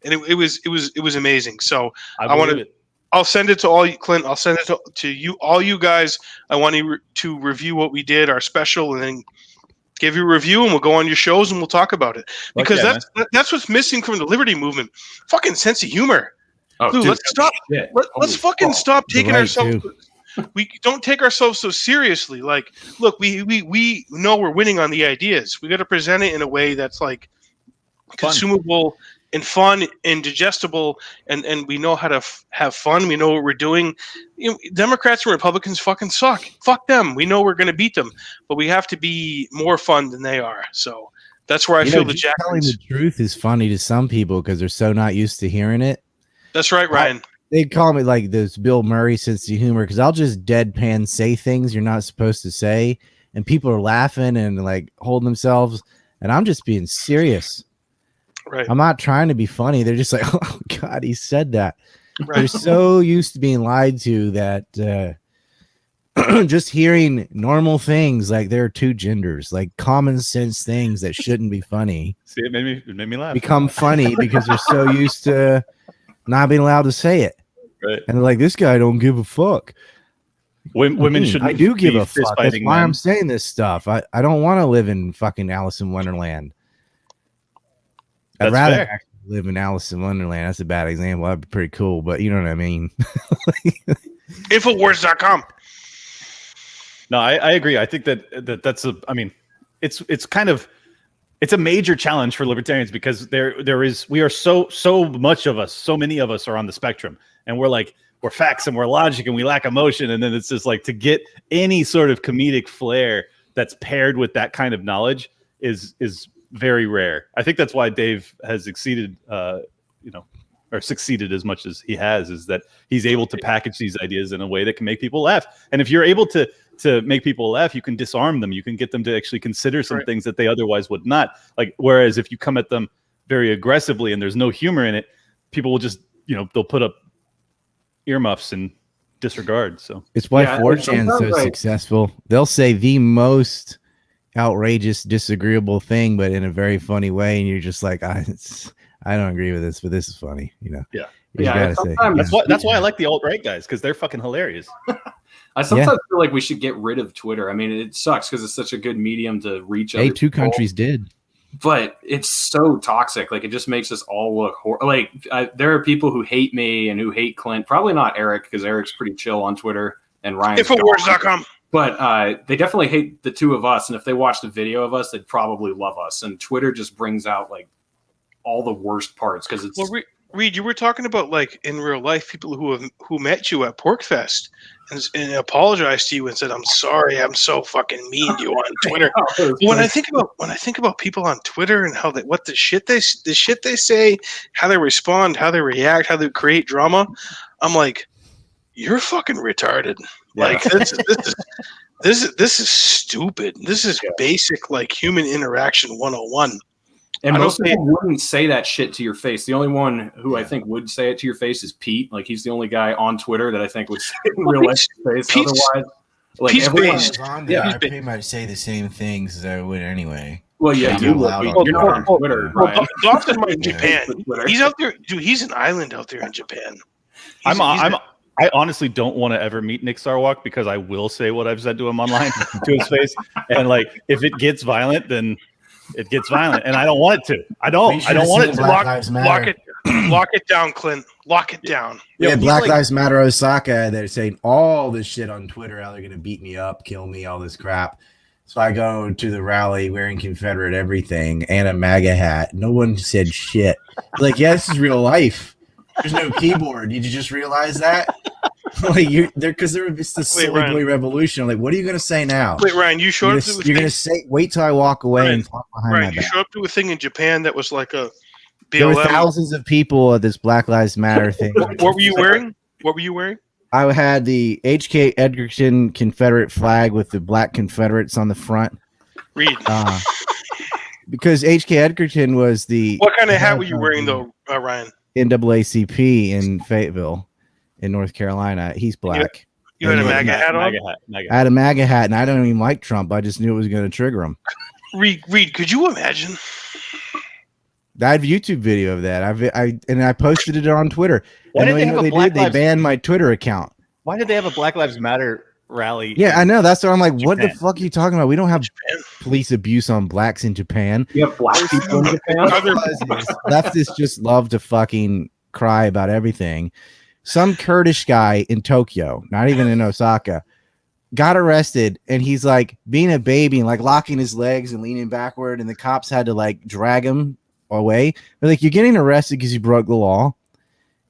and it was amazing. So I want to. I'll send it to all you, Clint. I'll send it to you, all you guys. I want to review what we did, our special, and then give you a review, and we'll go on your shows and we'll talk about it. Because that's what's missing from the Liberty movement. Fucking sense of humor. Oh, dude, let's stop. Let's fucking stop taking ourselves. We don't take ourselves so seriously. Like, look, we know we're winning on the ideas. We got to present it in a way that's like consumable and fun and digestible, and we know how to have fun. We know what we're doing. You know, Democrats and Republicans fucking suck. Fuck them. We know we're going to beat them, but we have to be more fun than they are. So that's where I feel the Jackman. Telling the truth is funny to some people because they're so not used to hearing it. That's right, Ryan. They call me like this Bill Murray sense of humor because I'll just deadpan say things you're not supposed to say, and people are laughing and like holding themselves, and I'm just being serious. Right. I'm not trying to be funny. They're just like, oh God, he said that. Right. They're so used to being lied to that just hearing normal things like there are two genders, like common sense things that shouldn't be funny. See, it made me laugh. Become funny because they're so used to not being allowed to say it. Right. And they're like, this guy don't give a fuck. Women shouldn't. I do give a fuck. That's why men. I'm saying this stuff. I don't want to live in fucking Alice in Wonderland. I'd rather actually live in Alice in Wonderland. That's a bad example. That'd be pretty cool, but you know what I mean. Infowars.com. No, I agree. I think that's a. I mean, it's a major challenge for libertarians because we are so much of us, so many of us are on the spectrum, and we're facts and we're logic and we lack emotion, and then it's just like to get any sort of comedic flair that's paired with that kind of knowledge is very rare. I think that's why Dave has succeeded as much as he has, is that he's able to package these ideas in a way that can make people laugh. And if you're able to make people laugh, you can disarm them. You can get them to actually consider some things that they otherwise would not. Like, whereas if you come at them very aggressively and there's no humor in it, people will just, they'll put up earmuffs and disregard. So it's why 4chan is so successful. They'll say the most outrageous, disagreeable thing, but in a very funny way, and you're just like, I don't agree with this, but this is funny, That's why I like the alt-right guys, because they're fucking hilarious. I sometimes feel like we should get rid of Twitter. I mean, it sucks because it's such a good medium to reach other two people, countries did, but it's so toxic. Like, it just makes us all look there are people who hate me and who hate Clint. Probably not Eric, because Eric's pretty chill on Twitter, and Ryan. Infowars.com. But they definitely hate the two of us, and if they watched a video of us, they'd probably love us. And Twitter just brings out like all the worst parts because it's. Well, Reed, you were talking about like in real life people who met you at Porkfest and apologized to you and said, "I'm sorry, I'm so fucking mean to you on Twitter." When I think about people on Twitter and how the shit they say, how they respond, how they react, how they create drama, I'm like, you're fucking retarded. Yeah. Like this is stupid. This is basic like human interaction 101. And most people wouldn't say that shit to your face. The only one who I think would say it to your face is Pete. Like, he's the only guy on Twitter that I think would say it in real life to your face. Otherwise, like, everyone's on there, I pretty much say the same things as I would anyway. Well, yeah, you're not on Twitter, right? Dawson might in Japan. He's out there, dude. He's an island out there in Japan. I honestly don't want to ever meet Nick Sarwark because I will say what I've said to him online to his face. And like, if it gets violent, then it gets violent, and I don't want it to. I don't want it to. Lock it down, Clint. Lock it down. Yeah, Black Lives Matter Osaka. They're saying all this shit on Twitter. How they're gonna beat me up, kill me, all this crap. So I go to the rally wearing Confederate everything and a MAGA hat. No one said shit. Like, yeah, this is real life. There's no keyboard. Did you just realize that? Like, you're there because it's the silly boy revolution. I'm like, what are you going to say now? Wait, Ryan, you showed up to you're going to say, wait till I walk away and talk behind my back. You showed up to a thing in Japan that was like a BLM. There were thousands of people at this Black Lives Matter thing. What were you wearing? What were you wearing? I had the H.K. Edgerton Confederate flag with the black Confederates on the front. Reed. Because H.K. Edgerton was the... What kind of hat were you wearing, though, Ryan? NAACP in Fayetteville in North Carolina. He's black. You had a MAGA hat on? I had a MAGA hat, and I don't even like Trump. I just knew it was going to trigger him. Reed, could you imagine? I have a YouTube video of that. I posted it on Twitter. Why did they have a Black They banned my Twitter account. Why did they have a Black Lives Matter rally? Yeah, I know. That's what I'm like. What the fuck are you talking about? We don't have police abuse on blacks in Japan. You have black people in Japan? Leftists just love to fucking cry about everything. Some Kurdish guy in Tokyo, not even in Osaka, got arrested, and he's like being a baby and like locking his legs and leaning backward, and the cops had to like drag him away. They're like, you're getting arrested because you broke the law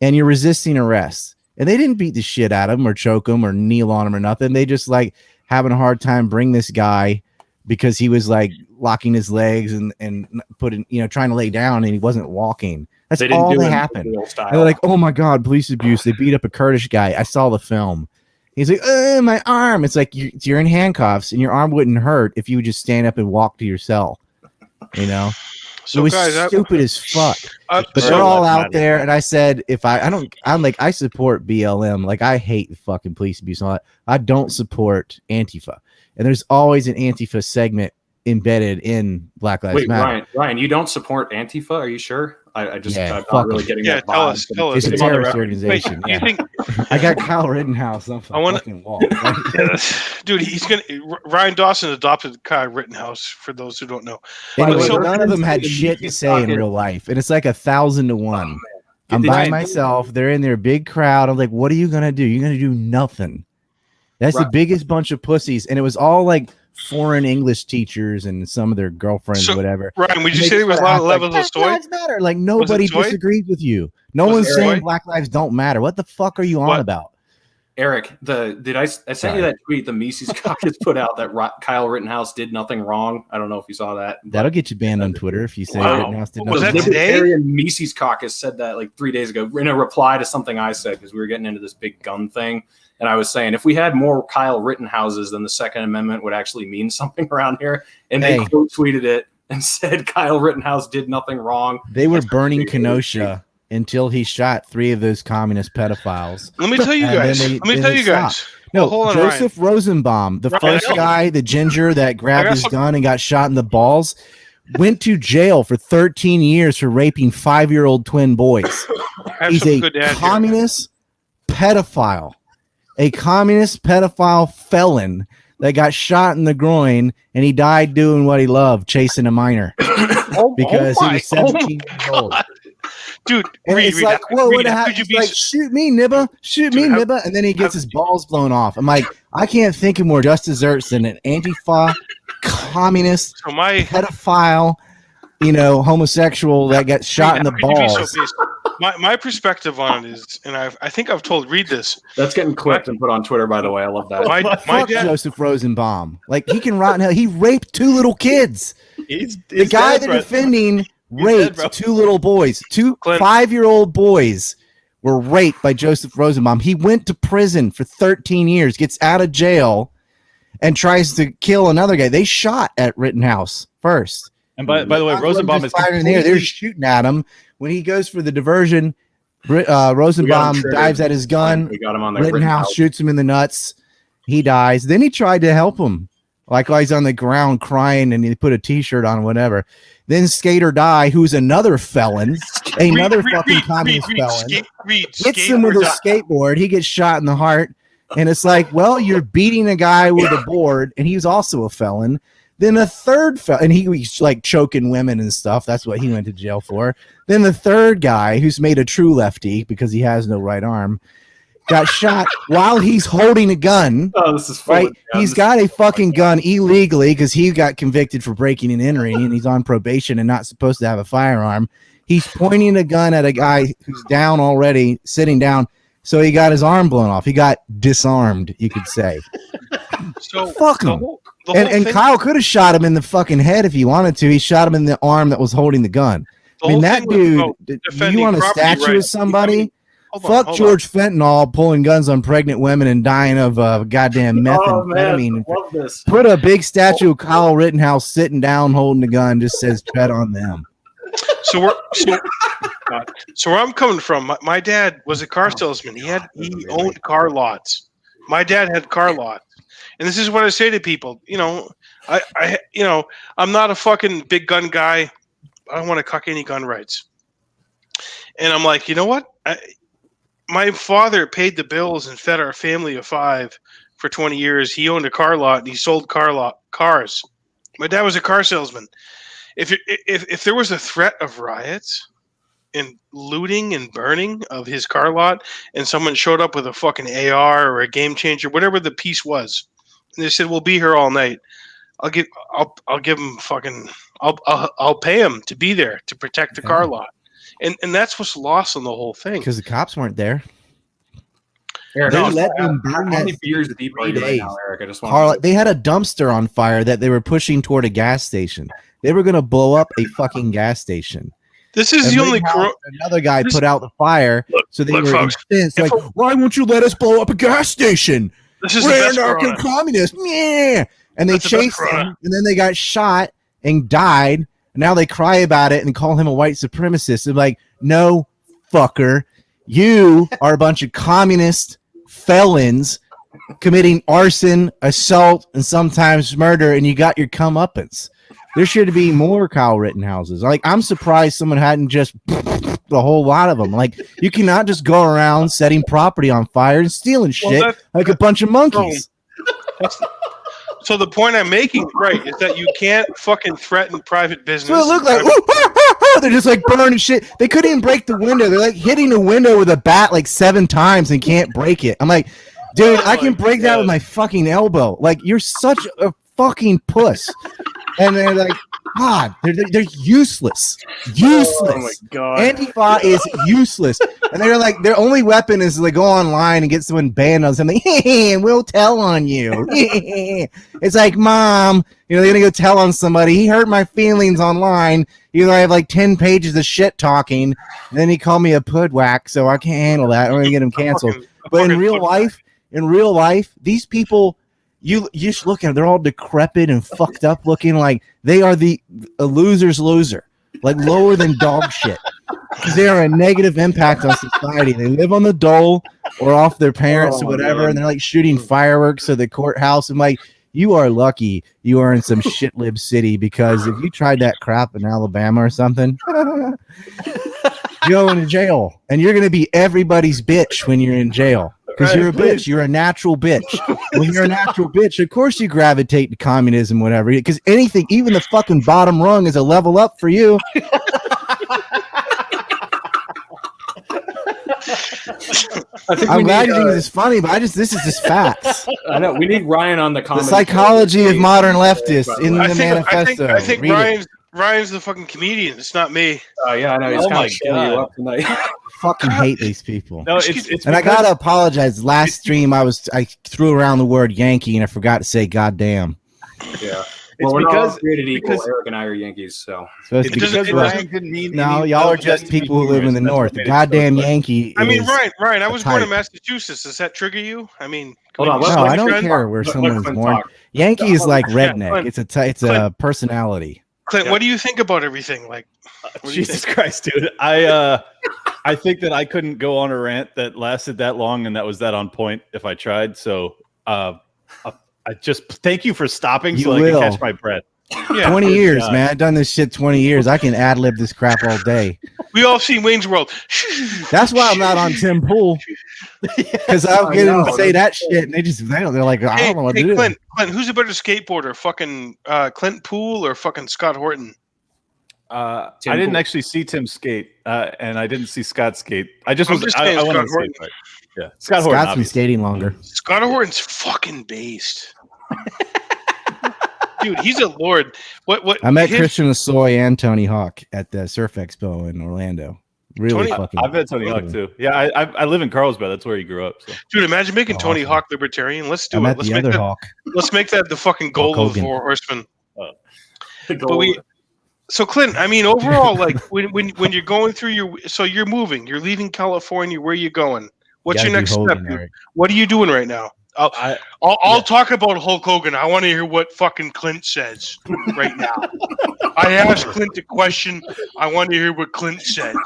and you're resisting arrest. And they didn't beat the shit out of him or choke him or kneel on him or nothing. They just like having a hard time bring this guy because he was like locking his legs and putting, trying to lay down, and he wasn't walking. That's all that happened. And they're like, oh my God, police abuse. They beat up a Kurdish guy. I saw the film. He's like, my arm. It's like you're in handcuffs, and your arm wouldn't hurt if you would just stand up and walk to your cell. So it was stupid as fuck. But they're all out there, and I said, I support BLM. Like, I hate the fucking police abuse and all that. I don't support Antifa. And there's always an Antifa segment embedded in Black Lives Matter. Ryan, you don't support Antifa? Are you sure? I'm not really getting that tell vibe. us. It's a terrorist organization. Wait, you think I got Kyle Rittenhouse on the fucking wall. Dude, Ryan Dawson adopted Kyle Rittenhouse, for those who don't know. Anyway, none of them had shit to say in real life, and it's like 1,000 to 1. I'm by myself. They're in their big crowd. I'm like, what are you gonna do? You're gonna do nothing. That's the biggest bunch of pussies, and it was all like foreign English teachers and some of their girlfriends, whatever. Ryan, would you say there was a lot of levels of Black Lives Matter. Like, nobody disagrees with you. No one's saying Black lives don't matter. What the fuck are you on about? Eric, I sent you that tweet the Mises Caucus put out that Kyle Rittenhouse did nothing wrong. I don't know if you saw that. That'll get you banned on Twitter if you say Rittenhouse did nothing wrong. Was that today? Mises Caucus said that like 3 days ago in a reply to something I said, because we were getting into this big gun thing. And I was saying, if we had more Kyle Rittenhouses, then the Second Amendment would actually mean something around here. And they quote tweeted it and said Kyle Rittenhouse did nothing wrong. They were burning Kenosha until he shot 3 of those communist pedophiles. Let me tell you guys. No, hold on, Joseph Ryan. Rosenbaum, the first guy, the ginger that grabbed his gun and got shot in the balls, went to jail for 13 years for raping 5-year-old twin boys. He's a communist pedophile. A communist pedophile felon that got shot in the groin, and he died doing what he loved, chasing a minor, because he was 17 years old. Dude, and it's like, whoa, what happened? He's like, shoot me, Nibba, and then he gets his balls blown off. I'm like, I can't think of more just desserts than an Antifa, communist, pedophile, homosexual that got shot in the balls. My perspective on it is, and I think I've told Reed this. That's getting clipped and put on Twitter, by the way. I love that. My dad, Joseph Rosenbaum, like, he can rot in hell. He raped 2 little kids. The guy they're defending raped 2 little boys. 2 5-year-old boys were raped by Joseph Rosenbaum. He went to prison for 13 years, gets out of jail, and tries to kill another guy. They shot at Rittenhouse first. And by the way, Rosenbaum is firing in the air. They're shooting at him. When he goes for the diversion, Rosenbaum dives at his gun. We got him on there. Rittenhouse shoots him in the nuts. He dies. Then he tried to help him, like while he's on the ground crying, and he put a T-shirt on, whatever. Then Skate or Die, who's another felon, another fucking communist felon, hits him with a skateboard. He gets shot in the heart, and it's like, well, you're beating a guy with a board, and he's also a felon. Then a third felon, and he was like choking women and stuff. That's what he went to jail for. Then the third guy, who's made a true lefty because he has no right arm, got shot while he's holding a gun. Oh, this is right. He's got a fucking gun illegally because he got convicted for breaking and entering, and he's on probation and not supposed to have a firearm. He's pointing a gun at a guy who's down already, sitting down. So he got his arm blown off. He got disarmed, you could say. So fuck him. And Kyle could have shot him in the fucking head if he wanted to. He shot him in the arm that was holding the gun. I mean, that dude, do you want a statue of somebody Fuck George Fentanyl pulling guns on pregnant women and dying of goddamn methamphetamine. Love this. Put a big statue of Kyle Rittenhouse sitting down holding the gun, just says tread on them. So where I'm coming from, my dad was a car salesman. He owned car lots. My dad had car lots. And this is what I say to people, I'm not a fucking big gun guy. I don't want to cuck any gun rights. And I'm like, you know what? My father paid the bills and fed our family of 5 for 20 years. He owned a car lot and he sold cars. My dad was a car salesman. If there was a threat of riots and looting and burning of his car lot, and someone showed up with a fucking AR or a game changer, whatever the piece was, and they said, "We'll be here all night," I'll give him fucking, I'll pay him to be there to protect the car lot, and that's what's lost on the whole thing because the cops weren't there. Eric, they let them burn how many that beers deep are you right now, Eric? I just want. They had a dumpster on fire that they were pushing toward a gas station. They were going to blow up a fucking gas station. This is the only another guy put out the fire, so they were incensed. Like, why won't you let us blow up a gas station? We're anarcho-communists. Yeah. And they chased him, and then they got shot and died. And now they cry about it and call him a white supremacist. They're like, no, fucker. You are a bunch of communist felons committing arson, assault, and sometimes murder, and you got your comeuppance. There should be more Kyle Rittenhouses. Like, I'm surprised someone hadn't just the whole lot of them. Like, you cannot just go around setting property on fire and stealing shit like a bunch of monkeys. So the point I'm making, right, is that you can't fucking threaten private business. So it looked like they're just like burning shit. They couldn't even break the window. They're like hitting the window with a bat like 7 times and can't break it. I'm like, dude, I can break that with my fucking elbow. Like, you're such a fucking puss. And they're like, God, they're useless. Useless. Oh my God. Antifa is useless. And they're like, their only weapon is to like go online and get someone banned on something. We'll tell on you. It's like, Mom, they're gonna go tell on somebody. He hurt my feelings online. I have like 10 pages of shit talking. And then he called me a pudwhack, so I can't handle that. I'm gonna get him canceled. But in real life, these people. You just look at them, they're all decrepit and fucked up looking, like they are a loser's loser, like lower than dog shit. They are a negative impact on society. They live on the dole or off their parents or whatever, and they're like shooting fireworks at the courthouse. I'm like, you are lucky you are in some shit lib city, because if you tried that crap in Alabama or something, you're going to jail, and you're going to be everybody's bitch when you're in jail. Because you're a bitch. You're a natural bitch. When you're a natural bitch, of course you gravitate to communism, whatever. Because anything, even the fucking bottom rung, is a level up for you. I'm glad you think this is funny, but this is just facts. I know. We need Ryan on the comedy. The psychology of modern leftists in the manifesto. I think Ryan's the fucking comedian. It's not me. Oh yeah, I know. He's kind of showing you up tonight. Fucking hate these people. No, it's and I gotta apologize. Last stream, I threw around the word Yankee and I forgot to say goddamn. Yeah. Well, we're not all created equal. Eric and I are Yankees, so it doesn't mean no, y'all are just people who live in the north. The goddamn Yankee. I mean, Ryan, I was born in Massachusetts. Does that trigger you? I mean, hold on. No, I don't care where someone's born. Yankee is like redneck. It's a personality. Clint, what do you think about everything? Like, Jesus Christ, dude! I think that I couldn't go on a rant that lasted that long, and that was that on point if I tried. So, I just thank you for stopping so I can catch my breath. Yeah, 20 years, man. I've done this shit 20 years. I can ad lib this crap all day. We all seen Wayne's World. That's why I'm not on Tim Pool. Because I'll get them to say that shit, and they're like, I don't know what to do. Clint, who's a better skateboarder, fucking Clint Pool or fucking Scott Horton? I didn't actually see Tim skate, and I didn't see Scott skate. I went on skate. Right? Yeah, Scott's been skating longer. Scott Horton's fucking based. Dude, he's a lord. What? I met Christian Lasoy and Tony Hawk at the Surf Expo in Orlando. Really fucking. I've met Tony Hawk too. Yeah, I live in Carlsbad. That's where he grew up. So. Dude, imagine making Tony Hawk libertarian. Let's do it. Let's make that the fucking goal of Four Horsemen. So Clint, I mean, overall, like when you're going through you're moving, you're leaving California. Where are you going? What's your next step? What are you doing right now? I'll talk about Hulk Hogan. I want to hear what fucking Clint says right now. I asked Clint a question. I want to hear what Clint says.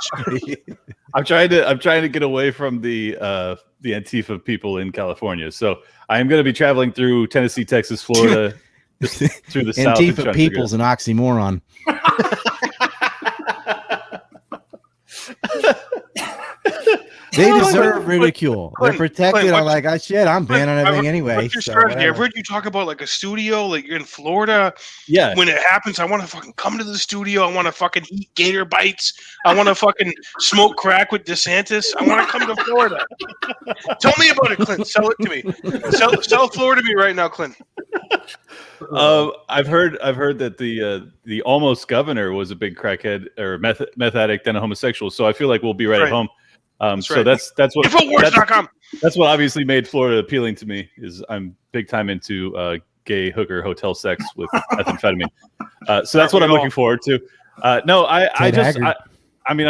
I'm trying to get away from the Antifa people in California. So I am going to be traveling through Tennessee, Texas, Florida, through the South. Antifa people's an oxymoron. They deserve ridicule. They're protected. I'm like, I'm banning everything anyway. What's your strategy? I've heard you talk about like a studio, like you're in Florida. Yeah. When it happens, I want to fucking come to the studio. I want to fucking eat gator bites. I want to fucking smoke crack with DeSantis. I want to come to Florida. Tell me about it, Clint. Sell it to me. Sell Florida to me right now, Clint. I've heard that the almost governor was a big crackhead or meth addict and a homosexual. So I feel like we'll be right at home. So that's what Infowars.com. That's what obviously made Florida appealing to me. Is I'm big time into gay hooker hotel sex with methamphetamine. So that's what I'm looking forward to. I'm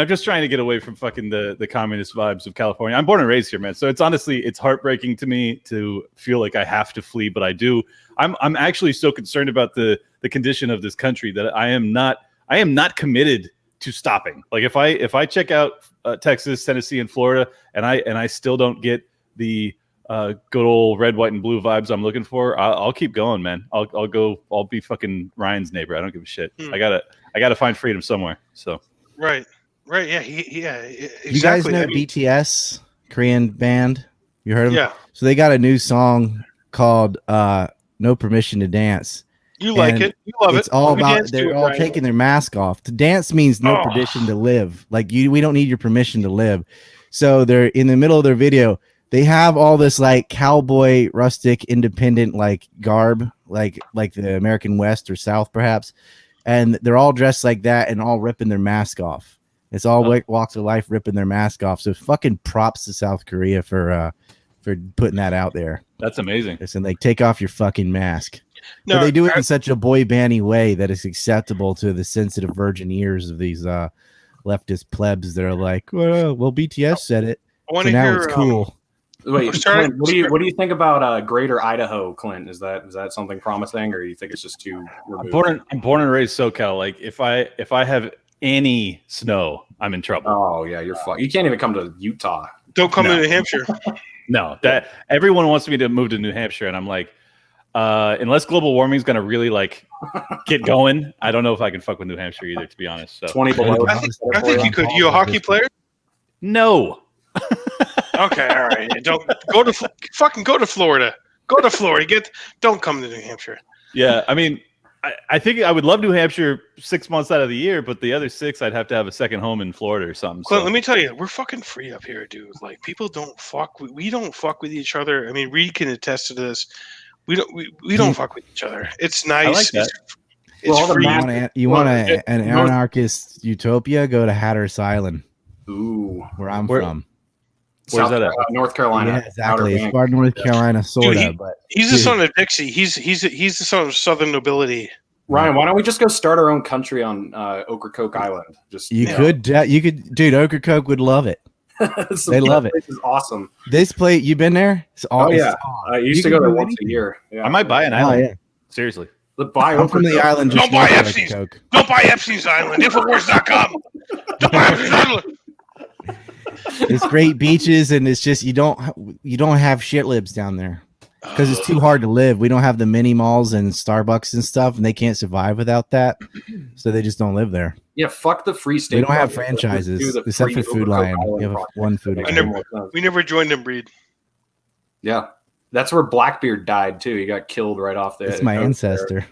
just trying to get away from fucking the communist vibes of California. I'm born and raised here, man. So it's heartbreaking to me to feel like I have to flee, but I do. I'm actually so concerned about the condition of this country that I am not committed to stopping. Like if I check out Texas, Tennessee, and Florida, and I still don't get the good old red, white, and blue vibes I'm looking for, I'll keep going, man. I'll go. I'll be fucking Ryan's neighbor. I don't give a shit. I gotta find freedom somewhere. So right, yeah, exactly. You guys know BTS, Korean band? You heard of them? Yeah. So they got a new song called "No Permission to Dance." You like it. You love it. It's all about they're all taking their mask off. To dance means no permission to live. Like we don't need your permission to live. So they're in the middle of their video. They have all this like cowboy, rustic, independent like garb, like the American West or South perhaps, and they're all dressed like that and all ripping their mask off. It's all walks of life ripping their mask off. So fucking props to South Korea for putting that out there. That's amazing. Listen, like take off your fucking mask. No, but they do it in such a boy bandy way that it's acceptable to the sensitive virgin ears of these leftist plebs that are like, well, BTS said it. I want to hear. Now it's cool. Wait, Clint, what do you think about Greater Idaho, Clint? Is that something promising, or do you think it's just too removed? I'm born and raised SoCal. Like if I have any snow, I'm in trouble. Oh yeah, you're fucked. You can't even come to Utah. Don't come to New Hampshire. No, that everyone wants me to move to New Hampshire, and I'm like, unless global warming is going to really like get going, I don't know if I can fuck with New Hampshire either, to be honest. So 20 below. I think you could. You a hockey player? No. Okay, all right. Don't go to Florida. Go to Florida. Don't come to New Hampshire. Yeah, I mean, I think I would love New Hampshire 6 months out of the year, but the other 6, I'd have to have a second home in Florida or something. Clint, let me tell you, we're fucking free up here, dude. Like people don't fuck. We don't fuck with each other. I mean, Reed can attest to this. We don't fuck with each other. It's nice. I like that. It's free. You want an anarchist utopia? Go to Hatteras Island. Ooh, where I'm from. Where's that at? North Carolina. Yeah, exactly. It's part of North Carolina, sort of. But he's the son of Dixie. He's the son of Southern nobility. Ryan, why don't we just go start our own country on Ocracoke Island? You could, dude. Ocracoke would love it. They love it. This is awesome. This place, you been there? Oh yeah, I used to go there once a year. Yeah. I might buy an island. Yeah. Seriously. I'm from the island. Don't buy Epstein's. Don't buy Epstein's Island. Infowars.com. Don't buy Epstein's Island. It's great beaches, and it's just you don't have shit libs down there because it's too hard to live. We don't have the mini malls and Starbucks and stuff, and they can't survive without that. So they just don't live there. Yeah, fuck the free state. We don't have franchises except for Food Lion. We have one Food Lion. We never joined them, Breed. Yeah, that's where Blackbeard died too. He got killed right off there. It's my ancestor.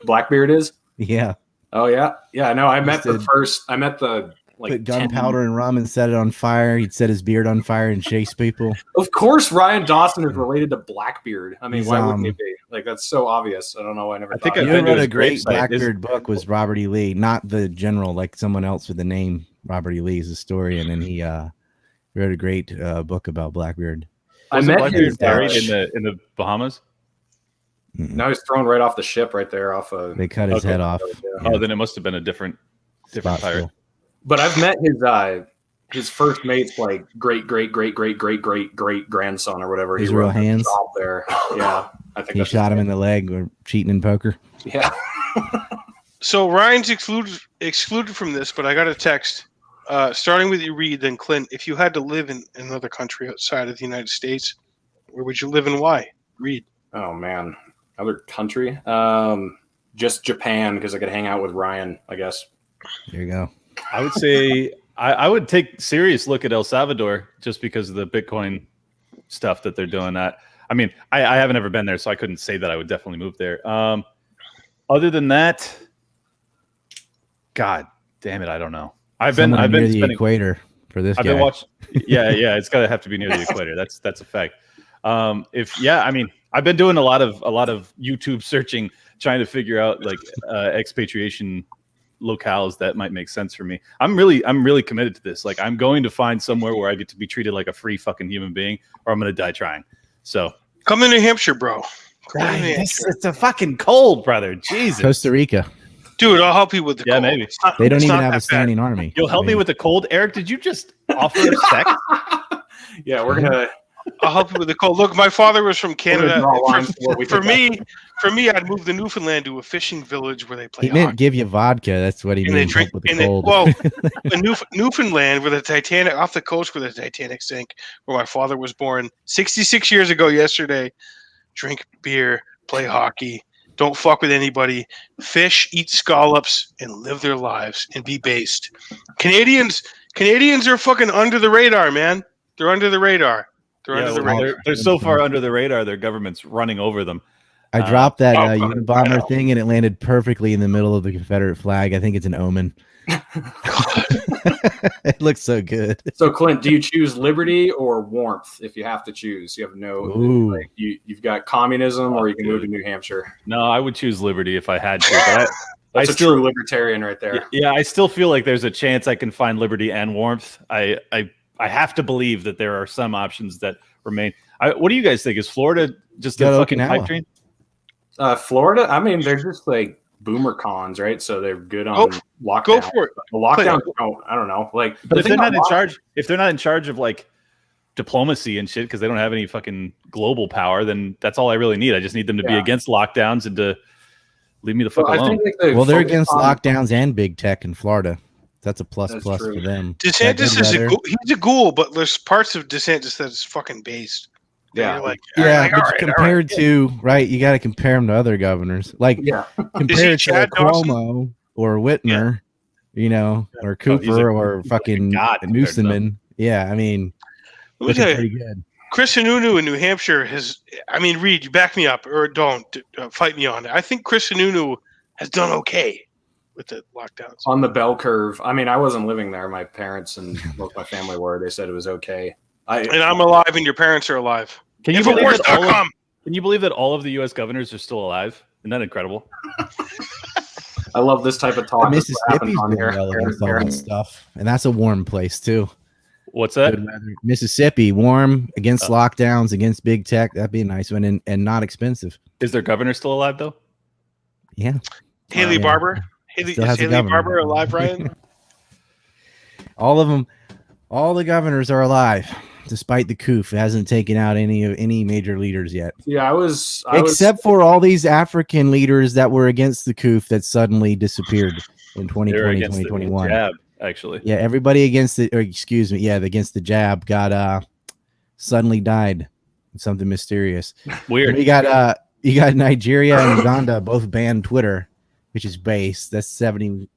Blackbeard is. Yeah. Oh yeah, yeah. No, I met the. Like put gunpowder and rum and set it on fire. He'd set his beard on fire and chase people. Of course, Ryan Dawson is related to Blackbeard. I mean, why wouldn't he be? Like, that's so obvious. I don't know why I never thought you wrote a great Blackbeard book was Robert E. Lee, not the general, like someone else with the name Robert E. Lee is a historian, and he wrote a great book about Blackbeard. I met him buried in the Bahamas. Now he's thrown right off the ship right there off of. They cut his head off. Oh, then it must have been a different pirate. But I've met his first mate's like great grandson or whatever. His real hands there. Yeah, I think he shot him in the leg or cheating in poker. Yeah. So Ryan's excluded from this, but I got a text. Starting with you, Reed, then Clint. If you had to live in another country outside of the United States, where would you live and why? Reed. Oh man, other country. Just Japan because I could hang out with Ryan, I guess. There you go. I would say I would take a serious look at El Salvador just because of the Bitcoin stuff that they're doing. I mean, I haven't ever been there, so I couldn't say that I would definitely move there. Other than that, God damn it, I don't know. I've been near the spending, equator for this. I've been watching. Yeah, it's got to have to be near the equator. That's a fact. I mean, I've been doing a lot of YouTube searching, trying to figure out like expatriation locales that might make sense for me. I'm really committed to this. Like, I'm going to find somewhere where I get to be treated like a free fucking human being, or I'm going to die trying. So come to New Hampshire, bro. It's a fucking cold, brother. Jesus. Costa Rica. Dude, I'll help you with the cold. Maybe. They don't even have a standing army. You'll help me with the cold? Eric, did you just offer sex? Yeah, we're going to... I'll help you with the cold. Look, my father was from Canada. For me, I'd move to Newfoundland to a fishing village where they play hockey. He didn't give you vodka. That's what he meant. With the cold. Newfoundland, where the Titanic, off the coast where the Titanic sank, where my father was born 66 years ago yesterday. Drink beer, play hockey, don't fuck with anybody, fish, eat scallops, and live their lives and be based. Canadians are fucking under the radar, man. They're under the radar. They're so far under the radar, their government's running over them. I dropped that Unabomber thing, and it landed perfectly in the middle of the Confederate flag. I think it's an omen. It looks so good. So, Clint, do you choose liberty or warmth if you have to choose? You have like, you've got communism, or you can move to New Hampshire. No, I would choose liberty if I had to. But That's a true libertarian right there. Yeah, I still feel like there's a chance I can find liberty and warmth. I have to believe that there are some options that remain. What do you guys think? Is Florida just a fucking pipe dream? Florida, I mean, they're just like boomer cons, right? So they're good on lockdown. Go for it. The lockdown, I don't know. Like, but if they're not in charge of like diplomacy and shit, because they don't have any fucking global power, then that's all I really need. I just need them to be against lockdowns and to leave me the fuck alone. They're against lockdowns and big tech in Florida. That's a plus for them. DeSantis he's a ghoul, but there's parts of DeSantis that is fucking based. Yeah, compared to you got to compare him to other governors. Like, compared to Cuomo or Whitmer, or Cooper or fucking Newsom. Yeah, I mean, that's pretty good. Chris Sununu in New Hampshire Reed, you back me up or don't fight me on it. I think Chris Sununu has done okay with the lockdowns on the bell curve. I mean, I wasn't living there. My parents and most of my family were. They said it was okay. And I'm alive, and your parents are alive. Can you believe that all of the U.S. governors are still alive? Isn't that incredible? I love this type of talk. Mississippi's been well against all that stuff, and that's a warm place too. What's that? Mississippi, warm, against lockdowns, against big tech. That'd be a nice one, and not expensive. Is their governor still alive though? Yeah, Haley Barbour. Is Haley Barbour alive, Ryan? All of them, all the governors are alive, despite the coup. It hasn't taken out any major leaders yet. Yeah, except for all these African leaders that were against the coup that suddenly disappeared in 2020, 2021. Jab, actually. Yeah, everybody against against the jab got suddenly died. Something mysterious. Weird. You got Nigeria and Uganda both banned Twitter, which is base. That's 37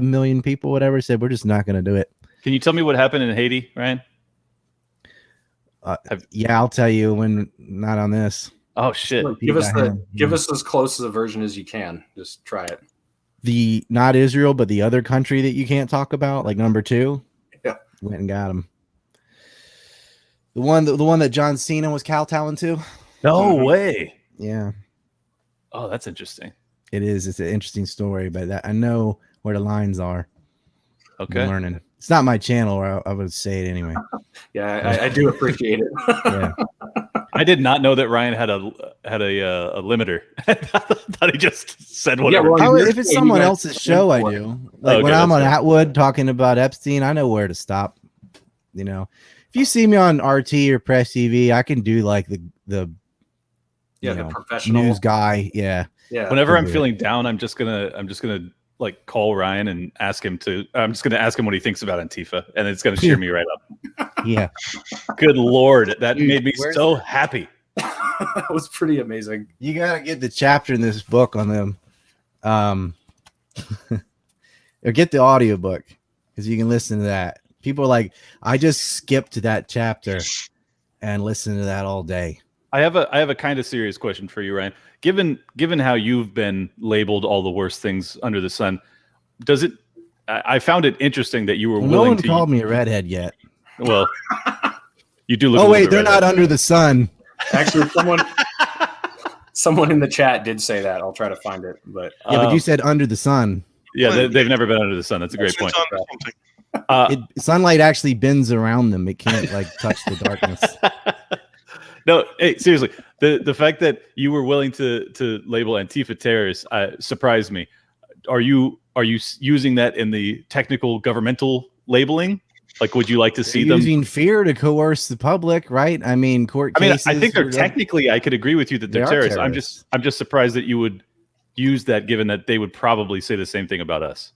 million people, whatever, said we're just not going to do it. Can you tell me what happened in Haiti, Ryan? I'll tell you when not on this. Oh shit! Give us as close as a version as you can. Just try it. Not Israel, but the other country that you can't talk about, like number 2. Yeah, went and got him. The one that John Cena was kowtowing to. No way. Yeah. Oh, that's interesting. It is. It's an interesting story, but I know where the lines are. Okay. I'm learning. It's not my channel, or I would say it anyway. Yeah, I do appreciate it. Yeah. I did not know that Ryan had a limiter. I thought he just said whatever. Yeah, well, If it's someone else's show, I do. Like when I'm on Atwood talking about Epstein, I know where to stop. You know, if you see me on RT or Press TV, I can do like the the professional news guy. Yeah. Whenever I'm feeling down, I'm just gonna like call Ryan and ask him what he thinks about Antifa, and it's gonna cheer me right up. Yeah. Good Lord, that made me so happy. That was pretty amazing. You gotta get the chapter in this book on them, or get the audiobook because you can listen to that. People are like, I just skipped that chapter and listen to that all day. I have a kind of serious question for you, Ryan. Given how you've been labeled all the worst things under the sun, does it? I found it interesting that you were willing to. No one called me a redhead yet. Well, you do look. Oh wait, they're not under the sun. Actually, someone in the chat did say that. I'll try to find it, but but you said under the sun. Yeah, they've never been under the sun. That's a great point. Sunlight actually bends around them. It can't like touch the darkness. No, hey, seriously, the fact that you were willing to label Antifa terrorists surprised me. Are you using that in the technical governmental labeling? Like, would you like to see them using fear to coerce the public? Right? I mean, court cases. I think they're technically. I could agree with you that they're terrorists. I'm just surprised that you would use that, given that they would probably say the same thing about us.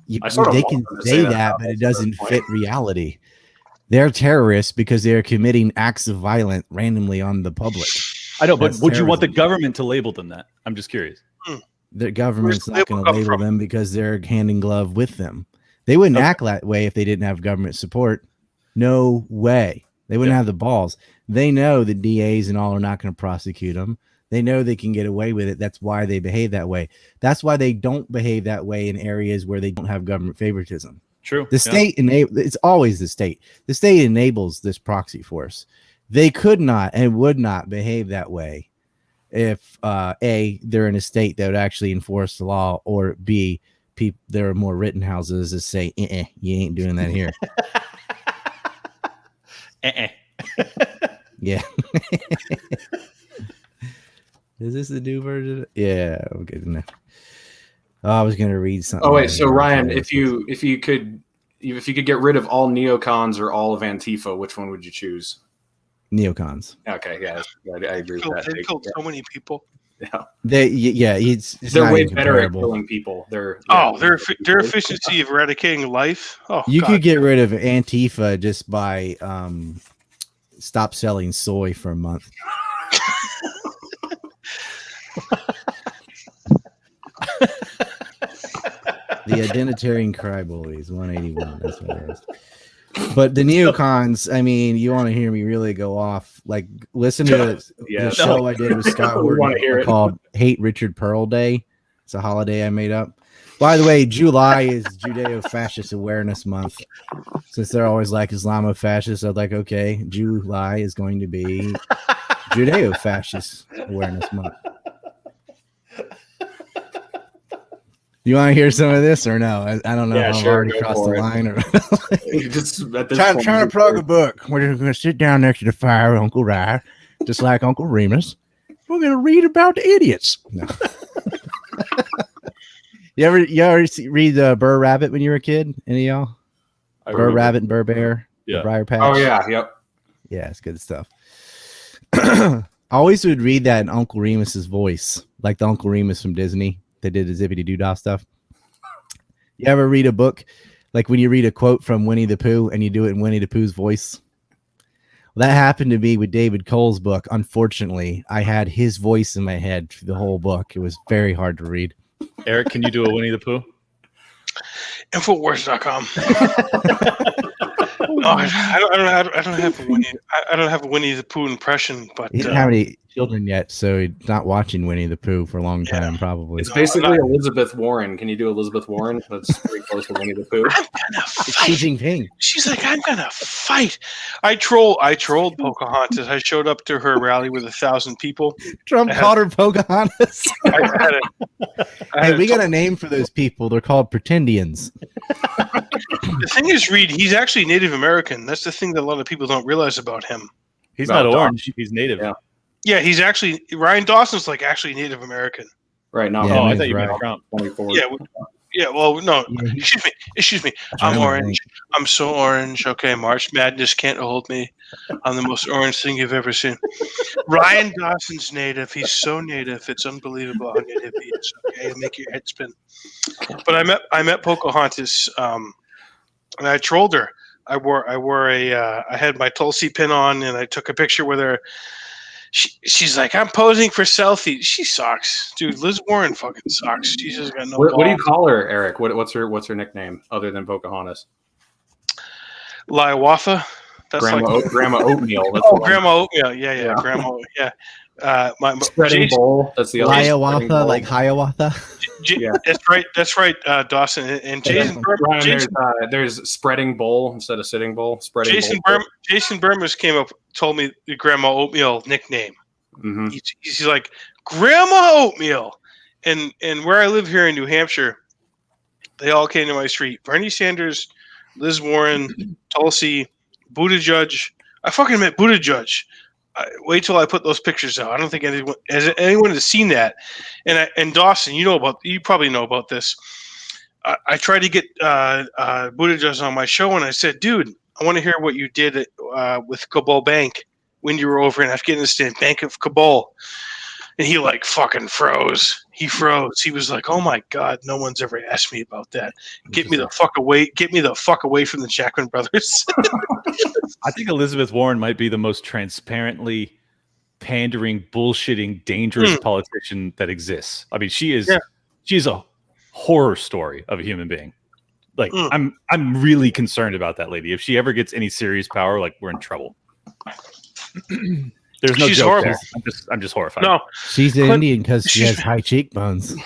They can say that, but it doesn't fit reality. They're terrorists because they're committing acts of violence randomly on the public. I know, but would you want the government to label them that? I'm just curious. The government's not going to label them because they're hand in glove with them. They wouldn't act that way if they didn't have government support. No way. They wouldn't have the balls. They know the DAs and all are not going to prosecute them. They know they can get away with it. That's why they behave that way. That's why they don't behave that way in areas where they don't have government favoritism. True. The state it's always the state. The state enables this proxy force. They could not and would not behave that way if A, they're in a state that would actually enforce the law, or B, there are more Rittenhouses that say, you ain't doing that here. Yeah. Is this the new version? Yeah. Okay. No. I was gonna read something. Oh wait, so Ryan, if you could get rid of all neocons or all of Antifa, which one would you choose? Neocons. Okay, yeah, I agree with that. They killed so many people. Yeah, they're way better at killing people. Their efficiency of eradicating life. Oh, you could get rid of Antifa just by stop selling soy for a month. The Identitarian Cryboys 181. That's what it is. But the neocons, I mean, you want to hear me really go off? Like, listen to the show I did with Scott Horton called "Hate Richard Pearl Day." It's a holiday I made up. By the way, July is Judeo-Fascist Awareness Month. Since they're always like Islamo-fascist, I'm like, okay, July is going to be Judeo-Fascist Awareness Month. You want to hear some of this or no? I don't know if I've already crossed the line. Or trying to plug a book. We're just going to sit down next to the fire with Uncle Ry, just like Uncle Remus. We're going to read about the idiots. No. You ever read Burr Rabbit when you were a kid? Any of y'all? Burr Rabbit and Burr Bear? Yeah. Briar Patch? Oh, yeah. Yep. Yeah, it's good stuff. I always would read that in Uncle Remus's voice, like the Uncle Remus from Disney. They did the Zippity Doo-Dah stuff. You ever read a book, like when you read a quote from Winnie the Pooh and you do it in Winnie the Pooh's voice? Well, that happened to me with David Cole's book. Unfortunately, I had his voice in my head through the whole book. It was very hard to read. Eric, can you do a Winnie the Pooh? Infowars.com. I don't have a Winnie the Pooh impression, but he didn't have any children yet, so he's not watching Winnie the Pooh for a long time, probably. It's basically Elizabeth Warren. Can you do Elizabeth Warren? That's pretty close to Winnie the Pooh. I'm gonna fight. Xi Jinping. She's like, I'm gonna fight. I trolled Pocahontas. I showed up to her rally with 1,000 people. Trump called her Pocahontas. Hey, we got a name for those people. They're called pretendians. The thing is, Reed, he's actually Native American. That's the thing that a lot of people don't realize about him. He's No, not Dawson. orange. He's native. Yeah. Yeah, he's actually Ryan Dawson's like actually Native American. Right now. Yeah, Oh, I he's thought you meant right. Trump. 24. Yeah. Yeah, well, no, Yeah, excuse me. I'm German, I orange. I'm so orange. Okay, March Madness can't hold me. I'm the most orange thing you've ever seen. Ryan Dawson's native. He's so native. It's unbelievable how native he is. Okay, it'll make your head spin. But I met Pocahontas, and I trolled her. I had my Tulsi pin on, and I took a picture with her. She's like, I'm posing for selfies. She sucks, dude. Liz Warren fucking sucks. She's just got no. What do you call her, Eric? What's her nickname other than Pocahontas? Liawatha. That's Grandma Oatmeal. That's Grandma Oatmeal. Yeah. Grandma. Yeah. My spreading bowl. That's the other. Hiawatha, like Hiawatha. Yeah. That's right, Dawson and Jason. There's spreading bowl instead of sitting bowl. Spreading. Jason Burmers came up, told me the Grandma Oatmeal nickname. Mm-hmm. He's like Grandma Oatmeal, and where I live here in New Hampshire, they all came to my street. Bernie Sanders, Liz Warren, Tulsi, Buttigieg. I fucking met Buttigieg. Wait till I put those pictures out. I don't think anyone has seen that. And Dawson, you probably know about this. I tried to get Buttigieg on my show, and I said, dude, I want to hear what you did with Kabul Bank when you were over in Afghanistan, Bank of Kabul. And he like fucking froze. He froze. He was like, "Oh my God, no one's ever asked me about that. Get me the fuck away. Get me the fuck away from the Jackman brothers." I think Elizabeth Warren might be the most transparently pandering, bullshitting, dangerous politician that exists. I mean, she's a horror story of a human being. Like, I'm really concerned about that lady. If she ever gets any serious power, like, we're in trouble. There's no She's joke horrible. there. I'm just horrified. No, She's Indian because she has high cheekbones.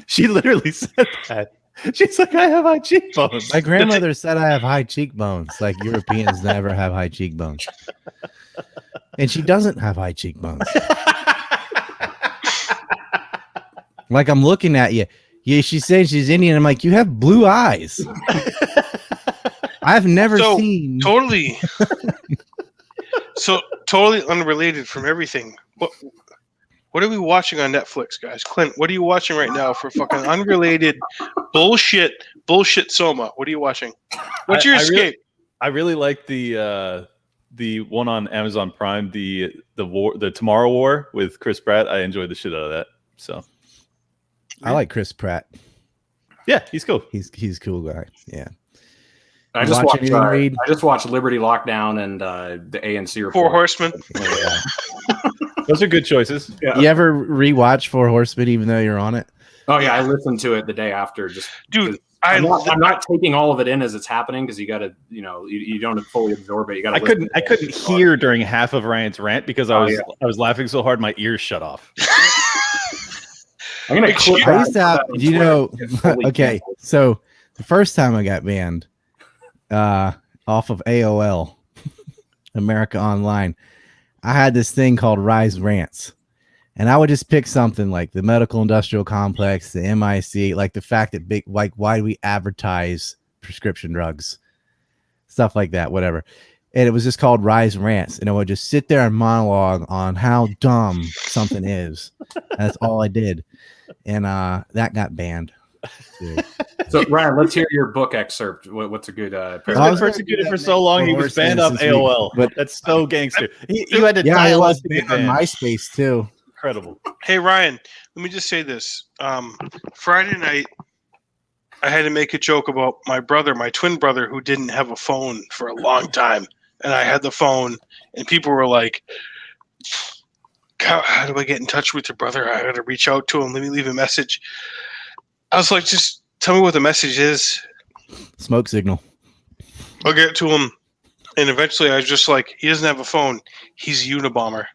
She literally said that. She's like, I have high cheekbones. My grandmother said I have high cheekbones. Like Europeans never have high cheekbones. And she doesn't have high cheekbones. Like, I'm looking at you. Yeah, she says she's Indian. I'm like, you have blue eyes. I've never seen. Totally unrelated from everything. What are we watching on Netflix, guys? Clint, what are you watching right now for fucking unrelated bullshit Soma? What are you watching? What's your escape? I really like the one on Amazon Prime, the Tomorrow War with Chris Pratt. I enjoyed the shit out of that. So I like Chris Pratt. Yeah, he's cool. He's a cool guy. Yeah. I just watched Liberty Lockdown and the ANC report. Four Horsemen. Those are good choices. Yeah. You ever rewatch Four Horsemen even though you're on it? Oh yeah, I listened to it the day after. Just dude, I'm not taking all of it in as it's happening because you got to, you don't fully absorb it. You got. I couldn't hear during half of Ryan's rant because I was laughing so hard my ears shut off. I'm gonna clip that. Okay, so the first time I got banned off of AOL, America Online, I had this thing called Rise Rants, and I would just pick something like the medical industrial complex, the MIC, like the fact that why do we advertise prescription drugs, stuff like that, whatever. And it was just called Rise Rants, and I would just sit there and monologue on how dumb something is. That's all I did, and that got banned. Dude. So Ryan, let's hear your book excerpt. What's a good? He's been persecuted for so long. He was banned off AOL, but that's so gangster. You had to dial up to get banned. On MySpace too. Incredible. Hey Ryan, let me just say this. Friday night, I had to make a joke about my twin brother, who didn't have a phone for a long time, and I had the phone, and people were like, "How do I get in touch with your brother? I got to reach out to him. Let me leave a message." I was like, just tell me what the message is. Smoke signal. I'll get to him. And eventually I was just like, he doesn't have a phone. He's a Unabomber.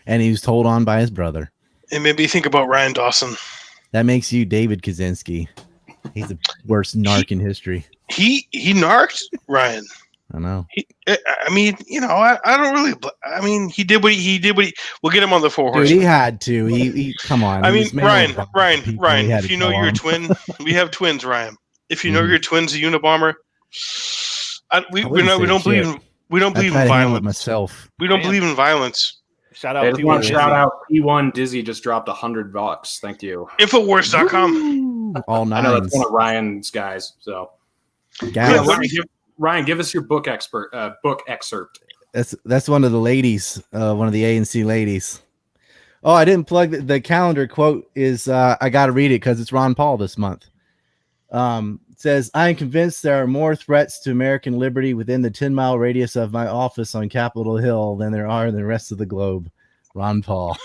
And he was told on by his brother. It made me think about Ryan Dawson. That makes you David Kaczynski. He's the worst narc in history. He narked Ryan. I know. I don't really. I mean, he did what he did. We'll get him on the Four Horsemen. Dude, he had to. He come on. I mean, Ryan. If you know your twin, we have twins, Ryan. If you know your twin's a Unabomber, We don't believe in violence. Myself. We don't believe in violence. Shout out P1 Dizzy. Shout out P1 Dizzy just dropped $100. Thank you. Infowars.com. All nines. I know that's one of Ryan's guys. So, Ryan, give us your book excerpt. That's one of the ladies, one of the ANC ladies. Oh, I didn't plug the calendar quote is I got to read it because it's Ron Paul this month. It says, I am convinced there are more threats to American liberty within the 10-mile radius of my office on Capitol Hill than there are in the rest of the globe. Ron Paul.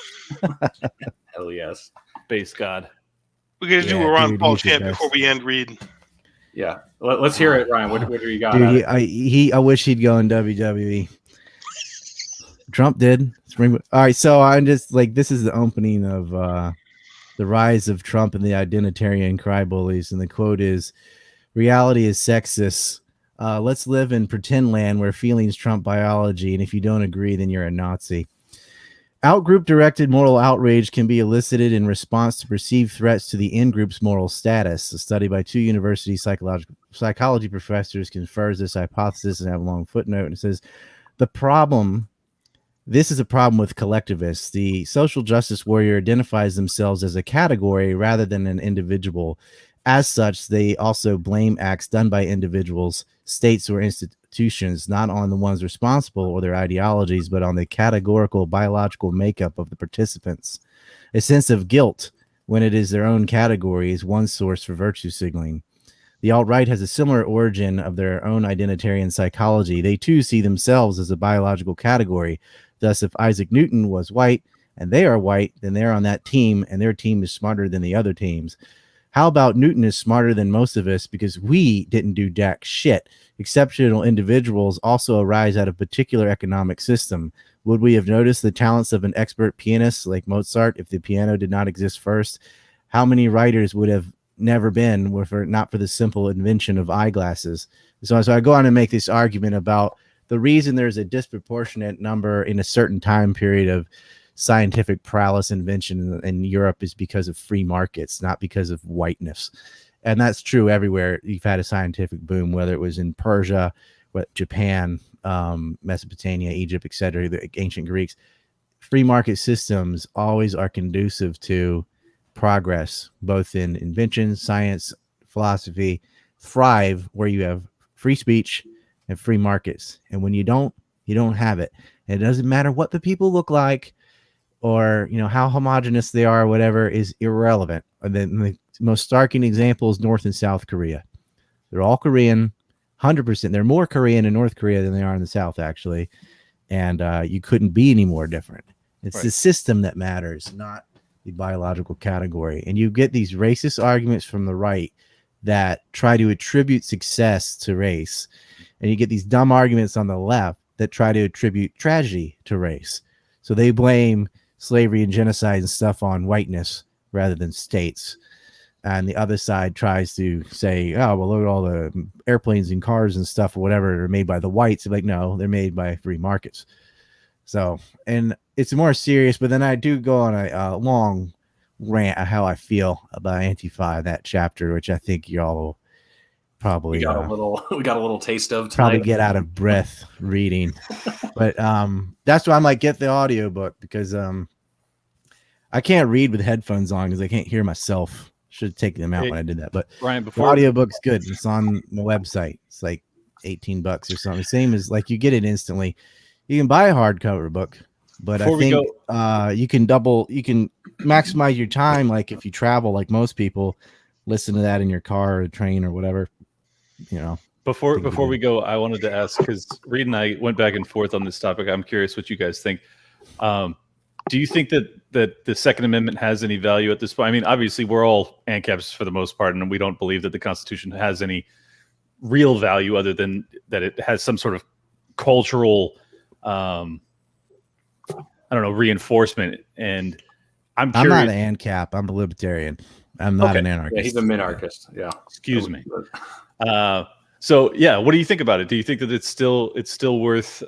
Hell yes. Base God. We're going to do a Ron Paul chant before we end reading. Yeah. Let's hear it, Ryan. What do you got? Dude, I wish he'd go in WWE. Trump did. All right, so I'm just like, this is the opening of the rise of Trump and the identitarian crybabies, and the quote is, reality is sexist. Let's live in pretend land where feelings trump biology, and if you don't agree, then you're a Nazi. Out-group directed moral outrage can be elicited in response to perceived threats to the in-group's moral status. A study by 2 university psychology professors confirms this hypothesis, and I have a long footnote, and it says, this is a problem with collectivists. The social justice warrior identifies themselves as a category rather than an individual. As such, they also blame acts done by individuals, states, or institutions, not on the ones responsible or their ideologies, but on the categorical biological makeup of the participants. A sense of guilt when it is their own category is one source for virtue signaling. The alt-right has a similar origin of their own identitarian psychology. They too see themselves as a biological category. Thus, if Isaac Newton was white and they are white, then they're on that team and their team is smarter than the other teams. How about Newton is smarter than most of us because we didn't do jack shit? Exceptional individuals also arise out of particular economic system. Would we have noticed the talents of an expert pianist like Mozart if the piano did not exist first? How many writers would have never been were it not for the simple invention of eyeglasses? So I go on and make this argument about the reason there's a disproportionate number in a certain time period of scientific prowess invention in Europe is because of free markets, not because of whiteness. And that's true everywhere. You've had a scientific boom, whether it was in Persia, Japan, Mesopotamia, Egypt, etc., the ancient Greeks. Free market systems always are conducive to progress, both in invention, science, philosophy, thrive where you have free speech and free markets. And when you don't have it. And it doesn't matter what the people look like or, how homogenous they are, or whatever is irrelevant. And then the most starking example is North and South Korea. They're all Korean, 100%. They're more Korean in North Korea than they are in the South, actually. And you couldn't be any more different. It's the system that matters, not the biological category. And you get these racist arguments from the right that try to attribute success to race. And you get these dumb arguments on the left that try to attribute tragedy to race. So they blame slavery and genocide and stuff on whiteness rather than states. And the other side tries to say, oh, well, look at all the airplanes and cars and stuff or whatever are made by the whites. They're like, no, they're made by free markets. So, and it's more serious, but then I do go on a long rant of how I feel about Antifa in that chapter, which I think y'all probably we got a little taste of tonight. Probably get out of breath reading. But that's why I might get the audiobook because I can't read with headphones on because I can't hear myself. Should have taken them out when I did that. But Ryan, the audiobook's good. It's on the website. It's like $18 or something. Same as like you get it instantly. You can buy a hardcover book, but I think you can maximize your time. Like if you travel, like most people, listen to that in your car or train or whatever. Before we go, I wanted to ask because Reed and I went back and forth on this topic. I'm curious what you guys think. Do you think that the Second Amendment has any value at this point? I mean, obviously, we're all ANCAPs for the most part, and we don't believe that the Constitution has any real value other than that it has some sort of cultural, reinforcement. And I'm curious. I'm not an ANCAP. I'm a libertarian. I'm not an anarchist. Yeah, he's a minarchist. Yeah. Excuse me. So yeah, what do you think about it? Do you think that it's still worth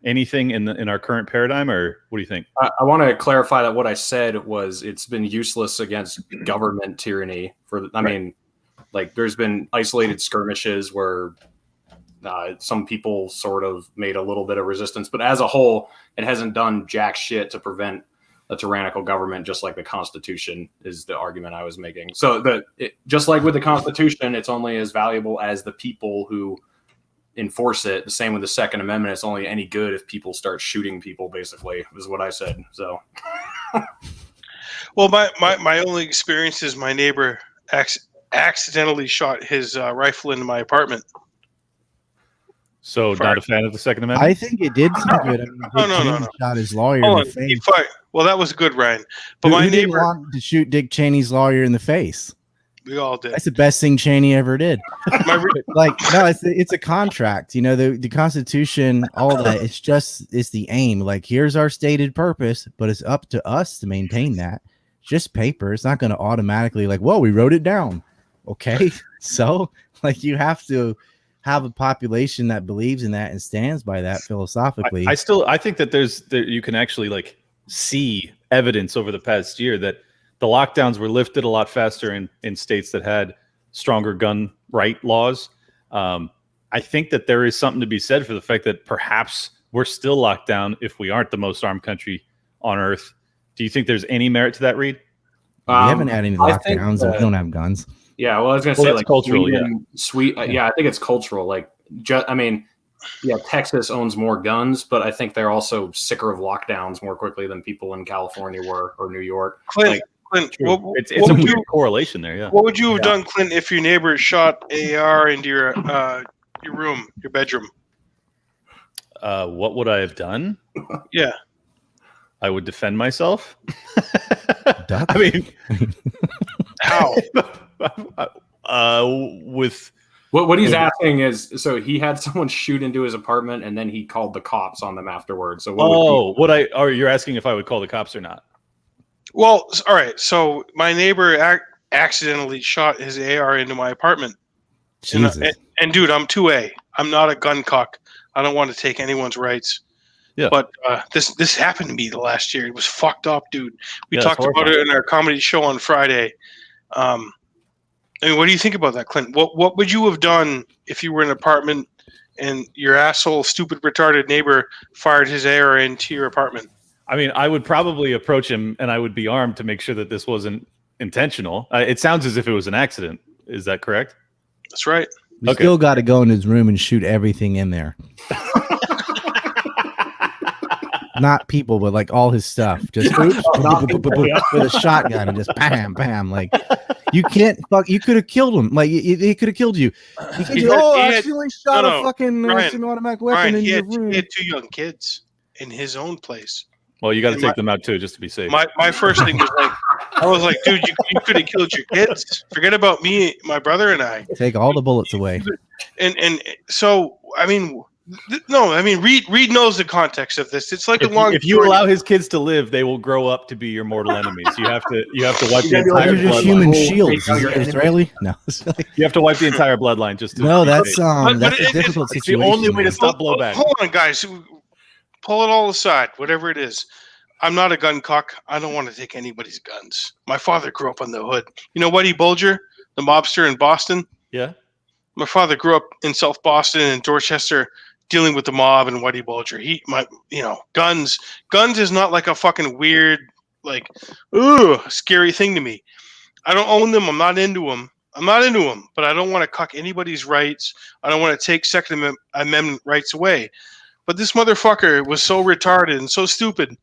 anything in our current paradigm, or what do you think? I want to clarify that what I said was it's been useless against government tyranny. Mean, like there's been isolated skirmishes where Some people sort of made a little bit of resistance, but as a whole, it hasn't done jack shit to prevent a tyrannical government, just like the Constitution is the argument I was making. So just like with the Constitution, it's only as valuable as the people who enforce it. The same with the Second Amendment. It's only any good if people start shooting people, basically, is what I said. So, well, my only experience is my neighbor accidentally shot his rifle into my apartment. So, not a fan of the Second Amendment? I think it did some good. I mean, No. Shot his lawyer in the face. Well, that was good, Ryan. But my Who didn't neighbor want to shoot Dick Cheney's lawyer in the face. We all did. That's the best thing Cheney ever did. It's a contract. You know, the Constitution, all that. It's the aim. Like, here's our stated purpose, but it's up to us to maintain that. Just paper. It's not going to automatically well, we wrote it down. Okay, so you have to have a population that believes in that and stands by that philosophically. I think that you can actually see evidence over the past year that the lockdowns were lifted a lot faster in states that had stronger gun right laws. I think that there is something to be said for the fact that perhaps we're still locked down if we aren't the most armed country on earth. Do you think there's any merit to that, Reed? We haven't had any lockdowns and we don't have guns. Yeah, well, I was going to say cultural. Sweden, I think it's cultural. Texas owns more guns, but I think they're also sicker of lockdowns more quickly than people in California were or New York. Clint, it's a weird correlation there. Yeah. What would you have done, Clint, if your neighbor shot AR into your room, your bedroom? What would I have done? Yeah, I would defend myself. Duck? I mean, how? With what he's asking is, so he had someone shoot into his apartment and then he called the cops on them afterwards. So you're asking if I would call the cops or not? Well, all right. So my neighbor accidentally shot his AR into my apartment. And dude, I'm 2A. I'm not a gun cock. I don't want to take anyone's rights. Yeah. But this happened to me the last year. It was fucked up, dude. We talked about it in our comedy show on Friday. I mean, what do you think about that, Clint? What would you have done if you were in an apartment and your asshole, stupid, retarded neighbor fired his AR into your apartment? I mean, I would probably approach him and I would be armed to make sure that this wasn't intentional. It sounds as if it was an accident. Is that correct? That's right. We still got to go in his room and shoot everything in there. Not people, but all his stuff. Just with a shotgun and just bam, bam. You can't you could have killed him. He could have killed you. I accidentally shot a fucking semi-automatic weapon in your room. He had 2 young kids in his own place. Well, you got to take them out too, just to be safe. My first thing was I was like, dude, you could have killed your kids. Forget about me, my brother, and I. Take all the bullets away. And so, I mean, Reed knows the context of this. It's like if you allow his kids to live, they will grow up to be your mortal enemies. You have to wipe the entire bloodline. Human shields. Israeli? No. You have to wipe the entire bloodline just to. No, that's a difficult situation. It's the only way to stop blowback. Hold on, guys. Pull it all aside, whatever it is. I'm not a gun cock. I don't want to take anybody's guns. My father grew up on the hood. You know Whitey Bulger, the mobster in Boston? Yeah. My father grew up in South Boston and Dorchester, dealing with the mob and Whitey Bulger. Guns is not like a fucking weird, scary thing to me. I don't own them. I'm not into them. But I don't want to cuck anybody's rights. I don't want to take Second Amendment rights away. But this motherfucker was so retarded and so stupid.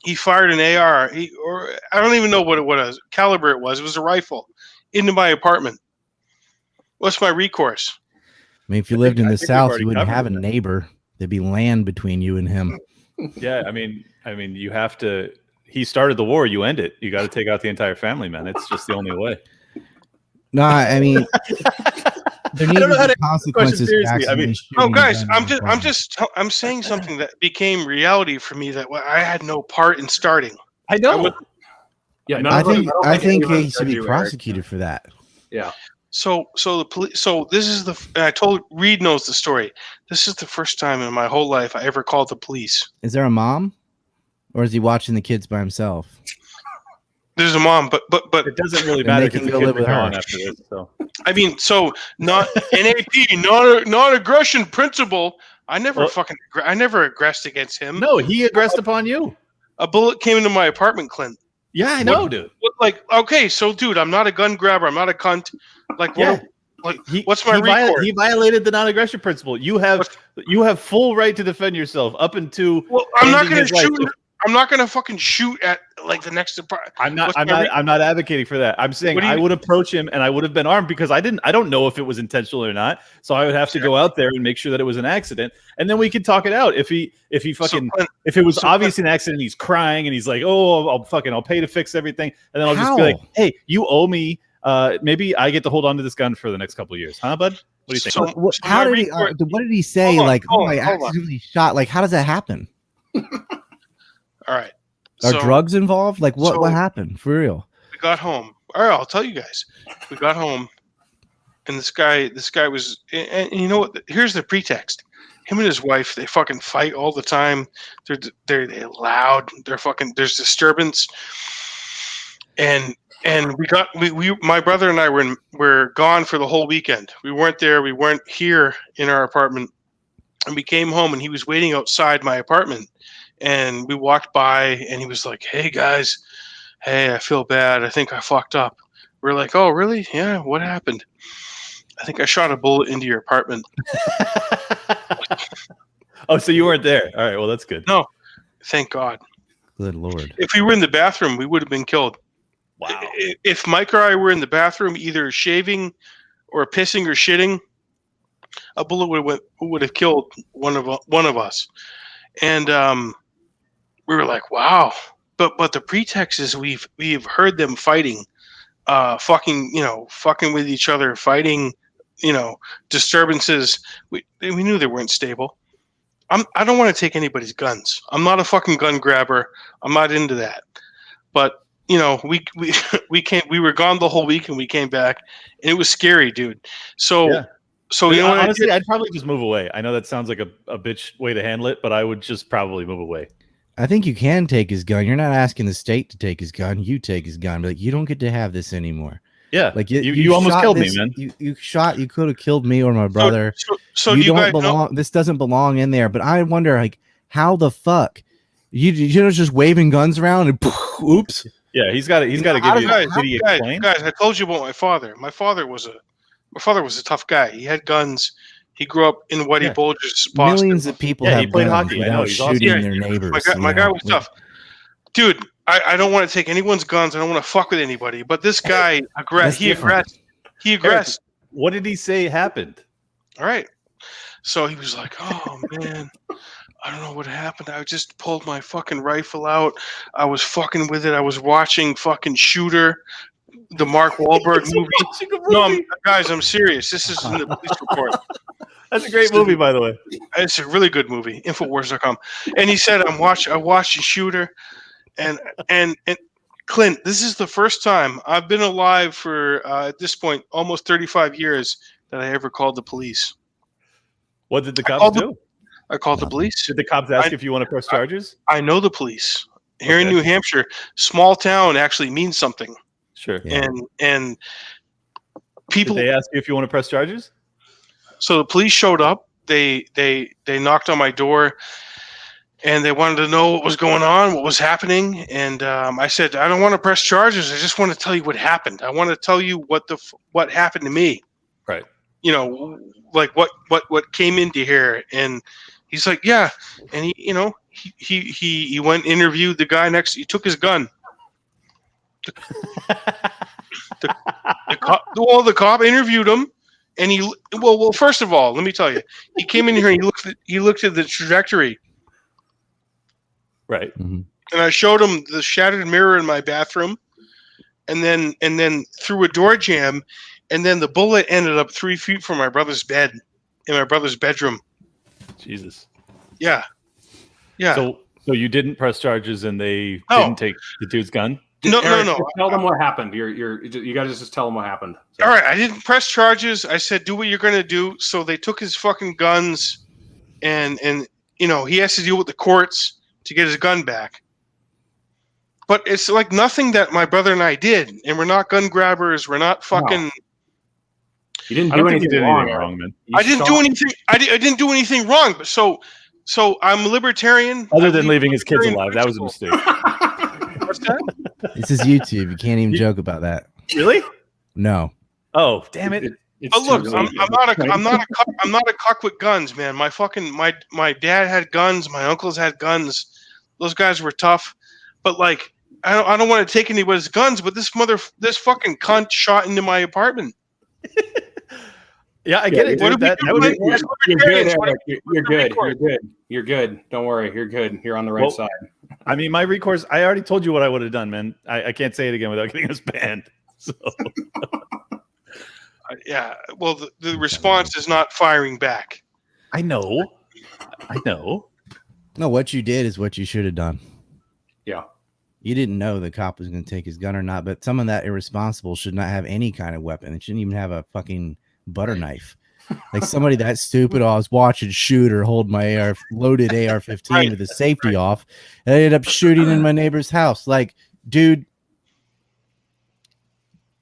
He fired an AR, I don't even know what caliber it was. It was a rifle into my apartment. What's my recourse? I mean, if you lived in the South, you wouldn't have a neighbor. There'd be land between you and him. Yeah, I mean, you have to. He started the war. You end it. You got to take out the entire family, man. It's just the only way. No, I mean, there need to be consequences. Guys, I'm saying something that became reality for me that I had no part in starting. I know. I think he should be prosecuted for that. Yeah. So the police. So this is I told Reed knows the story. This is the first time in my whole life I ever called the police. Is there a mom, or is he watching the kids by himself? There's a mom, but it doesn't really matter because the kids are gone after this. So I mean, so not NAP, not aggression principle. I never aggressed against him. No, he aggressed upon you. A bullet came into my apartment, Clint. Yeah, I know, dude. Okay, so dude, I'm not a gun grabber. I'm not a cunt. Like, what's my recourse? He violated the non-aggression principle. You have full right to defend yourself up until. Well, I'm not going to shoot. I'm not going to fucking shoot at like the next department. I'm not advocating for that. I'm saying I would approach him and I would have been armed because I don't know if it was intentional or not. So I would have to go out there and make sure that it was an accident, and then we could talk it out. If it was obvious an accident, he's crying and he's like, "Oh, I'll pay to fix everything," and then I'll just be like, "Hey, you owe me. Maybe I get to hold on to this gun for the next couple of years, huh, bud? What do you think?" What did he say? I accidentally shot. Like, how does that happen? All right. Are drugs involved? Like, what happened? For real? We got home. All right, I'll tell you guys. We got home, and this guy was, and you know what? Here's the pretext. Him and his wife, they fucking fight all the time. They're loud. There's disturbance, and my brother and I were gone for the whole weekend. We weren't there. We weren't here in our apartment, and we came home, and he was waiting outside my apartment. And we walked by, and he was like, "Hey guys, I feel bad. I think I fucked up." We're like, "Oh, really? Yeah. What happened?" "I think I shot a bullet into your apartment." Oh, so you weren't there? All right. Well, that's good. No, thank God. Good Lord. If we were in the bathroom, we would have been killed. Wow. If Mike or I were in the bathroom, either shaving or pissing or shitting, a bullet would have killed one of us. And we were like, wow. But the pretext is we've heard them fighting, fucking with each other, fighting, disturbances. We knew they weren't stable. I don't want to take anybody's guns. I'm not a fucking gun grabber. I'm not into that. But we were gone the whole week, and we came back, and it was scary, dude. So. Yeah. So honestly, I'd probably just move away. I know that sounds like a bitch way to handle it, but I would just probably move away. I think you can take his gun. You're not asking the state to take his gun. You take his gun. But like, you don't get to have this anymore. Yeah, like you almost killed me, man. You could have killed me or my brother. So you don't belong. This doesn't belong in there. But I wonder, like, how the fuck you just waving guns around and oops. Yeah, he's got to give you guys. I told you about my father. My father was a tough guy. He had guns. He grew up in Whitey Bulger's Boston. Millions of people have played guns hockey. without shooting their neighbors. My guy was tough. Dude, I don't want to take anyone's guns. I don't want to fuck with anybody. But this guy, he aggressed. Eric, what did he say happened? All right. So he was like, "Oh, man, I don't know what happened. I just pulled my fucking rifle out. I was fucking with it. I was watching fucking Shooter, the Mark Wahlberg movie." No, guys, I'm serious. This is in the police report. That's a great movie, by the way. It's a really good movie. Infowars.com. And he said, I watched Shooter, and Clint, this is the first time I've been alive for at this point almost 35 years that I ever called the police. What did the cops do? I called the police. Did the cops ask if you want to press charges? I know the police. Here in New Hampshire, small town actually means something. Sure. Yeah. And people. Did they ask you if you want to press charges? So the police showed up. They knocked on my door, and they wanted to know what was going on, what was happening. And I said, I don't want to press charges. I just want to tell you what happened. I want to tell you what happened to me. Right. Like what came into here. And he's like, yeah. And he went and interviewed the guy next. He took his gun. The cop interviewed him, and first of all, let me tell you, he came in here and he looked at the trajectory, right? Mm-hmm. And I showed him the shattered mirror in my bathroom, and then through a door jam, and then the bullet ended up 3 feet from my brother's bed in my brother's bedroom. Jesus. Yeah. So you didn't press charges, and they didn't take the dude's gun? No. Tell them what happened. You got to just tell them what happened. So. All right, I didn't press charges. I said, do what you're going to do. So they took his fucking guns, and he has to deal with the courts to get his gun back. But it's like nothing that my brother and I did, and we're not gun grabbers. We're not fucking. You didn't I do don't think you anything did wrong, anything wrong, man. I didn't do anything. I didn't do anything wrong. But so I'm libertarian. Other I than believe leaving his kids libertarian alive, that was a principle. mistake. What's that? This is YouTube. You can't even joke about that. Really? No. Oh, damn it! It's But look, too I'm late. not a cuck with guns, man. My dad had guns. My uncles had guns. Those guys were tough. But like, I don't want to take anybody's guns. But this fucking cunt shot into my apartment. Yeah, I get it. What Dude. do we That do? would Like, be, as You're good, libertarians, what Eric. do You're good. recourse? You're good. You're good. Don't worry. You're good. You're on the right Well, side. I mean, my recourse. I already told you what I would have done, man. I can't say it again without getting us banned. So Yeah. Well, the response is not firing back. I know. No, what you did is what you should have done. Yeah. You didn't know the cop was going to take his gun or not, but someone that irresponsible should not have any kind of weapon. It shouldn't even have a fucking butter knife. Like somebody that stupid, I was watching Shooter hold my loaded AR-15 with the safety off, and I ended up shooting in my neighbor's house. Like, dude,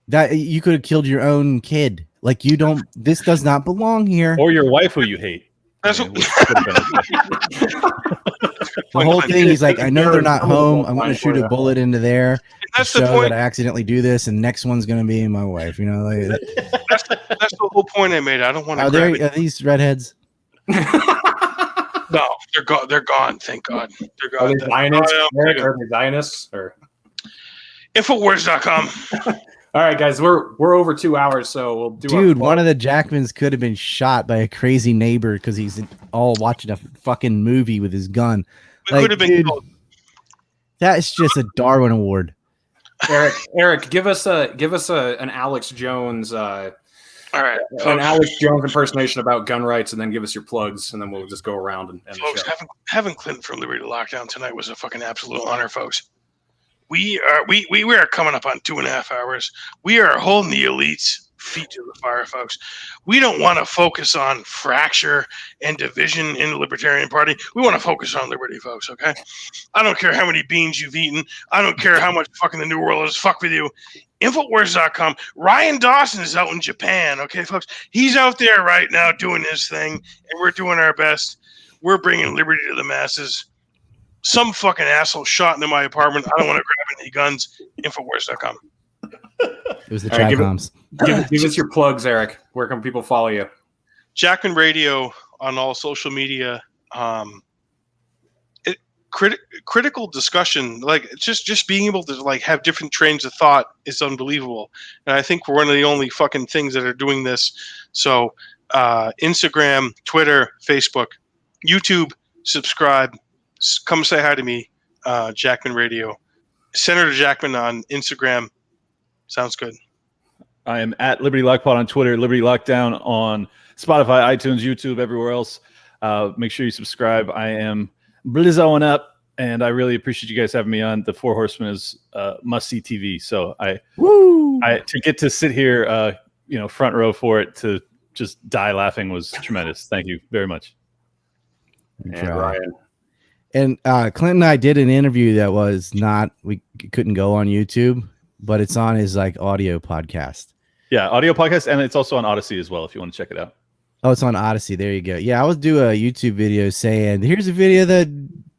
that you could have killed your own kid. Like, you don't. This does not belong here. or your wife who you hate. That's I mean, what- which could have been- The whole thing, he's like, I know they're not home. I'm going to shoot a bullet into there to That's the show point. that I accidentally do this, and next one's going to be my wife. You know, like, That's the whole point I made. I don't want to are grab it. these redheads? No, they're gone. Thank God. They're Are gone. they Zionists? Oh, Eric? yeah. Are they Zionists? Or Infowars.com. all right, guys, we're over 2 hours, so we'll do. Dude, one of the Jackmans could have been shot by a crazy neighbor because he's all watching a fucking movie with his gun. We Like, could have been dude, killed. that's just a Darwin Award. Eric, give us an Alex Jones All right, an folks, Alex Jones impersonation about gun rights, and then give us your plugs, and then we'll just go around and end the folks, show. having Clint from Liberty Lockdown tonight was a fucking absolute honor, folks. We are coming up on 2.5 hours. We are holding the elites feet to the fire, folks. We don't want to focus on fracture and division in the Libertarian Party. We want to focus on liberty, folks, okay? I don't care how many beans you've eaten. I don't care how much fucking the New World is fuck with you. Infowars.com. Ryan Dawson is out in Japan, okay, folks? He's out there right now doing his thing, and we're doing our best. We're bringing liberty to the masses. Some fucking asshole shot into my apartment. I don't want to grab any guns. Infowars.com. It was the All right, Tricoms. Give us your plugs, Eric. Where can people follow you? Jackman Radio on all social media. Critical discussion, like just being able to like have different trains of thought is unbelievable. And I think we're one of the only fucking things that are doing this. So Instagram, Twitter, Facebook, YouTube, subscribe. Come say hi to me, Jackman Radio. Senator Jackman on Instagram. Sounds good. I am at Liberty Lockpot on Twitter, Liberty Lockdown on Spotify, iTunes, YouTube, everywhere else. Make sure you subscribe. I am blizzoing up, and I really appreciate you guys having me on. The Four Horsemen is must-see TV, so I to get to sit here, front row for it, to just die laughing was tremendous. Thank you very much. And Ryan. And Clint and I did an interview that was not, we couldn't go on YouTube, but it's on his like audio podcast. Yeah, audio podcast, and it's also on Odyssey as well if you want to check it out. Oh, it's on Odyssey. There you go. Yeah, I was do a YouTube video saying, here's a video that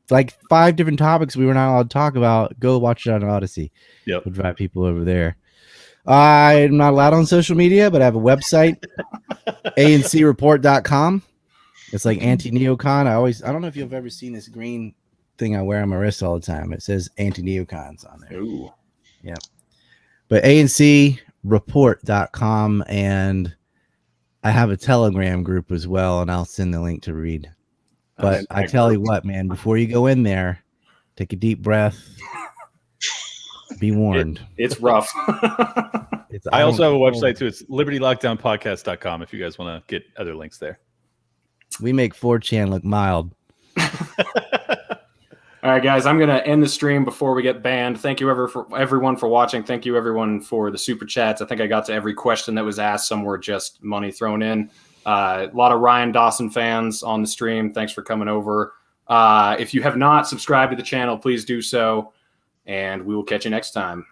like 5 different topics we were not allowed to talk about. Go watch it on Odyssey. Yep. We'll drive people over there. I'm not allowed on social media, but I have a website, ancreport.com. It's like anti-neocon. I don't know if you've ever seen this green thing I wear on my wrist all the time. It says anti-neocons on there. Ooh. Yeah. But ancreport.com, and I have a Telegram group as well, and I'll send the link to read. But I tell you what, man, before you go in there, take a deep breath. Be warned. It's rough. I also have a website too. It's libertylockdownpodcast.com if you guys want to get other links there. We make 4chan look mild. All right, guys, I'm going to end the stream before we get banned. Thank you everyone for watching. Thank you, everyone, for the super chats. I think I got to every question that was asked. Some were just money thrown in. A lot of Ryan Dawson fans on the stream. Thanks for coming over. If you have not subscribed to the channel, please do so. And we will catch you next time.